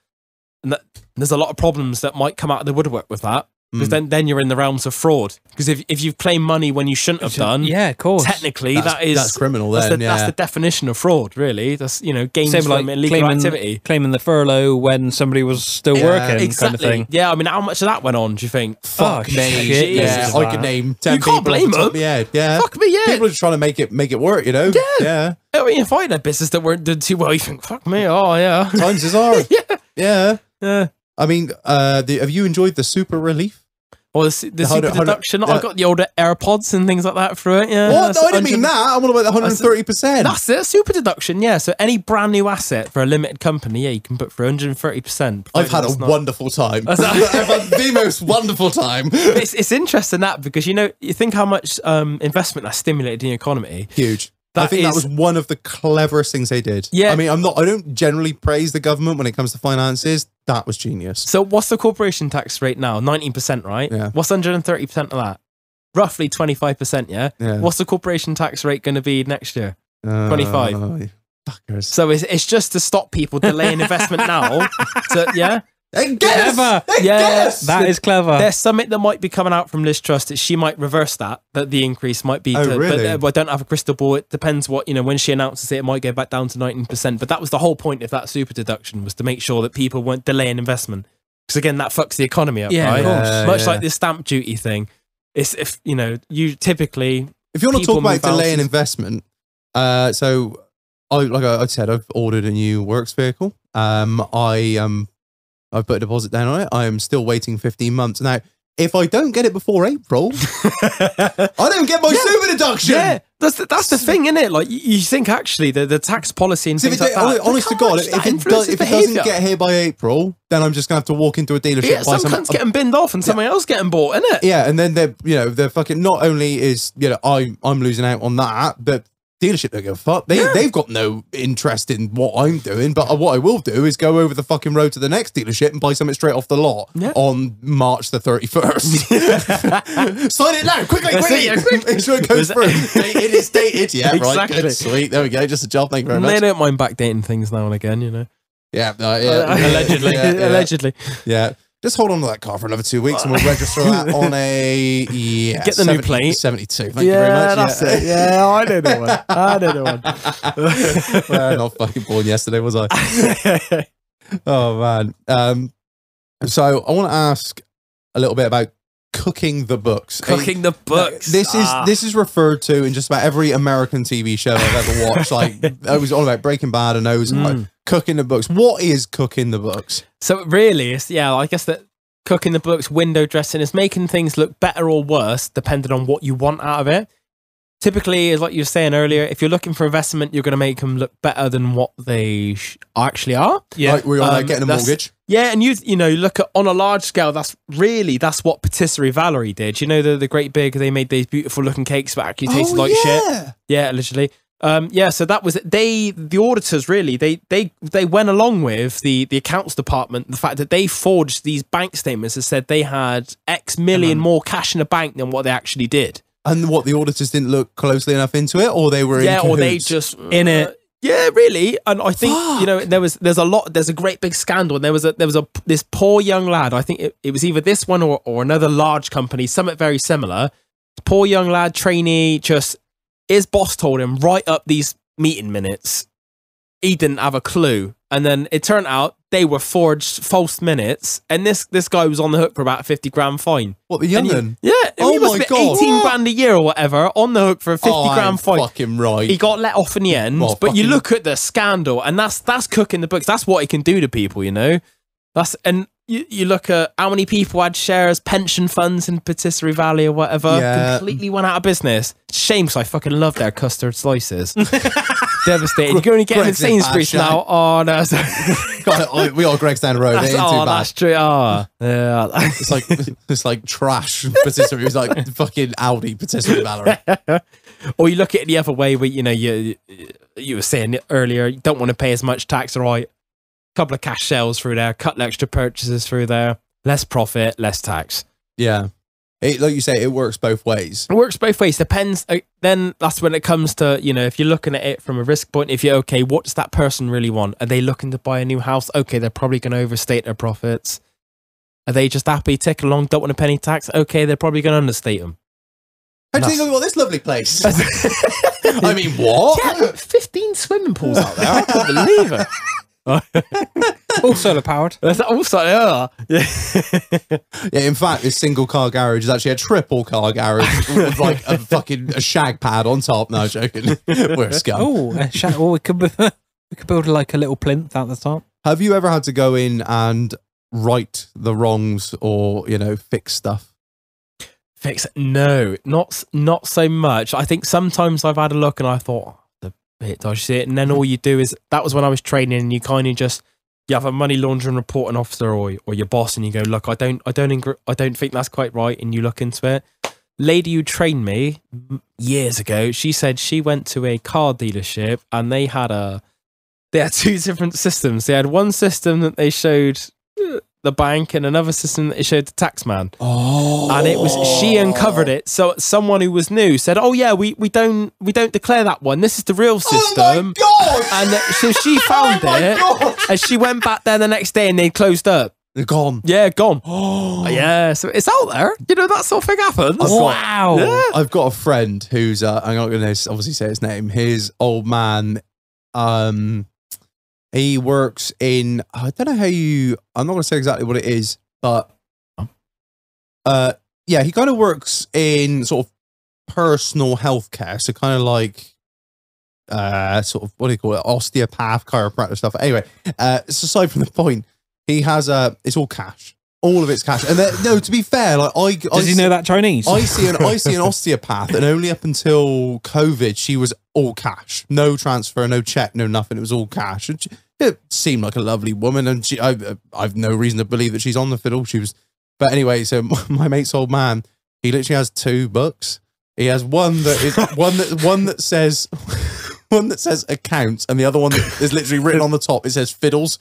And there's a lot of problems that might come out of the woodwork with that. Because then you're in the realms of fraud. Because if you've claimed money when you shouldn't have done, Yeah, of course. technically That's criminal that's then, that's yeah. the definition of fraud, really. That's, you know, gains Same from like illegal activity. claiming the furlough when somebody was still working, Exactly. kind of thing. Yeah, I mean, how much of that went on, do you think? Fuck Oh, me. shit, Yeah, Jesus, I that. could name 10 You can't people off the blame top of them. my head. Yeah. Fuck me, yeah. People are just trying to make it work, you know? Yeah. I mean, if I had a business that weren't doing too well, you think, fuck me, oh, yeah. Times is hard. Yeah. Yeah. I mean, have you enjoyed the super relief? Or the super Hold on, deduction. yeah. I've got the older AirPods and things like that through it. Yeah. What? That's No, I didn't mean 100 that. I'm all about the 130%. That's it, super deduction, yeah. So any brand new asset for a limited company, yeah, you can put for 130%. I've had a wonderful time. I've had the most wonderful time. It's interesting that because, you know, you think how much investment that's stimulated in the economy. Huge. I That think that is- was one of the cleverest things they did. Yeah. I mean, I don't generally praise the government when it comes to finances. That was genius. So what's the corporation tax rate now? 19%, right? Yeah. What's 130% of that? Roughly 25%, yeah? Yeah. What's the corporation tax rate going to be next year? 25. Fuckers. So it's just to stop people delaying investment now. Yeah? Clever. Yes. That is clever. There's something that might be coming out from Liz Truss that she might reverse that the increase might be. Oh, really? But I don't have a crystal ball. It depends what, you know, when she announces it, it might go back down to 19%. But that was the whole point of that super deduction, was to make sure that people weren't delaying investment. Because again, that fucks the economy up, Yeah, right? of course. Much Yeah. like this stamp duty thing. It's, if, you know, you typically... If you want to people talk about move out delaying to- investment, so like I said, I've ordered a new works vehicle. I've put a deposit down on it. I am still waiting 15 months. Now, if I don't get it before April, I don't get my super deduction. Yeah, that's the thing, isn't it? Like you think actually the tax policy and things like that. Honest to God, if it doesn't get here by April, then I'm just gonna have to walk into a dealership. Yeah, some cunt's getting binned off and something else getting bought, isn't it? Yeah, and then they're fucking. Not only is I'm losing out on that, but dealership don't give a fuck. They've got no interest in what I'm doing, but what I will do is go over the fucking road to the next dealership and buy something straight off the lot on March the 31st. Sign it now, quickly. Make sure it goes through. It is dated. Yeah, exactly. Right, good, sweet. There we go. Just a job. Thank you very much. They don't mind backdating things now and again, Yeah, allegedly. Allegedly. Yeah. Just hold on to that car for another 2 weeks and we'll register that on a get the new plate 72. Thank you very much. That's it. Yeah, I know the one. Well, not fucking born yesterday, was I? Oh man. So I want to ask a little bit about cooking the books. Cooking the books. This is referred to in just about every American TV show I've ever watched. Like I was all about Breaking Bad and those. Like, cooking the books. What is cooking the books? So really, it's I guess that cooking the books, window dressing is making things look better or worse depending on what you want out of it. Typically, like you were saying earlier, if you're looking for investment, you're going to make them look better than what they actually are. Yeah, like we're on getting a mortgage. Yeah, and you look at on a large scale. That's what Patisserie Valerie did. The great big. They made these beautiful looking cakes, but actually tasted like shit. Yeah, literally. So that was it. The auditors really they went along with the accounts department, the fact that they forged these bank statements that said they had X million more cash in the bank than what they actually did. And what, the auditors didn't look closely enough into it, or they were in cahoots? Or they just in it. Yeah, really. And I think there's a great big scandal. And there was this poor young lad. I think it was either this one or another large company, something very similar. Poor young lad, trainee, just his boss told him, write up these meeting minutes. He didn't have a clue. And then it turned out they were forged false minutes. And this guy was on the hook for about a 50 grand fine. What, the young'un? Yeah. Oh my God. 18 grand a year or whatever, on the hook for a 50 grand fine. Fucking right. He got let off in the end. Well, but you look at the scandal, and that's cooking the books. That's what it can do to people, And you look at how many people had shares, pension funds in Patisserie Valley or whatever, completely went out of business. Shame, because I fucking love their custard slices. Devastating. You're going to get in Sainsbury's now. Oh, no. We are Greg's down the road. That's true. Oh, yeah. It's like trash patisserie. It's like fucking Audi Patisserie Valerie. Or you look at it the other way, where you were saying earlier, you don't want to pay as much tax, right? Couple of cash sales through there, couple extra purchases through there, less profit, less tax. Yeah. Like you say, it works both ways. It works both ways. Depends. Then that's when it comes to, if you're looking at it from a risk point, if you're okay, what does that person really want? Are they looking to buy a new house? Okay, they're probably going to overstate their profits. Are they just happy, tick along, don't want to pay any tax? Okay, they're probably going to understate them. How do you think we got this lovely place? I mean, what? Yeah, 15 swimming pools out there. I can't believe it. All solar powered. That's also yeah. In fact, this single car garage is actually a triple car garage with like a shag pad on top. No, I'm joking. We're a scum. We could build like a little plinth at the top. Have you ever had to go in and right the wrongs or fix stuff? No, not so much. I think sometimes I've had a look and I thought, I see it, and then all you do is, that was when I was training, and you kind of just, you have a money laundering reporting officer or your boss, and you go, look, I don't think that's quite right, and you look into it. Lady who trained me years ago, she said she went to a car dealership and they had two different systems. They had one system that they showed the bank and another system that it showed the taxman. And it was, she uncovered it. So someone who was new said, "Oh yeah, we don't declare that one. This is the real system." Oh my God! And so she found it, and she went back there the next day, and they closed up. They're gone. Yeah, gone. Yeah, so it's out there. That sort of thing happens. Wow. I've got a friend who's I'm not going to obviously say his name. His old man, he works in, I don't know I'm not going to say exactly what it is, but yeah, he kind of works in sort of personal healthcare. So kind of like sort of, what do you call it, osteopath, chiropractor stuff. Anyway, it's aside from the point, he has it's all cash. All of it's cash. And no, to be fair, like Does he know that Chinese? I see an osteopath, and only up until COVID, she was all cash. No transfer, no check, no nothing. It was all cash. And it seemed like a lovely woman, and I've no reason to believe that she's on the fiddle. She was, but anyway. So my mate's old man, he literally has 2 books. He has one that is one that says accounts, and the other one that is literally written on the top. It says fiddles.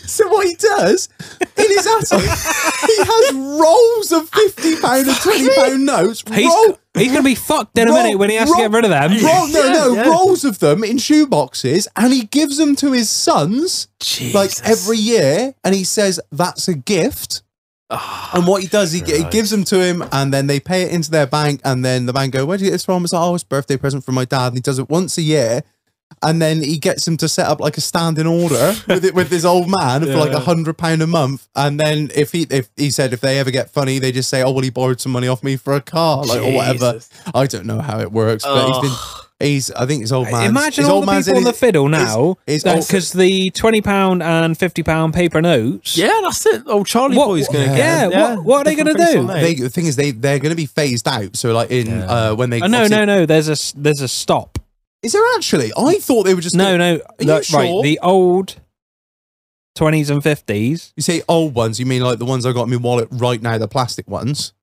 So what he does in his attic, he has rolls of £50 and £20 notes. He's going to be fucked in a minute when he has to get rid of them. Rolls of them in shoe boxes, and he gives them to his sons like every year, and he says that's a gift. And what he does, he gives them to him, and then they pay it into their bank, and then the bank go, "Where did you get this from?" It's like, "Oh, it's a birthday present from my dad," and he does it once a year. And then he gets him to set up like a standing order with his old man for like £100 a month. And then if he said if they ever get funny, they just say, "Oh, well, he borrowed some money off me for a car," like, or whatever. I don't know how it works, but I think his old man. Imagine all the people on the fiddle now, because the £20 and £50 paper notes. Yeah, that's it. Old Charlie Boy's going to get. Yeah, what are they going to do? The thing is, they're going to be phased out. So like when they no, there's a stop. Is there actually? I thought they were just... No. Are you sure? Right, the old 20s and 50s. You say old ones, you mean like the ones I got in my wallet right now, the plastic ones?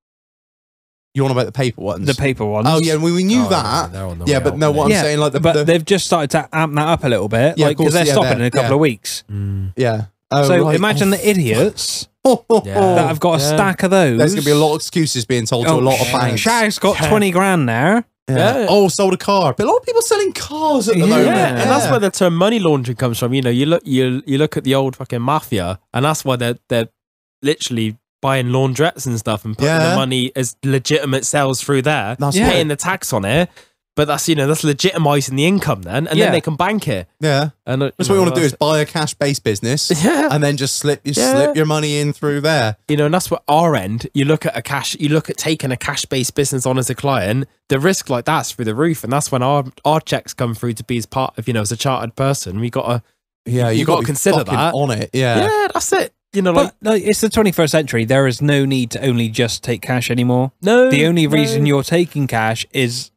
You want about the paper ones? The paper ones. Oh, yeah, we knew that. Yeah, but no, what I'm saying, like but they've just started to amp that up a little bit, yeah, because they're stopping in a couple of weeks. Yeah. So imagine the idiots that have got a stack of those. There's going to be a lot of excuses being told to a lot of banks. Shag's got 20 grand there. Yeah. Oh, sold a car. But a lot of people selling cars at the moment. And that's where the term money laundering comes from. You know, you look at the old fucking mafia, and that's why they're literally buying laundrettes and stuff and putting the money as legitimate sales through there, paying the tax on it. But that's legitimizing the income then, and then they can bank it. Yeah, and that's what you want to do is buy a cash-based business, and then just slip your money in through there. You know, and that's what our end. You look at taking a cash-based business on as a client. The risk like that's through the roof, and that's when our checks come through to be as part of, as a chartered person. We got to you got to consider that on it. Yeah, that's it. You know, but it's the 21st century. There is no need to only just take cash anymore. No, the only reason you're taking cash is,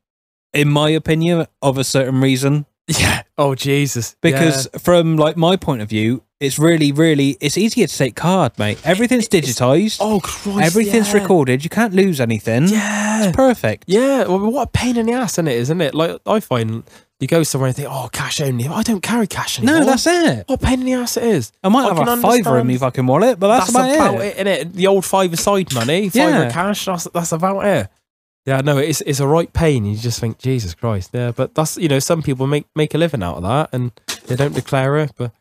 in my opinion, of a certain reason. Yeah. Oh, Jesus. Because from like my point of view, it's really, it's easier to take card, mate. Everything's digitized. Oh, Christ. Everything's recorded. You can't lose anything. Yeah. It's perfect. Yeah. Well, what a pain in the ass, isn't it? Like, I find you go somewhere and think, oh, cash only. I don't carry cash anymore. No, that's it. What a pain in the ass it is. I might have a £5 in my fucking wallet, but that's about it. Innit? The old £5 money, £5 cash, that's about it. Yeah, no, it's a right pain. You just think, Jesus Christ. Yeah, but that's, some people make a living out of that and they don't declare it, but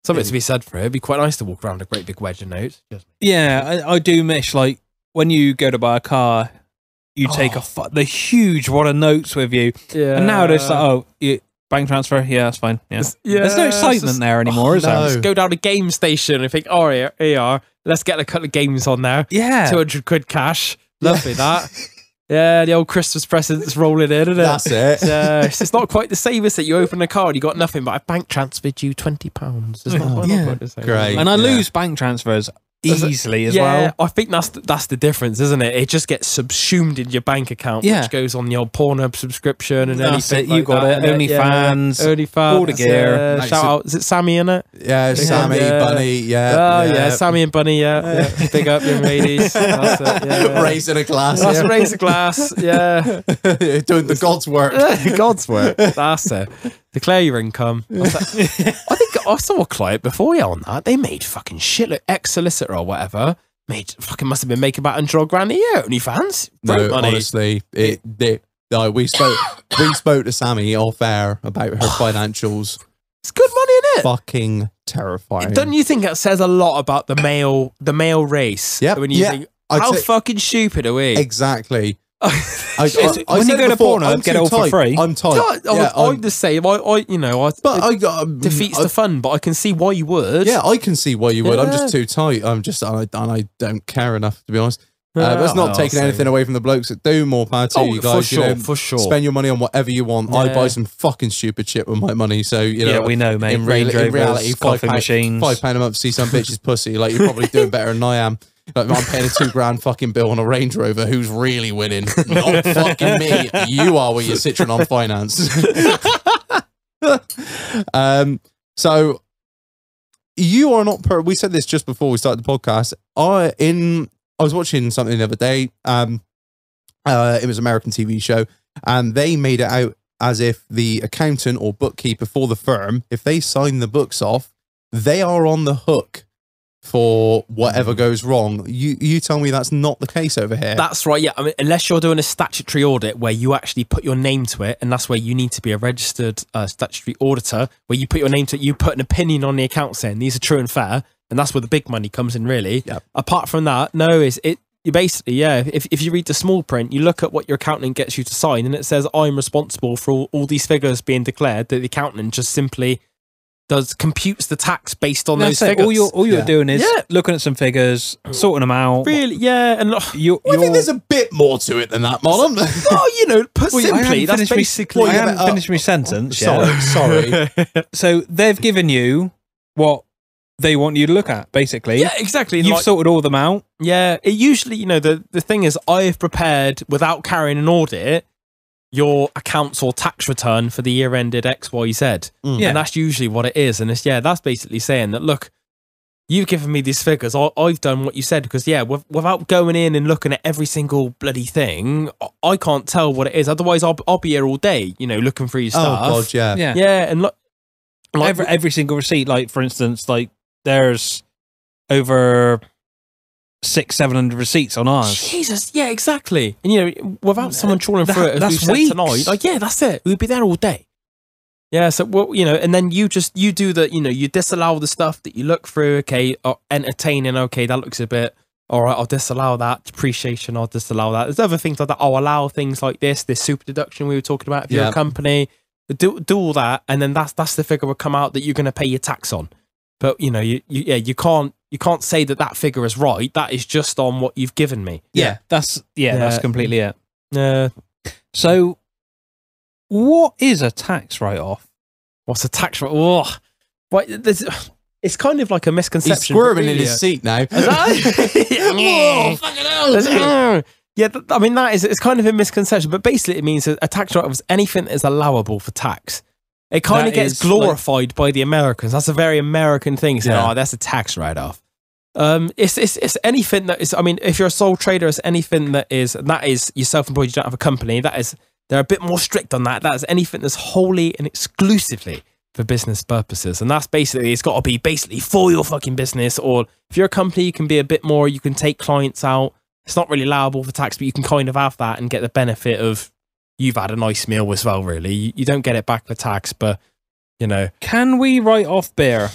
something to be said for it. It'd be quite nice to walk around a great big wedge of notes. Yeah, I do miss, like, when you go to buy a car, you take the huge wad of notes with you. Yeah. And now it's like, bank transfer, that's fine. Yeah. There's no excitement there anymore, is there? Just go down to game station and think, here you are. Let's get a couple of games on there. Yeah. 200 quid cash. Lovely that. Yeah, the old Christmas presents rolling in, isn't it? That's it. It's not quite the same as that. You open a card, you got nothing, but I bank transferred you £20. It's not quite the same. Great. And I lose bank transfers easily as well. Yeah, I think that's the difference, isn't it? It just gets subsumed in your bank account, which goes on the old Pornhub subscription and anything. You got it. OnlyFans, all the gear. Shout out, is it Sammy in it? Yeah, Sammy, Bunny, Sammy and Bunny, Big up, young ladies. That's it, yeah. Raising a glass. That's raise a glass, yeah. Doing the God's work. God's work. That's it. Declare your income. I think I saw a client before on that. They made fucking shit. Ex-solicitor or whatever must have been making about £100,000 a year. OnlyFans. No, honestly, we spoke to Sammy off air about her financials. It's good money, isn't it? Fucking terrifying. Don't you think that says a lot about the male race? Yeah. When you think, how fucking stupid are we? Exactly. When you go to Pornhub, get it all for free. I'm tight. I'm the same. But I defeats the fun, but I can see why you would. Yeah, I can see why you would. I'm Yeah. just too tight. I don't care enough, to be honest. That's not taking anything away from the blokes that do. More power to you guys. For sure. Spend your money on whatever you want. I buy some fucking stupid shit with my money. So we know, mate. In Range Rovers, reality, coffee machines. £5 a month to see some bitch's pussy. Like, you're probably doing better than I am. Like, I'm paying a $2,000 fucking bill on a Range Rover. Who's really winning? Not fucking me. You are with your Citroen on finance. So you are not. We said this just before we started the podcast. I was watching something the other day. It was an American TV show, and they made it out as if the accountant or bookkeeper for the firm, if they sign the books off, they are on the hook for whatever goes wrong. You tell me that's not the case over here. That's right, yeah. I mean, unless you're doing a statutory audit where you actually put your name to it, and that's where you need to be a registered statutory auditor, where you put your name to it, you put an opinion on the account saying these are true and fair, and that's where the big money comes in, really. Yep. Apart from that, no, you basically, yeah, if you read the small print, you look at what your accountant gets you to sign, and it says, I'm responsible for all these figures being declared, that the accountant just simply computes the tax based on those figures. All you're doing is looking at some figures, sorting them out. Really, yeah. And I think there's a bit more to it than that, Marlon. Well, put simply, that's basically... I haven't finished my sentence Sorry. So they've given you what they want you to look at, basically. Yeah, exactly. You've sorted all of them out. Yeah, it usually, the thing is, I've prepared, without carrying an audit, your accounts or tax return for the year ended XYZ. Yeah. And that's usually what it is. And that's basically saying that, look, you've given me these figures. I've done what you said, because, without going in and looking at every single bloody thing, I can't tell what it is. Otherwise, I'll be here all day, looking for your stuff. Oh, God, yeah. Yeah, and look. Every single receipt, like, for instance, like, there's over 600-700 receipts on ours. Jesus, yeah, exactly. And without someone trawling through it, that's as we said tonight, that's it. We'd be there all day. Yeah, so and then you do the, you disallow the stuff that you look through. Okay, entertaining. Okay, that looks a bit. All right, I'll disallow that. Depreciation, I'll disallow that. There's other things like that. I'll allow things like this super deduction we were talking about. If you're a company, do all that, and then that's the figure will come out that you're going to pay your tax on. But you can't say that figure is right. That is just on what you've given me. That's completely it. Yeah. So, what is a tax write-off? What's a tax write-off? Oh, right, it's kind of like a misconception. He's squirming in his seat now. Whoa, fucking hell. Yeah, I mean, it's kind of a misconception, but basically it means that a tax write-off is anything that is allowable for tax. It kind of gets glorified by the Americans. That's a very American thing. Saying, that's a tax write-off. It's anything that is. I mean, if you're a sole trader, it's anything that is you're self-employed. You don't have a company. They're a bit more strict on that. That is anything that's wholly and exclusively for business purposes, and that's basically it's got to be basically for your fucking business. Or if you're a company, you can be a bit more. You can take clients out. It's not really allowable for tax, but you can kind of have that and get the benefit of. You've had a nice meal as well, really. You don't get it back for tax, but, Can we write off beer?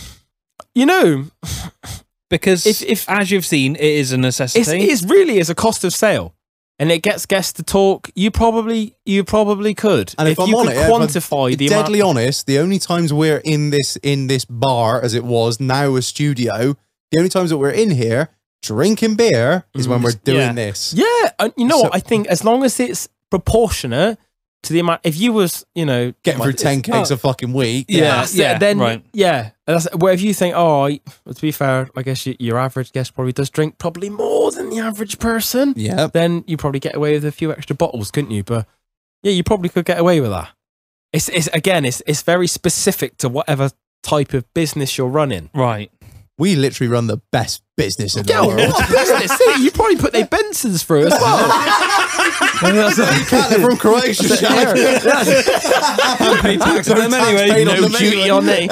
Because if as you've seen, it is a necessity. It really is a cost of sale. And it gets guests to talk. You probably could. And if I'm you on could it, quantify the deadly amount. honest, the only times we're in this bar, as it was, now a studio, the only times that we're in here drinking beer is when we're doing this. Yeah, and what? I think as long as it's proportionate to the amount. If you was, getting through 10 cakes a fucking week, then right, where if you think, to be fair, I guess your average guest probably does drink probably more than the average person. Yeah, then you probably get away with a few extra bottles, couldn't you? But yeah, you probably could get away with that. It's very specific to whatever type of business you're running. Right. We literally run the best business in the world. What business? You probably put their Bensons through as well. You can't, they're from Croatia. Pay tax on them anyway. No duty on me.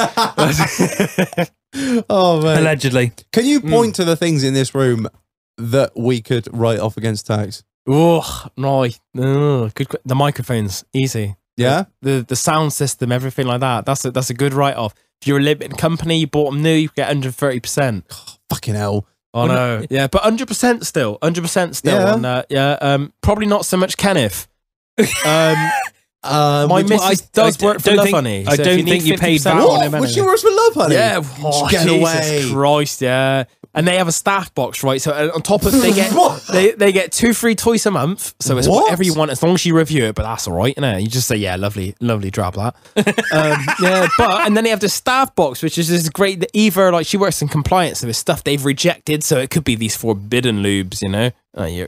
Oh man! Allegedly. Can you point to the things in this room that we could write off against tax? Oh no! Good. The microphones, easy. Yeah. The sound system, everything like that. That's a good write off. If you're a limited company, you bought them new, you get 130%. Fucking hell. Oh no, yeah, but 100% still, 100% still. Yeah. On probably not so much Kenneth. My which- missus does work for don't Love think- Honey. I so if don't need think you paid 50% that off- on What? him, Would haven't she works with Love Honey? Yeah, oh, Get Jesus away. Christ, yeah. And they have a staff box, right? So on top of they get What? they get 2 free toys a month. So it's What? whatever you want as long as you review it. But that's all right, innit? You just say, yeah, lovely, drab that. Yeah, but and then they have the staff box, which is this great. That either like she works in compliance, so it's stuff they've rejected. So it could be these forbidden lubes, you know. Yeah.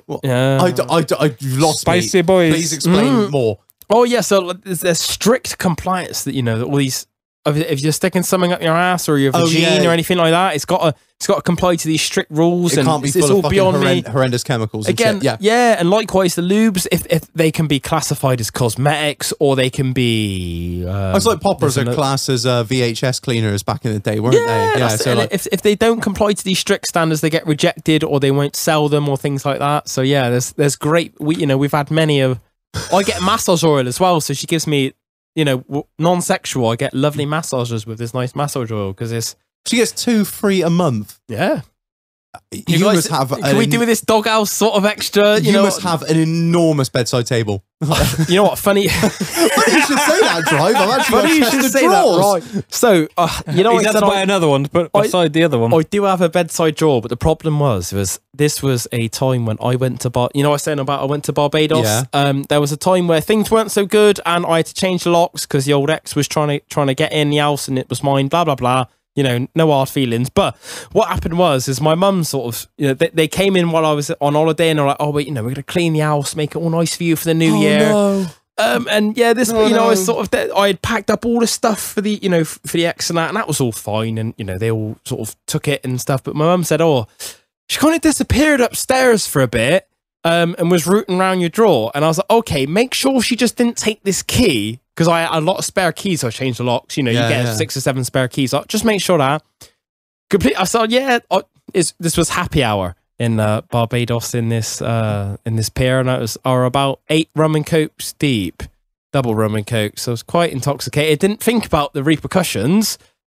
I lost Spicy me. boys. Please explain more. Oh yeah, so there's strict compliance that you know that all these. If you're sticking something up your ass or your vagina or anything like that, it's got to comply to these strict rules. It and can't be it's full all of fucking beyond me. horrendous chemicals. And Again, shit. yeah, and likewise the lubes, if they can be classified as cosmetics or they can be. It's like poppers are classed as VHS cleaners back in the day, weren't they? Yeah. that's So it. like, if they don't comply to these strict standards, they get rejected or they won't sell them or things like that. So yeah, there's great. We've had many of. I get massage oil as well, so she gives me. You know, non-sexual. I get lovely massages with this nice massage oil because it's. she gets 2 free a month. Yeah. You guys- must have. Can we do with this doghouse sort of extra? You know, must have an enormous bedside table. You know what? Funny. You should say that, Drive. I'm actually Funny you got a should chest of say that. drawers. Right. So you know, He's I had said to buy another one to put beside the other one. I do have a bedside drawer, but the problem was this was a time when I went to I was saying about I went to Barbados. Yeah. There was a time where things weren't so good, and I had to change the locks because the old ex was trying to get in the house, and it was mine. Blah blah blah. You know, no hard feelings. But what happened was my mum sort of, you know, they came in while I was on holiday, and they're like, oh wait, you know, we're gonna clean the house, make it all nice for you for the new year. No. And yeah, I was sort of, I had packed up all the stuff for the, you know, for the ex and that was all fine. And, you know, they all sort of took it and stuff. But my mum said, oh, she kind of disappeared upstairs for a bit, and was rooting around your drawer. And I was like, okay, make sure she just didn't take this key. Because I had a lot of spare keys. So I changed the locks. You know, you get 6 or 7 spare keys. So just make sure that. I said, yeah, this was happy hour in Barbados in this pier, and it was about 8 rum and cokes deep, double rum and coke. So I was quite intoxicated. Didn't think about the repercussions.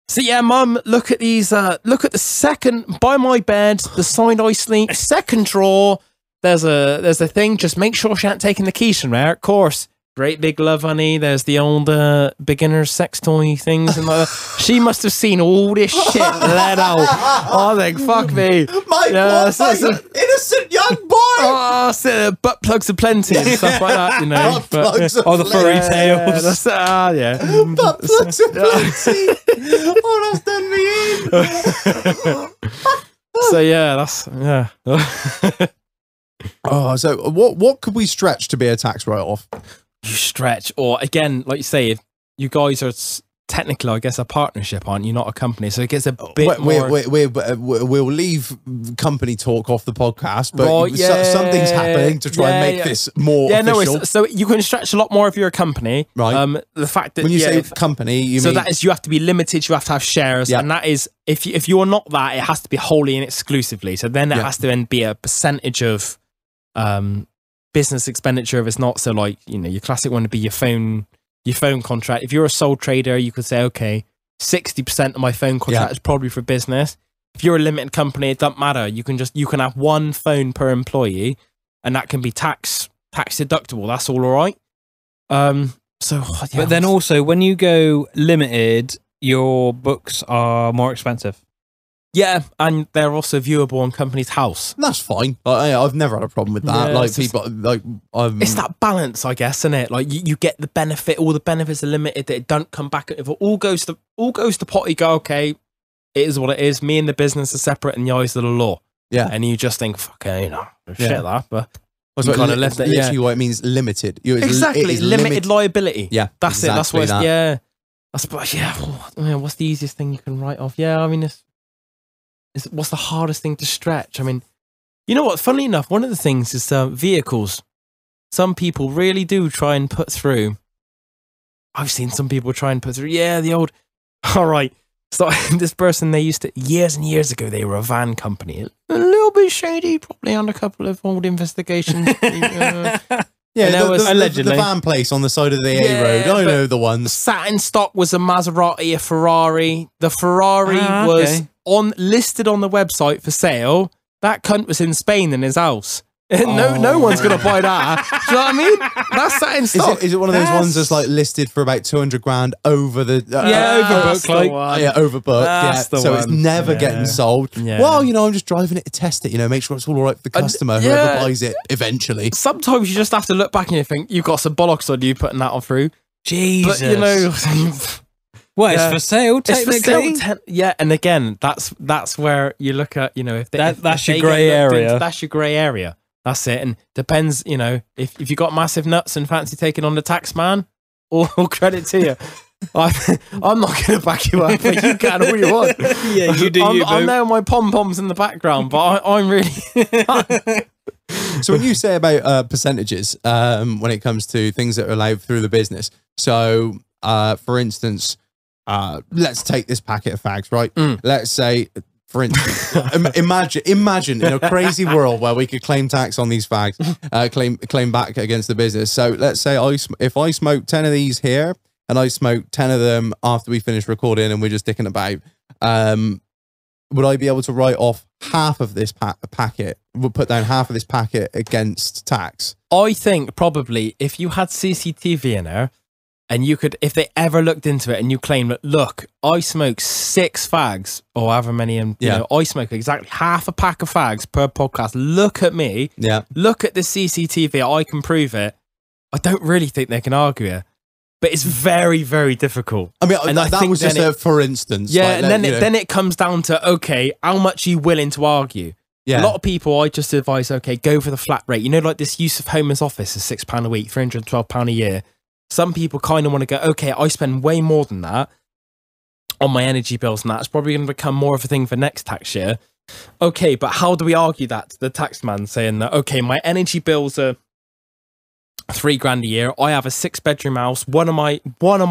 So yeah, Mum, look at these. Look at the second by my bed, the side I sleep, second drawer. There's a thing. Just make sure she ain't taking the keys from there. Of course. Great big Love Honey. There's the old beginner sex toy things, and she must have seen all this shit let out. Oh, I think fuck me. My God, that's an innocent young boy. Butt plugs aplenty and stuff like that, you know. Butt plugs Oh, the furry Yeah, tails. that's yeah. Butt plugs are plenty. Oh, that's done me in. So yeah, that's yeah. Oh, so what could we stretch to be a tax write-off? You stretch, or again, like you say, if you guys are technically, I guess, a partnership, aren't you? Not a company, so it gets a bit more. We'll leave company talk off the podcast, but Right, something's happening to try and make this more official. so you can stretch a lot more if you're a company, Right. The fact that When you say company, you so mean that is you have to be limited. You have to have shares, Yeah. and that is if you are not that, it has to be wholly and exclusively. So then it has to then be a percentage of business expenditure. If it's not, so like, you know, your classic one would be your phone contract. If you're a sole trader, you could say, okay, 60% of my phone contract is probably for business. If you're a limited company, it doesn't matter. You can have 1 phone per employee, and that can be tax deductible. That's all right. But then also, when you go limited, your books are more expensive. yeah, and they're also viewable on company's house. that's fine. I've never had a problem with that. Yeah, like it's just- people, like It's that balance, I guess, isn't it? Like you get the benefit, all the benefits are limited, that it don't come back. If it all goes to pot, you go, okay, it is what it is. Me and the business are separate in the eyes of the law. Yeah. And you just think, fuck, you know, shit that, but That's you what kind of left it. literally Yeah, what it means. Limited. It exactly. is Limited liability. Yeah, That's it. That's exactly what. It's, that. yeah. I suppose. Yeah. What's the easiest thing you can write off? Yeah. I mean, what's the hardest thing to stretch? I mean, you know what? Funnily enough, one of the things is vehicles. Some people really do try and put through. I've seen some people try and put through. Yeah, the old. All right. So this person, they used to years and years ago. They were a van company, a little bit shady, probably on a couple of old investigations. Yeah, And there was- the allegedly. van place on the side of the A road. I but know the ones. Sat in stock was a Maserati, a Ferrari. The Ferrari was okay. listed on the website for sale. that cunt was in Spain in his house. No one's gonna buy that. Do you know what I mean? That's that in stock. Is it one of those ones that's like listed for about 200 grand over the overbooked, like. overbooked? That's the so it's one. never getting sold. Yeah. Well, I'm just driving it to test it. Make sure it's all right for the customer, whoever buys it eventually. Sometimes you just have to look back and you think you've got some bollocks on you putting that on through. Jesus. But well, it's for sale, it's for technically. sale. Yeah, and again, that's where you look at, if they, That's if your they grey get looked area. into, that's your grey area. That's it. And depends, if you got massive nuts and fancy taking on the tax man, all credit to you. I'm not going to back you up, but you can all you want. Yeah, you do. I'm there with my pom-poms in the background, but I'm really... So when you say about percentages, when it comes to things that are allowed through the business, so for instance, let's take this packet of fags, right? Let's say, for instance, imagine in a crazy world where we could claim tax on these fags, claim back against the business. So let's say if I smoke 10 of these here and I smoke 10 of them after we finish recording and we're just dicking about, would I be able to write off half of this packet? We'll put down half of this packet against tax. I think probably if you had CCTV in there and you could, if they ever looked into it and you claim that, look, I smoke 6 fags or however many, and I smoke exactly half a pack of fags per podcast. Look at me. Yeah. Look at the CCTV. I can prove it. I don't really think they can argue it. But it's very, very difficult. I mean, and that was just a for instance. Yeah, like, and then it comes down to, okay, how much are you willing to argue? Yeah. A lot of people, I just advise, okay, go for the flat rate. Like this use of home as office is £6 a week, £312 a year. Some people kind of want to go, okay, I spend way more than that on my energy bills, and that's probably going to become more of a thing for next tax year. Okay, but how do we argue that to the tax man, saying that, okay, my energy bills are $3,000 a year. I have a 6-bedroom house. One of my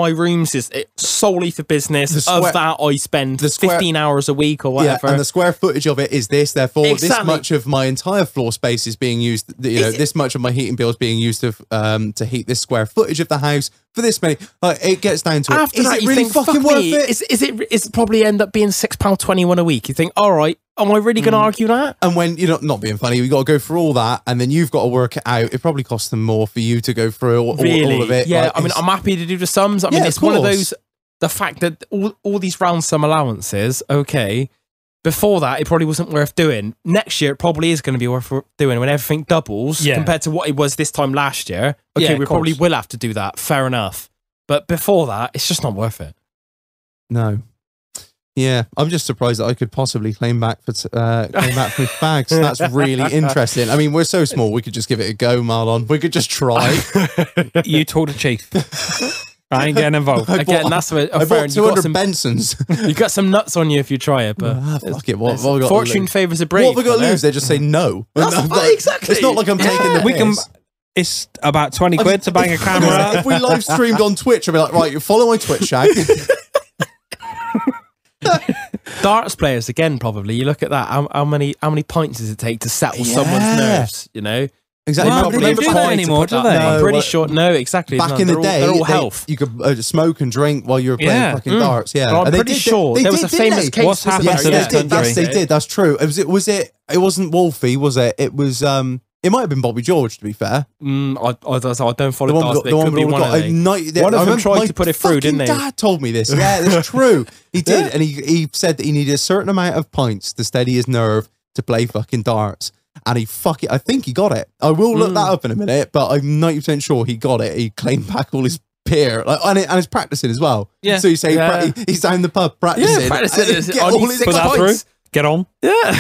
rooms is solely for business. Of that, I spend 15 hours a week or whatever. Yeah, and the square footage of it is this. Therefore, this much of my entire floor space is being used. This much of my heating bill is being used to heat this square footage of the house for this many. It gets down to after is that, it really fucking worth it? Is it probably end up being £6.21 a week? You think, all right, am I really going to argue that? And when you're not being funny, you got to go through all that, and then you've got to work it out. It probably costs them more for you to go through all of it. Yeah, like, I mean, I'm happy to do the sums. I mean, it's one of those. The fact that all these round sum allowances, okay. Before that, it probably wasn't worth doing. Next year, it probably is going to be worth doing when everything doubles compared to what it was this time last year. Okay, we probably will have to do that. Fair enough. But before that, it's just not worth it. No. Yeah, I'm just surprised that I could possibly claim back for fags. That's really interesting. I mean, we're so small, we could just give it a go, Marlon. We could just try. You told the chief. I ain't getting involved. Again, that's what I bought 200 Bensons. You got some nuts on you if you try it, but fuck it. What have we got fortune favours a brave. What have we got to lose? They just say no. Exactly. It's not like I'm taking the piss. It's about 20 quid to bang a camera. If we live streamed on Twitch, I'd be like, right, you follow my Twitch, Shag. Darts players again, probably. You look at that. How many pints does it take to settle someone's nerves? Exactly. Well, they don't do that anymore, do they? I'm pretty sure. No, exactly. Back in the day, they're all health. You could smoke and drink while you were playing fucking darts. Yeah, but I'm pretty sure there was a famous case. What's happened to this country? Yes, they did. That's true. It wasn't Wolfie, was it? It was. It might have been Bobby George, to be fair. I don't follow darts. The one of them tried to put it through, didn't they? Dad told me this. Yeah, that's true. He did, and he said that he needed a certain amount of pints to steady his nerve to play fucking darts. And I think he got it. I will look that up in a minute, but I'm 90% sure he got it. He claimed back all his beer, and he's practicing as well. Yeah. So you say he's down the pub practicing. Yeah, practicing. Get all his pints. Get on. Yeah.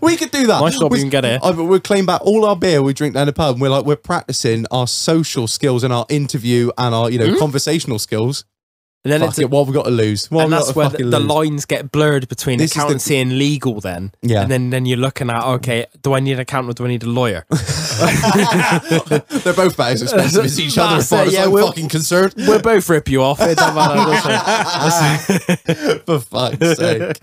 We could do that. My shop you can get it. We'll claim back all our beer we drink down the pub, and we're practicing our social skills and our interview and our conversational skills. And then what have we got to lose? And that's where the lines get blurred between accountancy and legal then. Yeah. And then you're looking at, okay, do I need an accountant or do I need a lawyer? They're both about as expensive as each other as far as I'm fucking concerned. We'll both rip you off. It doesn't matter. For fuck's sake.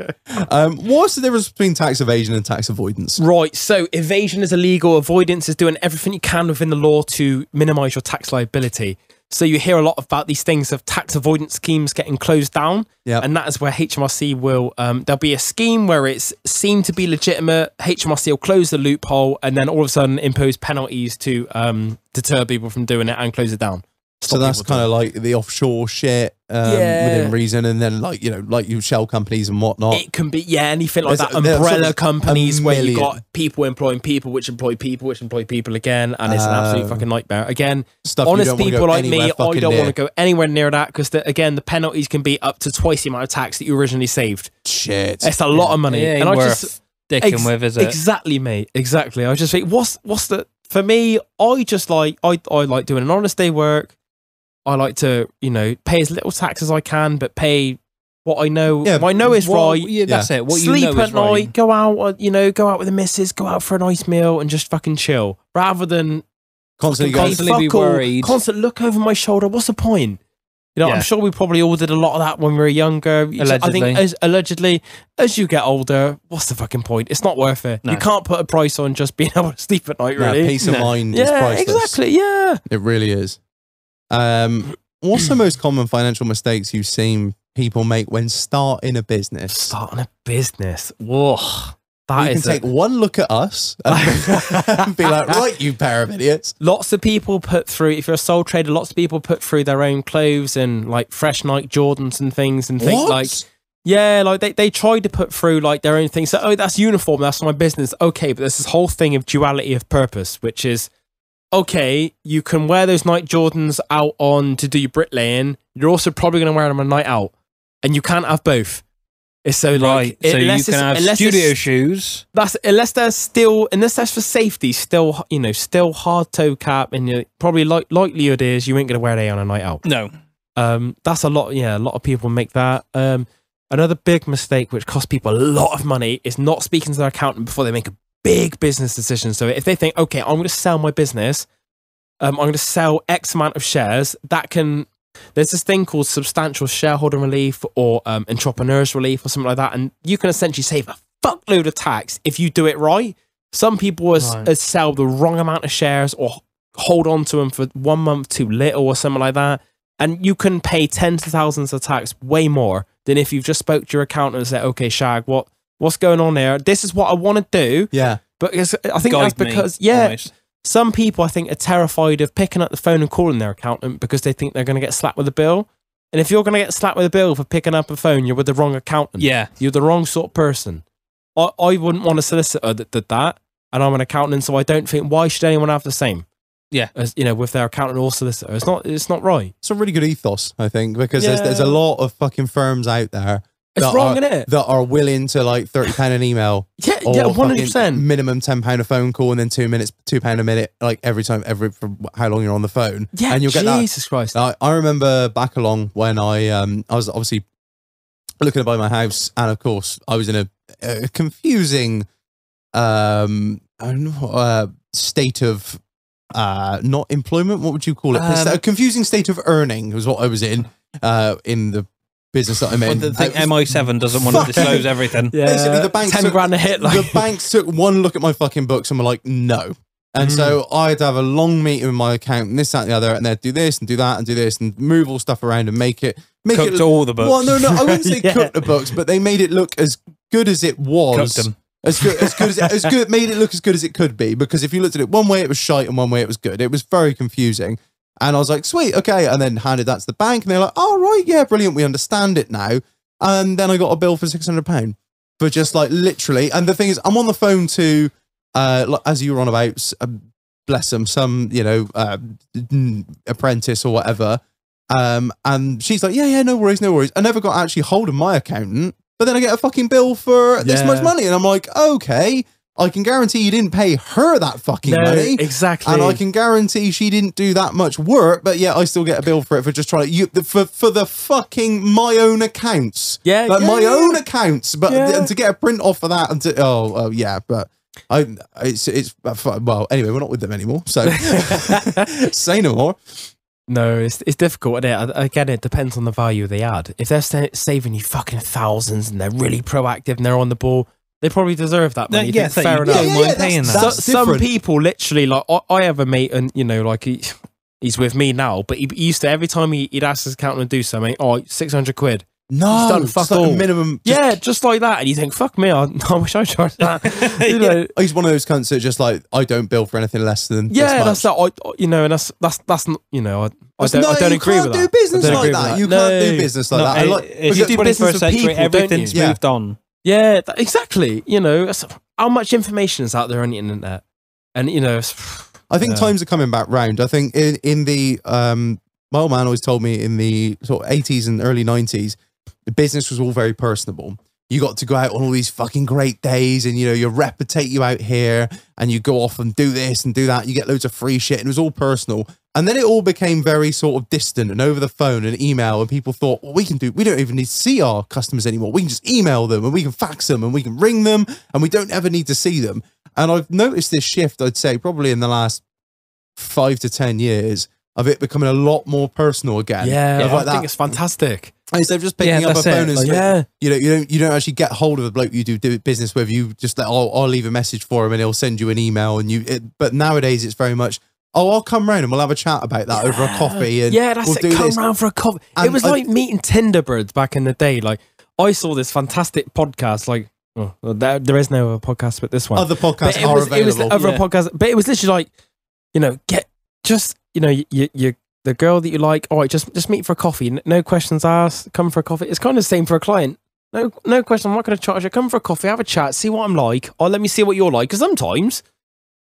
What's the difference between tax evasion and tax avoidance? Right, so evasion is illegal. Avoidance is doing everything you can within the law to minimise your tax liability. So you hear a lot about these things of tax avoidance schemes getting closed down. Yeah. And that is where HMRC will, there'll be a scheme where it's seemed to be legitimate. HMRC will close the loophole and then all of a sudden impose penalties to deter people from doing it and close it down. So that's kind of like the offshore shit within reason, and then like you shell companies and whatnot. It can be anything like There's- that. there's Umbrella sort of companies a where you million. got people employing people, which employ people, which employ people again, and it's an absolute fucking nightmare. Again, Stuff you honest don't wanna people go like me, anywhere I fucking don't near. want to go anywhere near that because again, the penalties can be up to twice the amount of tax that you originally saved. Shit. It's a lot of money, It ain't and I worth just dicking with, is it? exactly, mate. Exactly. I just think, what's the for me? I just like I like doing an honest day work. I like to, pay as little tax as I can, but pay what I know. Yeah, I know is Well, right. yeah, that's it. What Sleep you know at is night, right. go out, go out with the missus, go out for a nice meal, and just fucking chill, rather than Constantly fucking going. constantly be fuck all, worried. constant look over my shoulder. What's the point? Yeah. I'm sure we probably all did a lot of that when we were younger. I think as you get older, what's the fucking point? It's not worth it. No. You can't put a price on just being able to sleep at night, Nah, really. peace of No. mind is Yeah, priceless. exactly. Yeah. It really is. What's the most common financial mistakes you've seen people make when starting a business? Starting a business. Whoa. You can take one look at us and be like, right, you pair of idiots. Lots of people put through, if you're a sole trader, lots of people put through their own clothes and like fresh Nike Jordans and things and think What? like, yeah, like they tried to put through like their own things. So, oh, that's uniform, that's my business. Okay, but there's this whole thing of duality of purpose, which is, okay, you can wear those Nike Jordans out on to do your bricklaying. You're also probably going to wear them a night out. And you can't have both. It's so like, Right, so you unless can it's- have unless studio it's- shoes. That's unless that's for safety, still hard toe cap, and probably likelihood is you ain't gonna wear they on a night out. No. That's a lot. Yeah, a lot of people make that. Another big mistake which costs people a lot of money is not speaking to their accountant before they make a big business decision. So if they think, okay, I'm going to sell my business, I'm going to sell X amount of shares, there's this thing called substantial shareholder relief or entrepreneurs relief or something like that. And you can essentially save a fuckload of tax if you do it right. Some people sell the wrong amount of shares or hold on to them for 1 month too little or something like that. And you can pay tens of thousands of tax way more than if you've just spoke to your accountant and said, okay, Shag, what's going on there? This is what I want to do. Yeah. But I think Guide that's because, me, almost. some people I think are terrified of picking up the phone and calling their accountant because they think they're going to get slapped with a bill. And if you're going to get slapped with a bill for picking up a phone, you're with the wrong accountant. Yeah. You're the wrong sort of person. I wouldn't want a solicitor that did that. And I'm an accountant, so I don't think, why should anyone have the same? Yeah. As, with their accountant or solicitor. It's not right. It's a really good ethos, I think, because Yeah. there's a lot of fucking firms out there It's wrong, isn't it? that are willing to like £30 an email. Yeah, Or 100%. fucking minimum £10 a phone call and then 2 minutes, £2 a minute, like every for how long you're on the phone. Yeah, and you'll get that. Jesus Christ. I remember back along when I was obviously looking to buy my house, and of course I was in a confusing I don't know, state of not employment. What would you call it? A confusing state of earning was what I was in the business that I'm in. I think MI7 doesn't want to Fucking- disclose everything. Yeah, Basically, the bank 10 took- grand a hit. Like. The banks took one look at my fucking books and were like, no. And so I had to have a long meeting with my accountant, this, that, and the other, and they'd do this and do that and do this and move all stuff around and make it Cooked all the books. Well, no, I wouldn't say Yeah. cook the books, but they made it look as good as it was. Cooked them. Made it look as good as it could be. Because if you looked at it one way, it was shite, and one way it was good. It was very confusing. And I was like, sweet, okay. And then handed that to the bank, and they're like, oh, right, yeah, brilliant. We understand it now. And then I got a bill for £600 for just like literally. And the thing is, I'm on the phone to, like, as you were on about, bless them, some, apprentice or whatever. And she's like, yeah, no worries. I never got actually hold of my accountant, but then I get a fucking bill for this Yeah. much money. And I'm like, okay, I can guarantee you didn't pay her that fucking No, money. exactly. And I can guarantee she didn't do that much work, but yeah, I still get a bill for it for just trying for the fucking my own accounts. Yeah, Like yeah, my yeah. own accounts. But Yeah. and to get a print off of that and to, yeah, but it's well, anyway, we're not with them anymore. So say no more. No, it's difficult, isn't it? Again, it depends on the value of the ad. If they're saving you fucking thousands and they're really proactive and they're on the ball, they probably deserve that money. Yeah, fair you enough. don't mind paying that. that's Some different. people literally, like, I have a mate and, like, He's with me now, but he used to, every time he'd ask his accountant to do something, 600 quid. No, He's done fuck it's like all. a minimum. Yeah, just like that. And you think, fuck me, I wish I charged that. You know, He's one of those cunts that just like, I don't bill for anything less than this yeah, much. that's that. You know, and that's not, you know, I don't No, agree with that. You can't do business I don't like agree that. with You can't do business like that. I like, It's you the do business 21st with century. people, don't Everything's you? Yeah. moved on. Yeah, exactly. You know, how much information is out there on the internet? And, you know, I think Yeah. times are coming back round. I think in the my old man always told me in the sort of 80s and early 90s, the business was all very personable. You got to go out on all these fucking great days, and you know your rep would take you out here, and you go off and do this and do that. You get loads of free shit, and it was all personal. And then it all became very sort of distant and over the phone and email, and people thought, well, we don't even need to see our customers anymore. We can just email them, and we can fax them, and we can ring them, and we don't ever need to see them. And I've noticed this shift, I'd say, probably in the last 5 to 10 years, of it becoming a lot more personal again. yeah, Of I like think that. it's fantastic. Instead of just picking Yeah, up a that's it. phone and Like, yeah. you don't actually get hold of the bloke you do business with. You just like, I'll leave a message for him and he'll send you an email. And but nowadays it's very much, I'll come round and we'll have a chat about that over a coffee. And Yeah, that's we'll it. do Come this. round for a coffee. And It was I- like meeting Tinderbirds back in the day. Like, I saw this fantastic podcast. Like, well, there is no other podcast but this one. Other podcasts But are it was available. the other Yeah. podcast, but it was literally like, you know, you the girl that you like. All right, just meet for a coffee. No questions asked. Come for a coffee. It's kind of the same for a client. No question. I'm not going to charge you. Come for a coffee, have a chat, see what I'm like. Or let me see what you're like. Because sometimes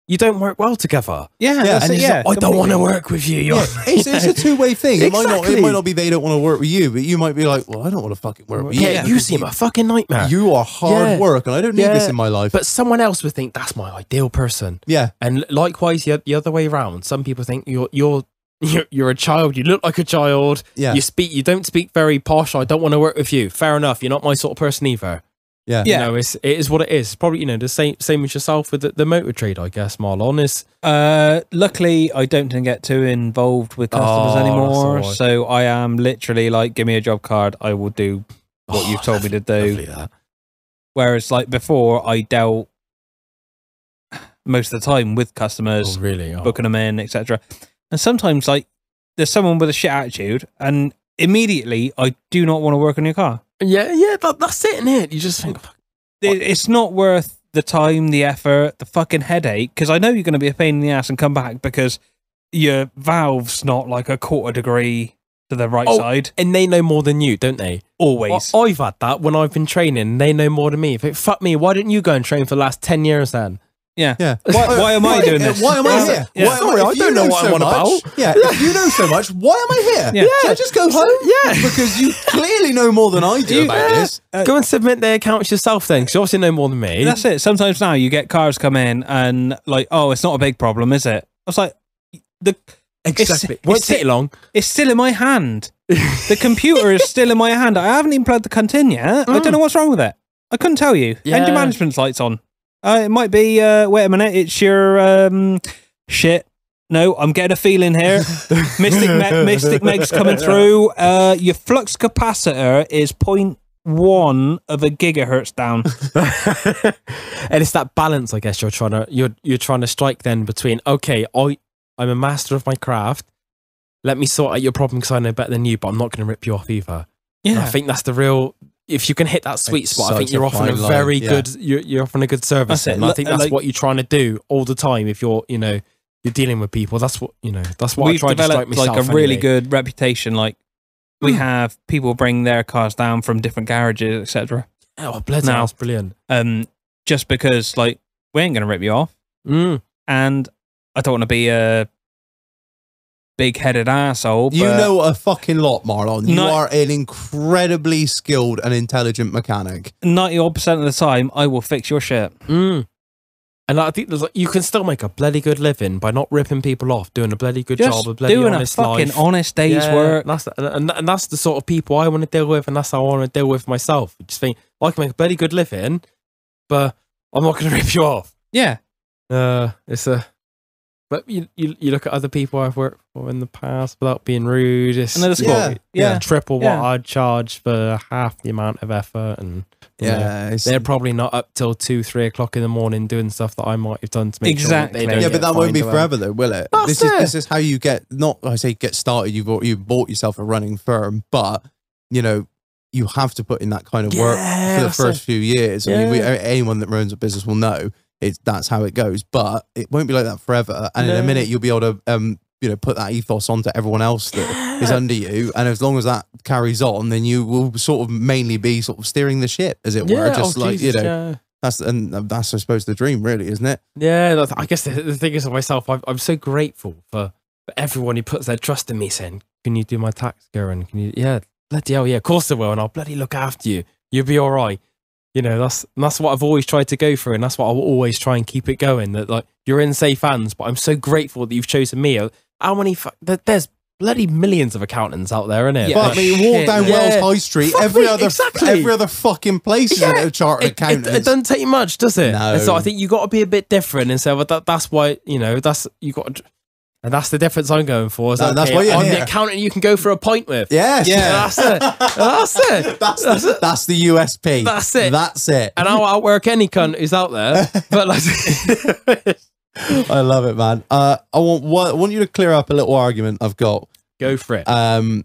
you don't work well together. Yeah, Yeah, that's and it, it's yeah. I don't want to completely. work with you. Yeah, it's a two-way thing. It might Exactly. not be they don't want to work with you, but you might be like, well, I don't want to fucking work with you. Yeah, you seem a fucking nightmare. You are hard Yeah. work, and I don't need Yeah. this in my life. But someone else would think that's my ideal person. Yeah, And likewise, the other way around. Some people think you're a child. You look like a child. yeah, You don't speak very posh. I don't want to work with you. Fair enough. You're not my sort of person either. yeah. Yeah. You know, it is what it is. Probably, you know, the same as yourself with the motor trade, I guess, Marlon. Is Luckily, I don't get too involved with customers Oh, that's anymore. alright. So I am literally like, give me a job card, I will do what you've told me to do. lovely that. Whereas, like before, I dealt most of the time with customers, Oh, really? Oh. booking them in, etc. And sometimes, like, there's someone with a shit attitude, and immediately I do not want to work on your car. Yeah, that's it, isn't it? You just think, It's not worth the time, the effort, the fucking headache, because I know you're going to be a pain in the ass and come back because your valve's not like a quarter degree to the right Oh, side. and they know more than you, don't they? Always. I've had that when I've been training. They know more than me. If it, fuck me, why didn't you go and train for the last 10 years then? Yeah. Yeah. Why am I doing this? Why am I here? Yeah. Why am Sorry, I if you don't know what I'm on much- about. Yeah, if you know so much, why am I here? Yeah. Can I just go home? Yeah. Because you clearly know more than I do about this. Go and submit their accounts yourself then, because you obviously know more than me. That's it. Sometimes now you get cars come in and like, oh, it's not a big problem, is it? I was like, Exactly. It's- Won't it's- take long. it's still in my hand. The computer is still in my hand. I haven't even plugged the cunt in yet. I don't know what's wrong with it. I couldn't tell you. Yeah. Engine management's lights on. It might be, wait a minute, it's your, shit. No, I'm getting a feeling here. Mystic Meg's coming through. Your flux capacitor is 0.1 of a gigahertz down. And it's that balance, I guess, you're trying to strike then between, okay, I'm a master of my craft. Let me sort out your problem because I know better than you, but I'm not going to rip you off either. And I think that's the real. If you can hit that sweet It's spot, I think such you're a offering a fine line, very yeah. good. You're offering a good service. That's it. And I think that's Like- what you're trying to do all the time. If you're dealing with people, that's what That's what We've I try to strike developed myself. like a really anyway. good reputation. Like we have people bring their cars down from different garages, etc. Oh, bloody Now- hell, that's brilliant. Just because like we ain't gonna rip you off, Mm. and I don't want to be a big-headed asshole. You but know a fucking lot, Marlon. You No- are an incredibly skilled and intelligent mechanic. 90% of the time, I will fix your shit. Mm. And I think you can still make a bloody good living by not ripping people off, doing a bloody good Just job, a bloody doing a honest fucking life. honest day's Yeah, work. And that's the sort of people I want to deal with, and that's how I want to deal with myself. I just think I can make a bloody good living, but I'm not going to rip you off. Yeah. It's a But you look at other people I've worked for in the past without being rude. It's Another school. Yeah. triple what Yeah. I'd charge for half the amount of effort, and it's- they're probably not up till 2-3 o'clock in the morning doing stuff that I might have done to make sure that they Exactly. don't yeah, get but that won't fined be or whatever. forever though, will it? That's This it. is how you get, not I say get started. You bought yourself a running firm, but you know you have to put in that kind of work Yeah, for the that's first few years. I mean, Yeah. anyone that runs a business will know that's how it goes. But it won't be like that forever. And in a No. minute, you'll be able to put that ethos onto everyone else that is under you. And as long as that carries on, then you will sort of mainly be sort of steering the ship, as it were. Just like Jesus, you know. That's I suppose the dream, really, isn't it? Yeah, I guess the thing is, of myself, I'm so grateful for everyone who puts their trust in me, saying, "Can you do my tax, Karen? Can you?" Yeah, bloody hell, yeah, of course I will, and I'll bloody look after you. You'll be all right. You know, that's what I've always tried to go for, and that's what I'll always try and keep it going. That like you're in safe hands, but I'm so grateful that you've chosen me. How many? There's bloody millions of accountants out there, innit? Yeah. But I mean, walk down Yeah. Wells High Street, Fuck every me, other exactly. fucking place is a chartered accountant. It doesn't take much, does it? No. And so I think you got to be a bit different and say, well, that's why, you know, that's you got, and that's the difference I'm going for. Is No, that's okay, why you're I'm here. the accountant you can go for a pint with. Yes. Yeah. That's it. That's it. That's the USP. That's it. That's it. And I'll outwork any cunt who's out there. But like, I love it, man. I want you to clear up a little argument I've got go for it.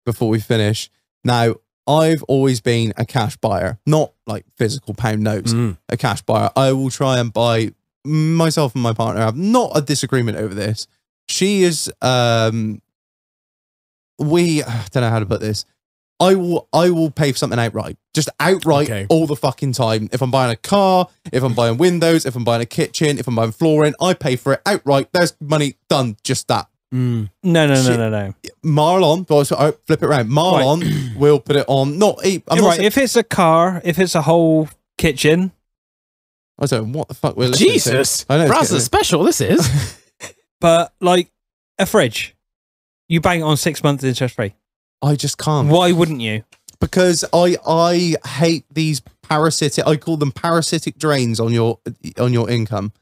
before we finish. Now, I've always been a cash buyer, not like physical pound notes. A cash buyer. I will try and buy. Myself and my partner have not a disagreement over this. She is. We. I don't know how to put this. I will pay for something outright, just outright Okay. all the fucking time. If I'm buying a car, if I'm buying windows, if I'm buying a kitchen, if I'm buying flooring, I pay for it outright. There's money done. Just that. No. Marlon, well, so I flip it around. Marlon will put it on. I'm You're not right. saying, If it's a car, if it's a whole kitchen, I don't know what the fuck we're listening Jesus, to. I know. it's Brazza getting- special. This is. but like a fridge, you bang it on 6 months interest free. I just can't. Why wouldn't you? Because I hate these parasitic. I call them parasitic drains on your income.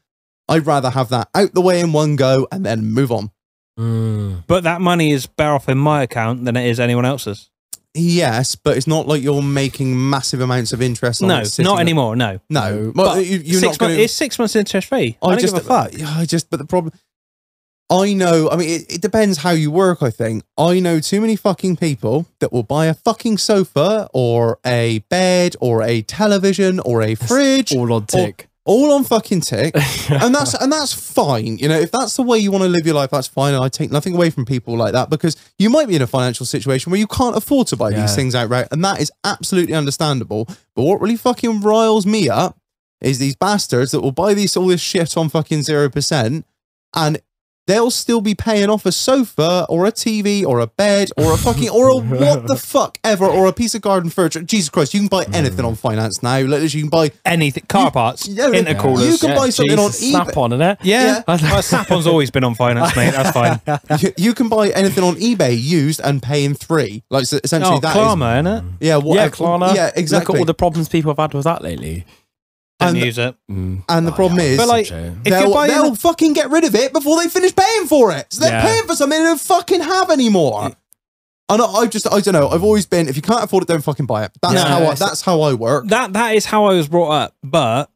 I'd rather have that out the way in one go and then move on. But that money is better off in my account than it is anyone else's. Yes, but it's not like you're making massive amounts of interest on No, it sitting not there. anymore. No. No, But but you're not 6 going months, to. it's 6 months interest free. I don't give a fuck. But the problem, I know, I mean, it depends how you work, I think. I know too many fucking people that will buy a fucking sofa or a bed or a television or a fridge. All on tick. All on fucking tick. and that's fine. You know, if that's the way you want to live your life, that's fine. And I take nothing away from people like that because you might be in a financial situation where you can't afford to buy these things outright. And that is absolutely understandable. But what really fucking riles me up is these bastards that will buy all this shit on fucking 0% and they'll still be paying off a sofa or a TV or a bed or a fucking or a what the fuck ever or a piece of garden furniture. Jesus Christ, you can buy anything on finance now. Like, you can buy Anything, car parts, intercoolers. You can buy something on eBay. Snap on, innit? Yeah, Snap-on's always been on finance, mate. That's fine. You can buy anything on eBay used and pay in 3. Like so essentially Oh, that Klarna, innit? is yeah, Yeah, Klarna. Yeah, exactly. Look at all the problems people have had with that lately. Don't And- use it. and the problem is But like, Such a- if you're buying, they'll fucking get rid of it before they finish paying for it. So they're Yeah. paying for something they don't fucking have anymore. And I don't know. I've always been, if you can't afford it, don't fucking buy it. That's how I work. that is how I was brought up. But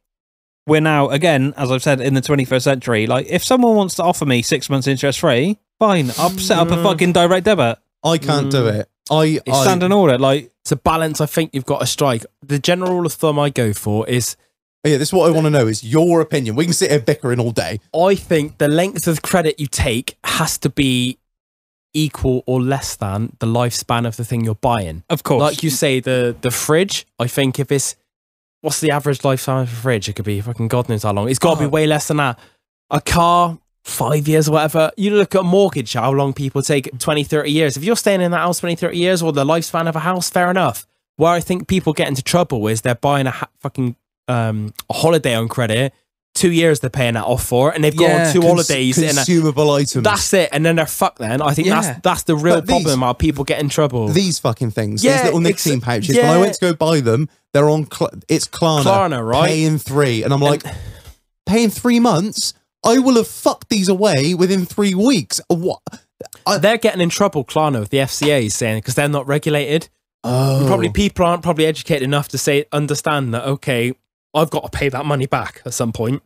we're now, again, as I've said, in the 21st century. Like, if someone wants to offer me 6 months interest free, fine. I'll set up a fucking direct debit. I can't do it. I Stand and order. Like, It's a balance I think you've got to strike. The general rule of thumb I go for is yeah, this is what I want to know is your opinion. We can sit here bickering all day. I think the length of credit you take has to be equal or less than the lifespan of the thing you're buying. of course. Like you say, the fridge, I think if it's, what's the average lifespan of a fridge? It could be fucking God knows how long. It's got to be way less than that. A car, 5 years or whatever. You look at a mortgage, how long people take, 20, 30 years. If you're staying in that house 20, 30 years or the lifespan of a house, fair enough. Where I think people get into trouble is they're buying a holiday on credit. 2 years they're paying that off for, and they've gone on 2 holidays. Consumable items. That's it, and then they're fucked. Then I think that's the real But these- problem. How people get in trouble. These fucking things. Yeah, these little nicotine pouches. When yeah. I went to go buy them, they're on. It's Klarna. Klarna, right? Paying 3, and I'm like, paying 3 months. I will have fucked these away within 3 weeks. What? They're getting in trouble, Klarna, with the FCA saying because they're not regulated. Oh. Probably people aren't probably educated enough to understand that, okay, I've got to pay that money back at some point.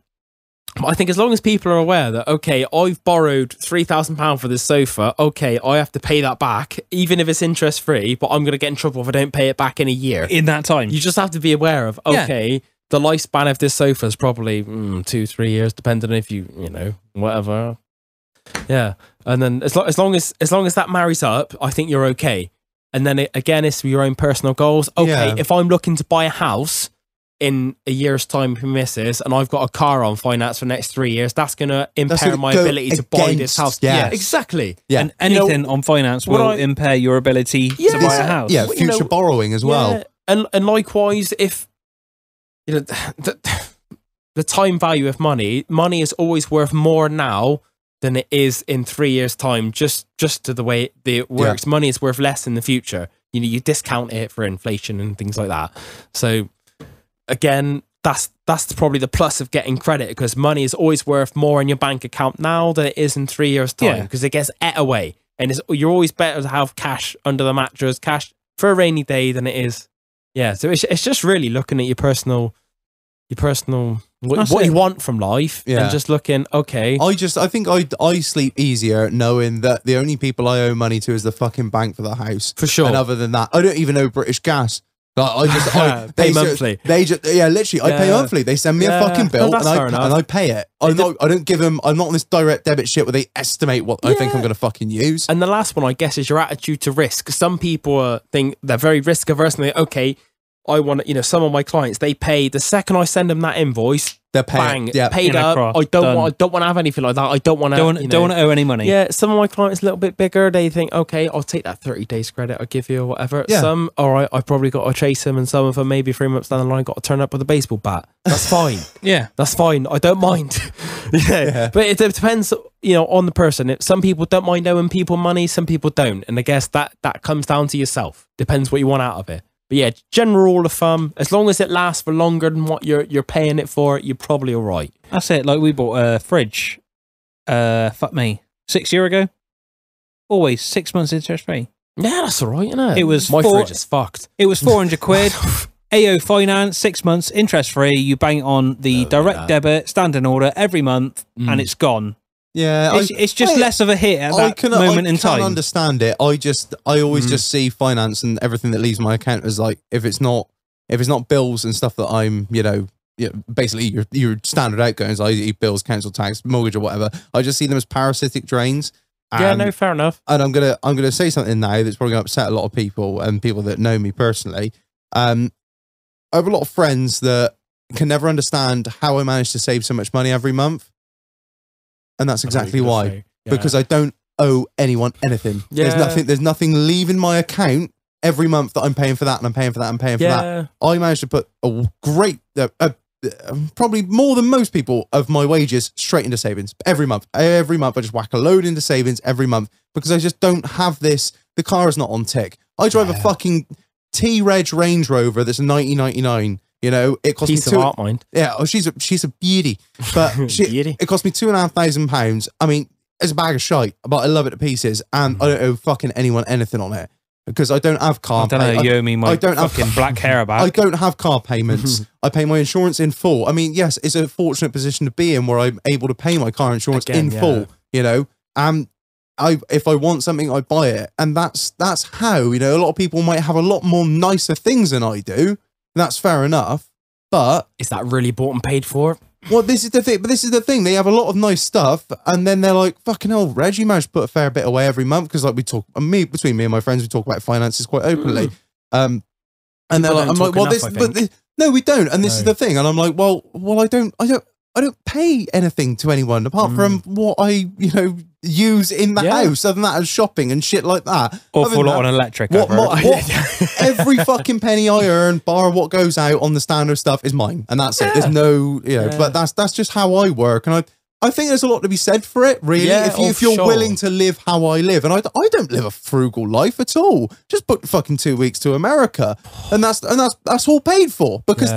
But I think as long as people are aware that, okay, I've borrowed £3,000 for this sofa, okay, I have to pay that back, even if it's interest free, but I'm going to get in trouble if I don't pay it back in a year. In that time. You just have to be aware of, okay, the lifespan of this sofa is probably 2-3 years, depending if you know, whatever. Yeah. And then as long as that marries up, I think you're okay. And then again, it's your own personal goals. Okay, if I'm looking to buy a house in a year's time for missus and I've got a car on finance for the next 3 years, that's going to impair my ability to buy this house. Yeah, exactly. Yeah. And anything on finance will impair your ability to buy a house. Yeah, future borrowing as well. And likewise, if you know the time value of money is always worth more now than it is in 3 years' time, just to the way it works. Money is worth less in the future. You know, you discount it for inflation and things like that. So again, that's probably the plus of getting credit, because money is always worth more in your bank account now than it is in 3 years' time, because it gets ate away. And you're always better to have cash under the mattress, cash for a rainy day than it is. Yeah, so it's just really looking at your personal what you want from life, and just looking, okay. I think I sleep easier knowing that the only people I owe money to is the fucking bank for the house. For sure. And other than that, I don't even owe British Gas. I pay monthly. Literally, I pay monthly. They send me a fucking bill and I pay it. I don't give them. I'm not on this direct debit shit where they estimate what I think I'm going to fucking use. And the last one, I guess, is your attitude to risk. Some people think they're very risk averse and they, okay, I want to, some of my clients, they pay the second I send them that invoice, they're paying, paid up. I don't want to have anything like that. I don't want to owe any money. Yeah, some of my clients a little bit bigger. They think, okay, I'll take that 30 days credit I give you or whatever. Yeah. Some, all right, I've probably got to chase them, and some of them maybe 3 months down the line got to turn up with a baseball bat. That's fine. Yeah, that's fine. I don't mind. But it depends, on the person. Some people don't mind owing people money. Some people don't, and I guess that comes down to yourself. Depends what you want out of it. But yeah, general rule of thumb, as long as it lasts for longer than what you're paying it for, you're probably all right. That's it. Like, we bought a fridge, 6 years ago. Always 6 months interest free. Yeah, that's all right, isn't it? It was my fridge is fucked. It was 400 quid. AO Finance, 6 months, interest free. You bang it on the direct debit, standing order every month, and it's gone. Yeah, it's just less of a hit at that moment in time. I can understand it. I always just see finance and everything that leaves my account as like, if it's not bills and stuff that I'm, basically your standard outgoings, i.e. bills, council tax, mortgage or whatever. I just see them as parasitic drains. Yeah, no, fair enough. And I'm gonna say something now that's probably gonna upset a lot of people and people that know me personally. I have a lot of friends that can never understand how I manage to save so much money every month. And that's exactly why. Because I don't owe anyone anything. Yeah. There's nothing leaving my account every month that I'm paying for that, and I'm paying for that, and I'm paying for that. I managed to put a great, probably more than most people, of my wages straight into savings every month. Every month, I just whack a load into savings every month, because I just don't have this. The car is not on tick. I drive a fucking T-Reg Range Rover that's $19.99. It cost Piece me of art, mind. Yeah, she's a beauty, but it cost me £2,500. I mean, it's a bag of shite, but I love it to pieces, and I don't owe fucking anyone anything on it because I don't have car. I don't know. You owe me my fucking black hair back. I don't have car payments. I pay my insurance in full. I mean, yes, it's a fortunate position to be in where I'm able to pay my car insurance in full. If I want something, I buy it, and that's how. A lot of people might have a lot more nicer things than I do. That's fair enough, but is that really bought and paid for? Well, this is the thing. But this is the thing. They have a lot of nice stuff, and then they're like, "Fucking hell, Reg, you managed to put a fair bit away every month." Because like between me and my friends, we talk about finances quite openly. And they're like, "I'm like, well, no, we don't." And this is the thing. And I'm like, well, I don't pay anything to anyone apart from what I use in the house. Other than that, as shopping and shit like that. Awful lot on electric. Every fucking penny I earn, bar what goes out on the standard stuff, is mine, and that's it. There's no, but that's just how I work, and I think there's a lot to be said for it, really. If you're willing to live how I live, and I don't live a frugal life at all. Just book fucking 2 weeks to America, and that's all paid for, because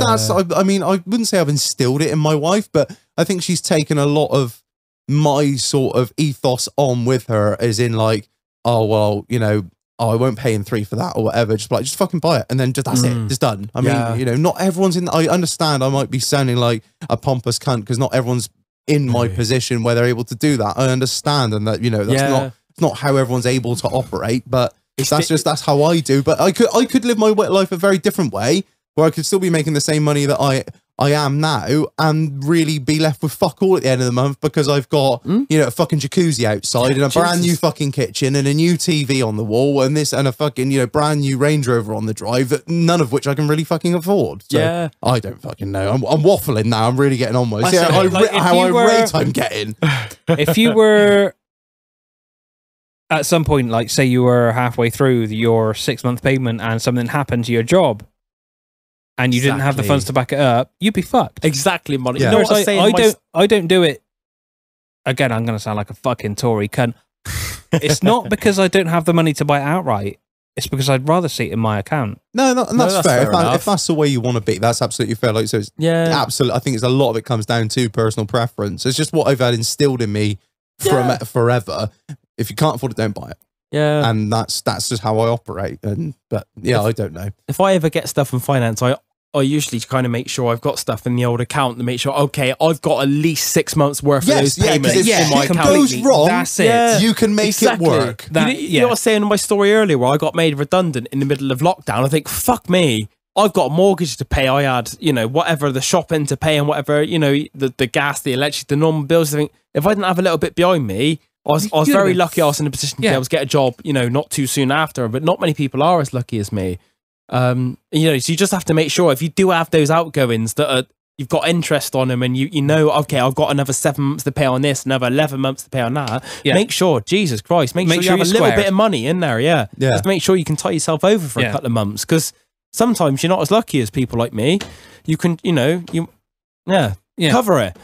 I mean, I wouldn't say I've instilled it in my wife, but I think she's taken a lot of my sort of ethos on with her is in like, oh, well, you know, oh, I won't pay in 3 for that or whatever. Just like, just fucking buy it. And then just, that's it. It's done. I mean, you know, not everyone's in, I understand I might be sounding like a pompous cunt because not everyone's in my position where they're able to do that. I understand. And that, you know, that's not how everyone's able to operate, but that's how I do. But I could live my life a very different way where I could still be making the same money that I am now and really be left with fuck all at the end of the month because I've got, you know, a fucking jacuzzi outside and a brand new fucking kitchen and a new TV on the wall and this and a fucking, you know, brand new Range Rover on the drive, that none of which I can really fucking afford. So I don't fucking know. I'm waffling now. I'm really getting on with it. How irate I'm getting. If you were at some point, like say you were halfway through your 6-month payment and something happened to your job, and you didn't have the funds to back it up, you'd be fucked. Exactly, Molly. Yeah. You know what I'm saying? I don't do it. Again, I'm going to sound like a fucking Tory cunt. It's not because I don't have the money to buy it outright. It's because I'd rather see it in my account. No, that's fair. If that's the way you want to be, that's absolutely fair. Like, so it's absolutely. I think it's a lot of it comes down to personal preference. It's just what I've had instilled in me from forever. If you can't afford it, don't buy it. Yeah, and that's just how I operate. But I don't know. If I ever get stuff in finance, I usually kind of make sure I've got stuff in the old account to make sure, okay, I've got at least 6 months worth of those payments in my account. If it goes wrong, that's it. You can make it work. You know what I was saying in my story earlier where I got made redundant in the middle of lockdown? I think, fuck me, I've got a mortgage to pay. I had, you know, whatever, the shopping to pay and whatever, you know, the gas, the electric, the normal bills. I think if I didn't have a little bit behind me, I was very lucky I was in a position to be able to get a job, you know, not too soon after, but not many people are as lucky as me. You know, so you just have to make sure if you do have those outgoings that are, you've got interest on them and you know, okay, I've got another 7 months to pay on this, another 11 months to pay on that. Make sure, Jesus Christ, make sure you have a little bit of money in there. Just to make sure you can tie yourself over for a couple of months, because sometimes you're not as lucky as people like me. You can, you know, cover it.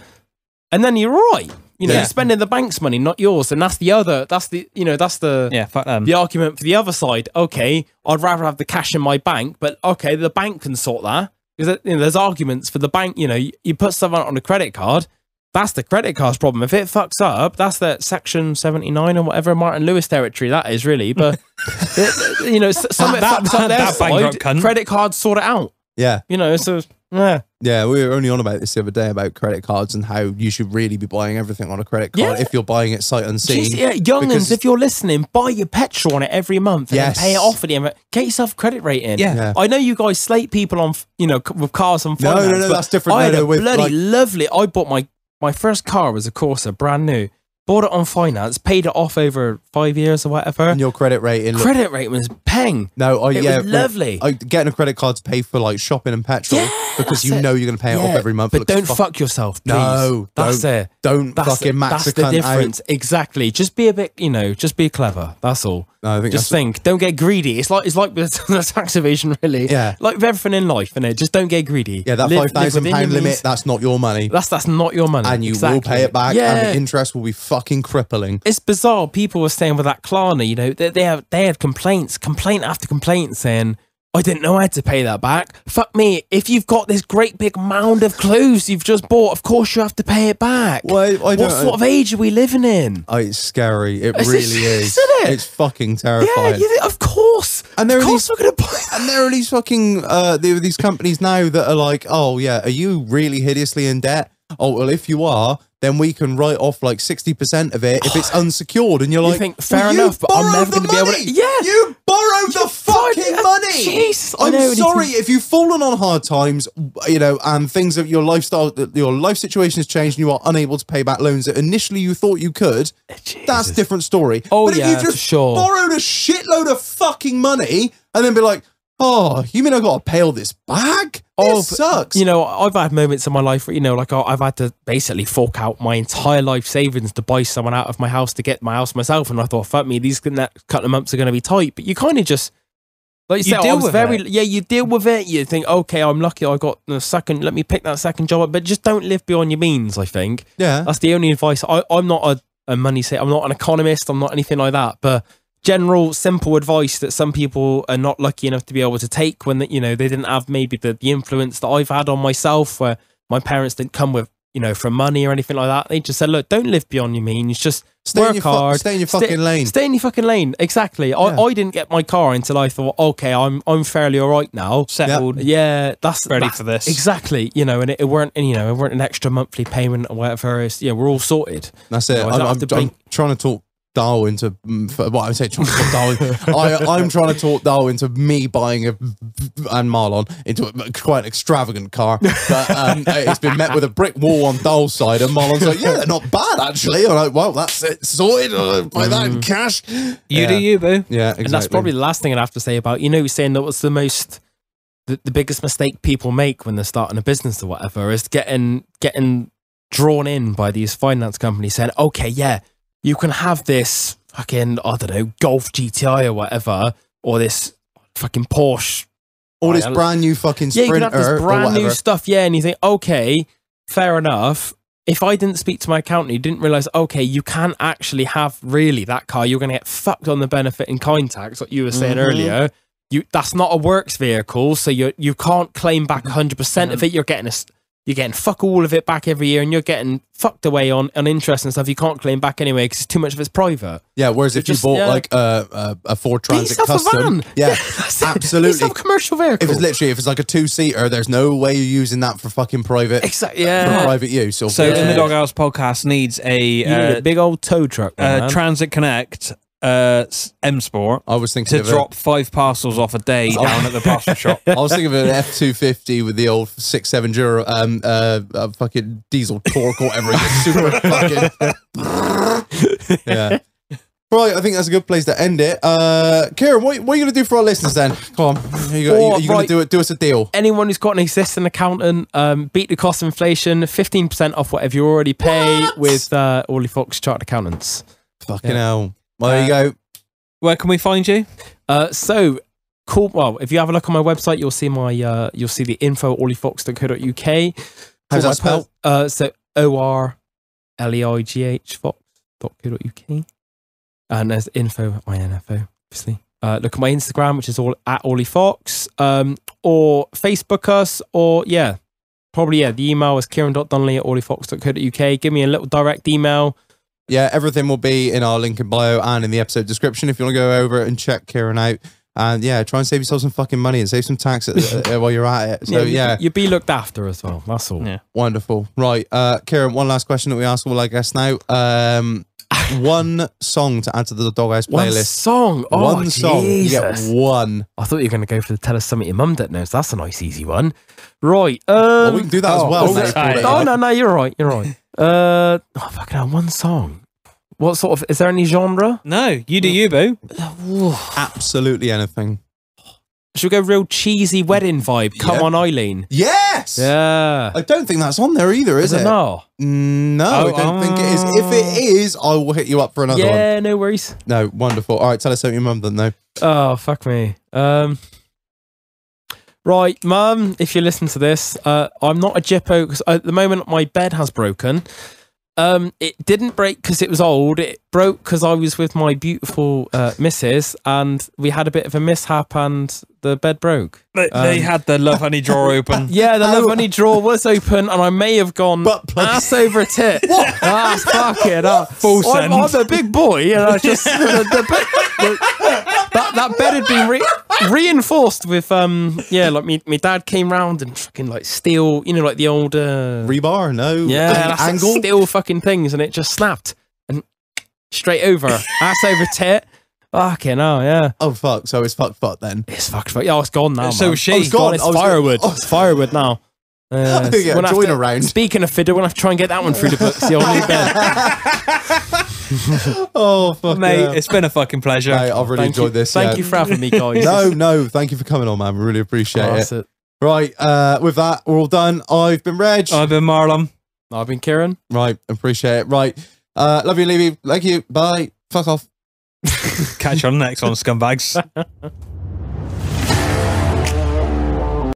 And then you're all right. You know, you're spending the bank's money, not yours. And that's the argument for the other side. Okay, I'd rather have the cash in my bank, but okay, the bank can sort that. Because, you know, there's arguments for the bank. You know, you put stuff on a credit card, that's the credit card's problem. If it fucks up, that's the Section 79 or whatever Martin Lewis territory that is, really. But, you know, some of it fucks up their side, credit cards sort it out. Yeah. You know, so... Yeah, we were only on about this the other day about credit cards and how you should really be buying everything on a credit card if you're buying it sight unseen. Jeez, youngins, if you're listening, buy your petrol on it every month and then pay it off at the end. Get yourself a credit rating. Yeah. I know you guys slate people on, you know, with cars on finance. No, that's different. I had a bloody lovely. I bought my first car was a Corsa, brand new. Bought it on finance, paid it off over 5 years or whatever. And your credit rating? Credit rating was peng. No, it was lovely. Getting a credit card to pay for like shopping and petrol because you know you're going to pay it off every month. But don't fuck yourself, please. No, that's it. Don't fucking max That's the difference. Exactly. Just be a bit, you know, just be clever. That's all. No, I think just think. Don't get greedy. It's like with the tax evasion, really. Yeah. Like with everything in life, innit? Just don't get greedy. Yeah, that £5,000 limit, that's not your money. That's not your money. And you will pay it back, and the interest will be fucking crippling. It's bizarre. People were saying with that Klarna, you know, they had complaint after complaint saying, I didn't know I had to pay that back. Fuck me. If you've got this great big mound of clothes you've just bought, of course you have to pay it back. Well, what sort of age are we living in? Oh, it's scary. It really is. Isn't it? It's fucking terrifying. Yeah, of course. And there of course we're going to buy that. And there are these fucking, there are these companies now that are like, oh yeah, are you really hideously in debt? Oh, well, if you are, then we can write off like 60% of it if it's unsecured. And you're like, think, fair enough, but I'm never going to be able to. Yeah. You borrow the fucking money. Jeez. I'm sorry if you've fallen on hard times, you know, and things of your lifestyle, your life situation has changed and you are unable to pay back loans that initially you thought you could. Jesus. That's a different story. Oh, but if you just borrowed a shitload of fucking money and then be like, oh, you mean I got to pay all this back? This sucks. You know, I've had moments in my life where, you know, like I've had to basically fork out my entire life savings to buy someone out of my house to get my house myself. And I thought, fuck me, these couple of months are going to be tight. But you kind of just, like you said, you deal with it. You think, okay, I'm lucky I got the second, let me pick that second job up. But just don't live beyond your means, I think. Yeah. That's the only advice. I'm not a money saver. I'm not an economist. I'm not anything like that. But general simple advice that some people are not lucky enough to be able to take when, you know, they didn't have maybe the influence that I've had on myself, where my parents didn't come with for money or anything like that. They just said, look, don't live beyond your means. Just work hard. Stay in your fucking lane. Stay in your fucking lane. Exactly. I didn't get my car until I thought, okay, I'm fairly all right now. Settled. Yeah, that's Ready for this. Exactly. And it weren't an extra monthly payment or whatever. It's, we're all sorted. That's it. I'm trying to talk Dal into I'm trying to talk Dal. I'm trying to talk Dal into me buying and Marlon into a quite an extravagant car, but it's been met with a brick wall on Dal's side, and Marlon's like, yeah, they're not bad actually. I'm like, well, that's it, sorted. Buy that in cash. You do you, boo. Yeah, exactly. And that's probably the last thing I'd have to say about saying that was the biggest mistake people make when they're starting a business or whatever is getting drawn in by these finance companies saying, okay, yeah, you can have this fucking, I don't know, Golf GTI or whatever, or this fucking Porsche. All this brand new fucking Sprinter. Yeah, you can have this brand new stuff, yeah, and you think, okay, fair enough. If I didn't speak to my accountant, you didn't realise, okay, you can't actually have really that car. You're going to get fucked on the benefit in kind tax, like you were saying earlier. That's not a works vehicle, so you can't claim back 100% of it. You're getting fuck all of it back every year, and you're getting fucked away on interest and stuff you can't claim back anyway because too much of it's private. Yeah, whereas if you bought like a Ford Transit Custom, yeah, absolutely, a commercial vehicle. If it's like a 2-seater, there's no way you're using that for fucking private. Exactly. Yeah, for private use. So in the Doghouse podcast needs a big old tow truck, Transit Connect. M Sport. I was thinking to drop 5 parcels off a day down at the parcel shop. I was thinking of an F250 with the old 6.7 Euro fucking diesel torque or whatever. Super fucking yeah. Right, I think that's a good place to end it. Kieran, what are you going to do for our listeners then? Come on, you're going to do us a deal. Anyone who's got an existing accountant, beat the cost of inflation, 15% off whatever you already pay with Orley Fox Chartered Accountants. Fucking hell. Well, there you go. Where can we find you? So cool. Well, if you have a look on my website, you'll see the info at orleyfox.co.uk. How's that spelled? So ORLEIGH fox.co.uk. And there's info at INFO, obviously. Look at my Instagram, which is all at Orley Fox, or Facebook us, or the email is kieran.donnelly@orleyfox.co.uk. Give me a little direct email. Yeah, everything will be in our link in bio and in the episode description if you want to go over and check Kieran out. And yeah, try and save yourself some fucking money and save some tax while you're at it. So you'll be looked after as well. That's all. Yeah. Wonderful. Right, Kieran, one last question that we ask all our guests now. One song to add to the Doghouse playlist. One song? Oh, one song. You get one. I thought you were going to go for the Tell Us Something Your Mum Don't Know. So that's a nice easy one. Right. Well, we can do that as well. No, you're right. You're right. Fucking hell, one song. What sort of, is there any genre? No, you do you, boo. Absolutely anything. Should we go real cheesy wedding vibe? Come on, Eileen. Yes! Yeah. I don't think that's on there either, is it? No. No, I don't think it is. If it is, I will hit you up for another one. Yeah, no worries. No, wonderful. All right, tell us something your mum doesn't know. Oh, fuck me. Right, Mum, if you listen to this, I'm not a jippo because at the moment my bed has broken. It didn't break because it was old. It broke because I was with my beautiful missus and we had a bit of a mishap and the bed broke. They had the Love Honey drawer open. Yeah, the Love Honey drawer was open and I may have gone ass over tit. What? Ah, fuck it up. Full send. I'm a big boy and I just... that bed had been reinforced with like my dad came round and fucking like steel, like the old rebar, that's angle steel fucking things, and it just snapped and straight over ass over tit. Fucking hell, yeah. Oh fuck, so it's fuck then. It's fucked. Yeah, it's gone now. So man. she. It's gone. It's firewood. It's firewood now. Join around. Speaking of fiddle, we'll have to try and get that one through the books. The old new bed. Oh fuck, mate! It's been a fucking pleasure. Mate, I've really enjoyed this. Thank you for having me, guys. No, thank you for coming on, man. We really appreciate it. Right, with that, we're all done. I've been Reg. I've been Marlon. I've been Kieran. Right, appreciate it. Right, love you, leave you. Like you. Bye. Fuck off. Catch you on the next one, scumbags.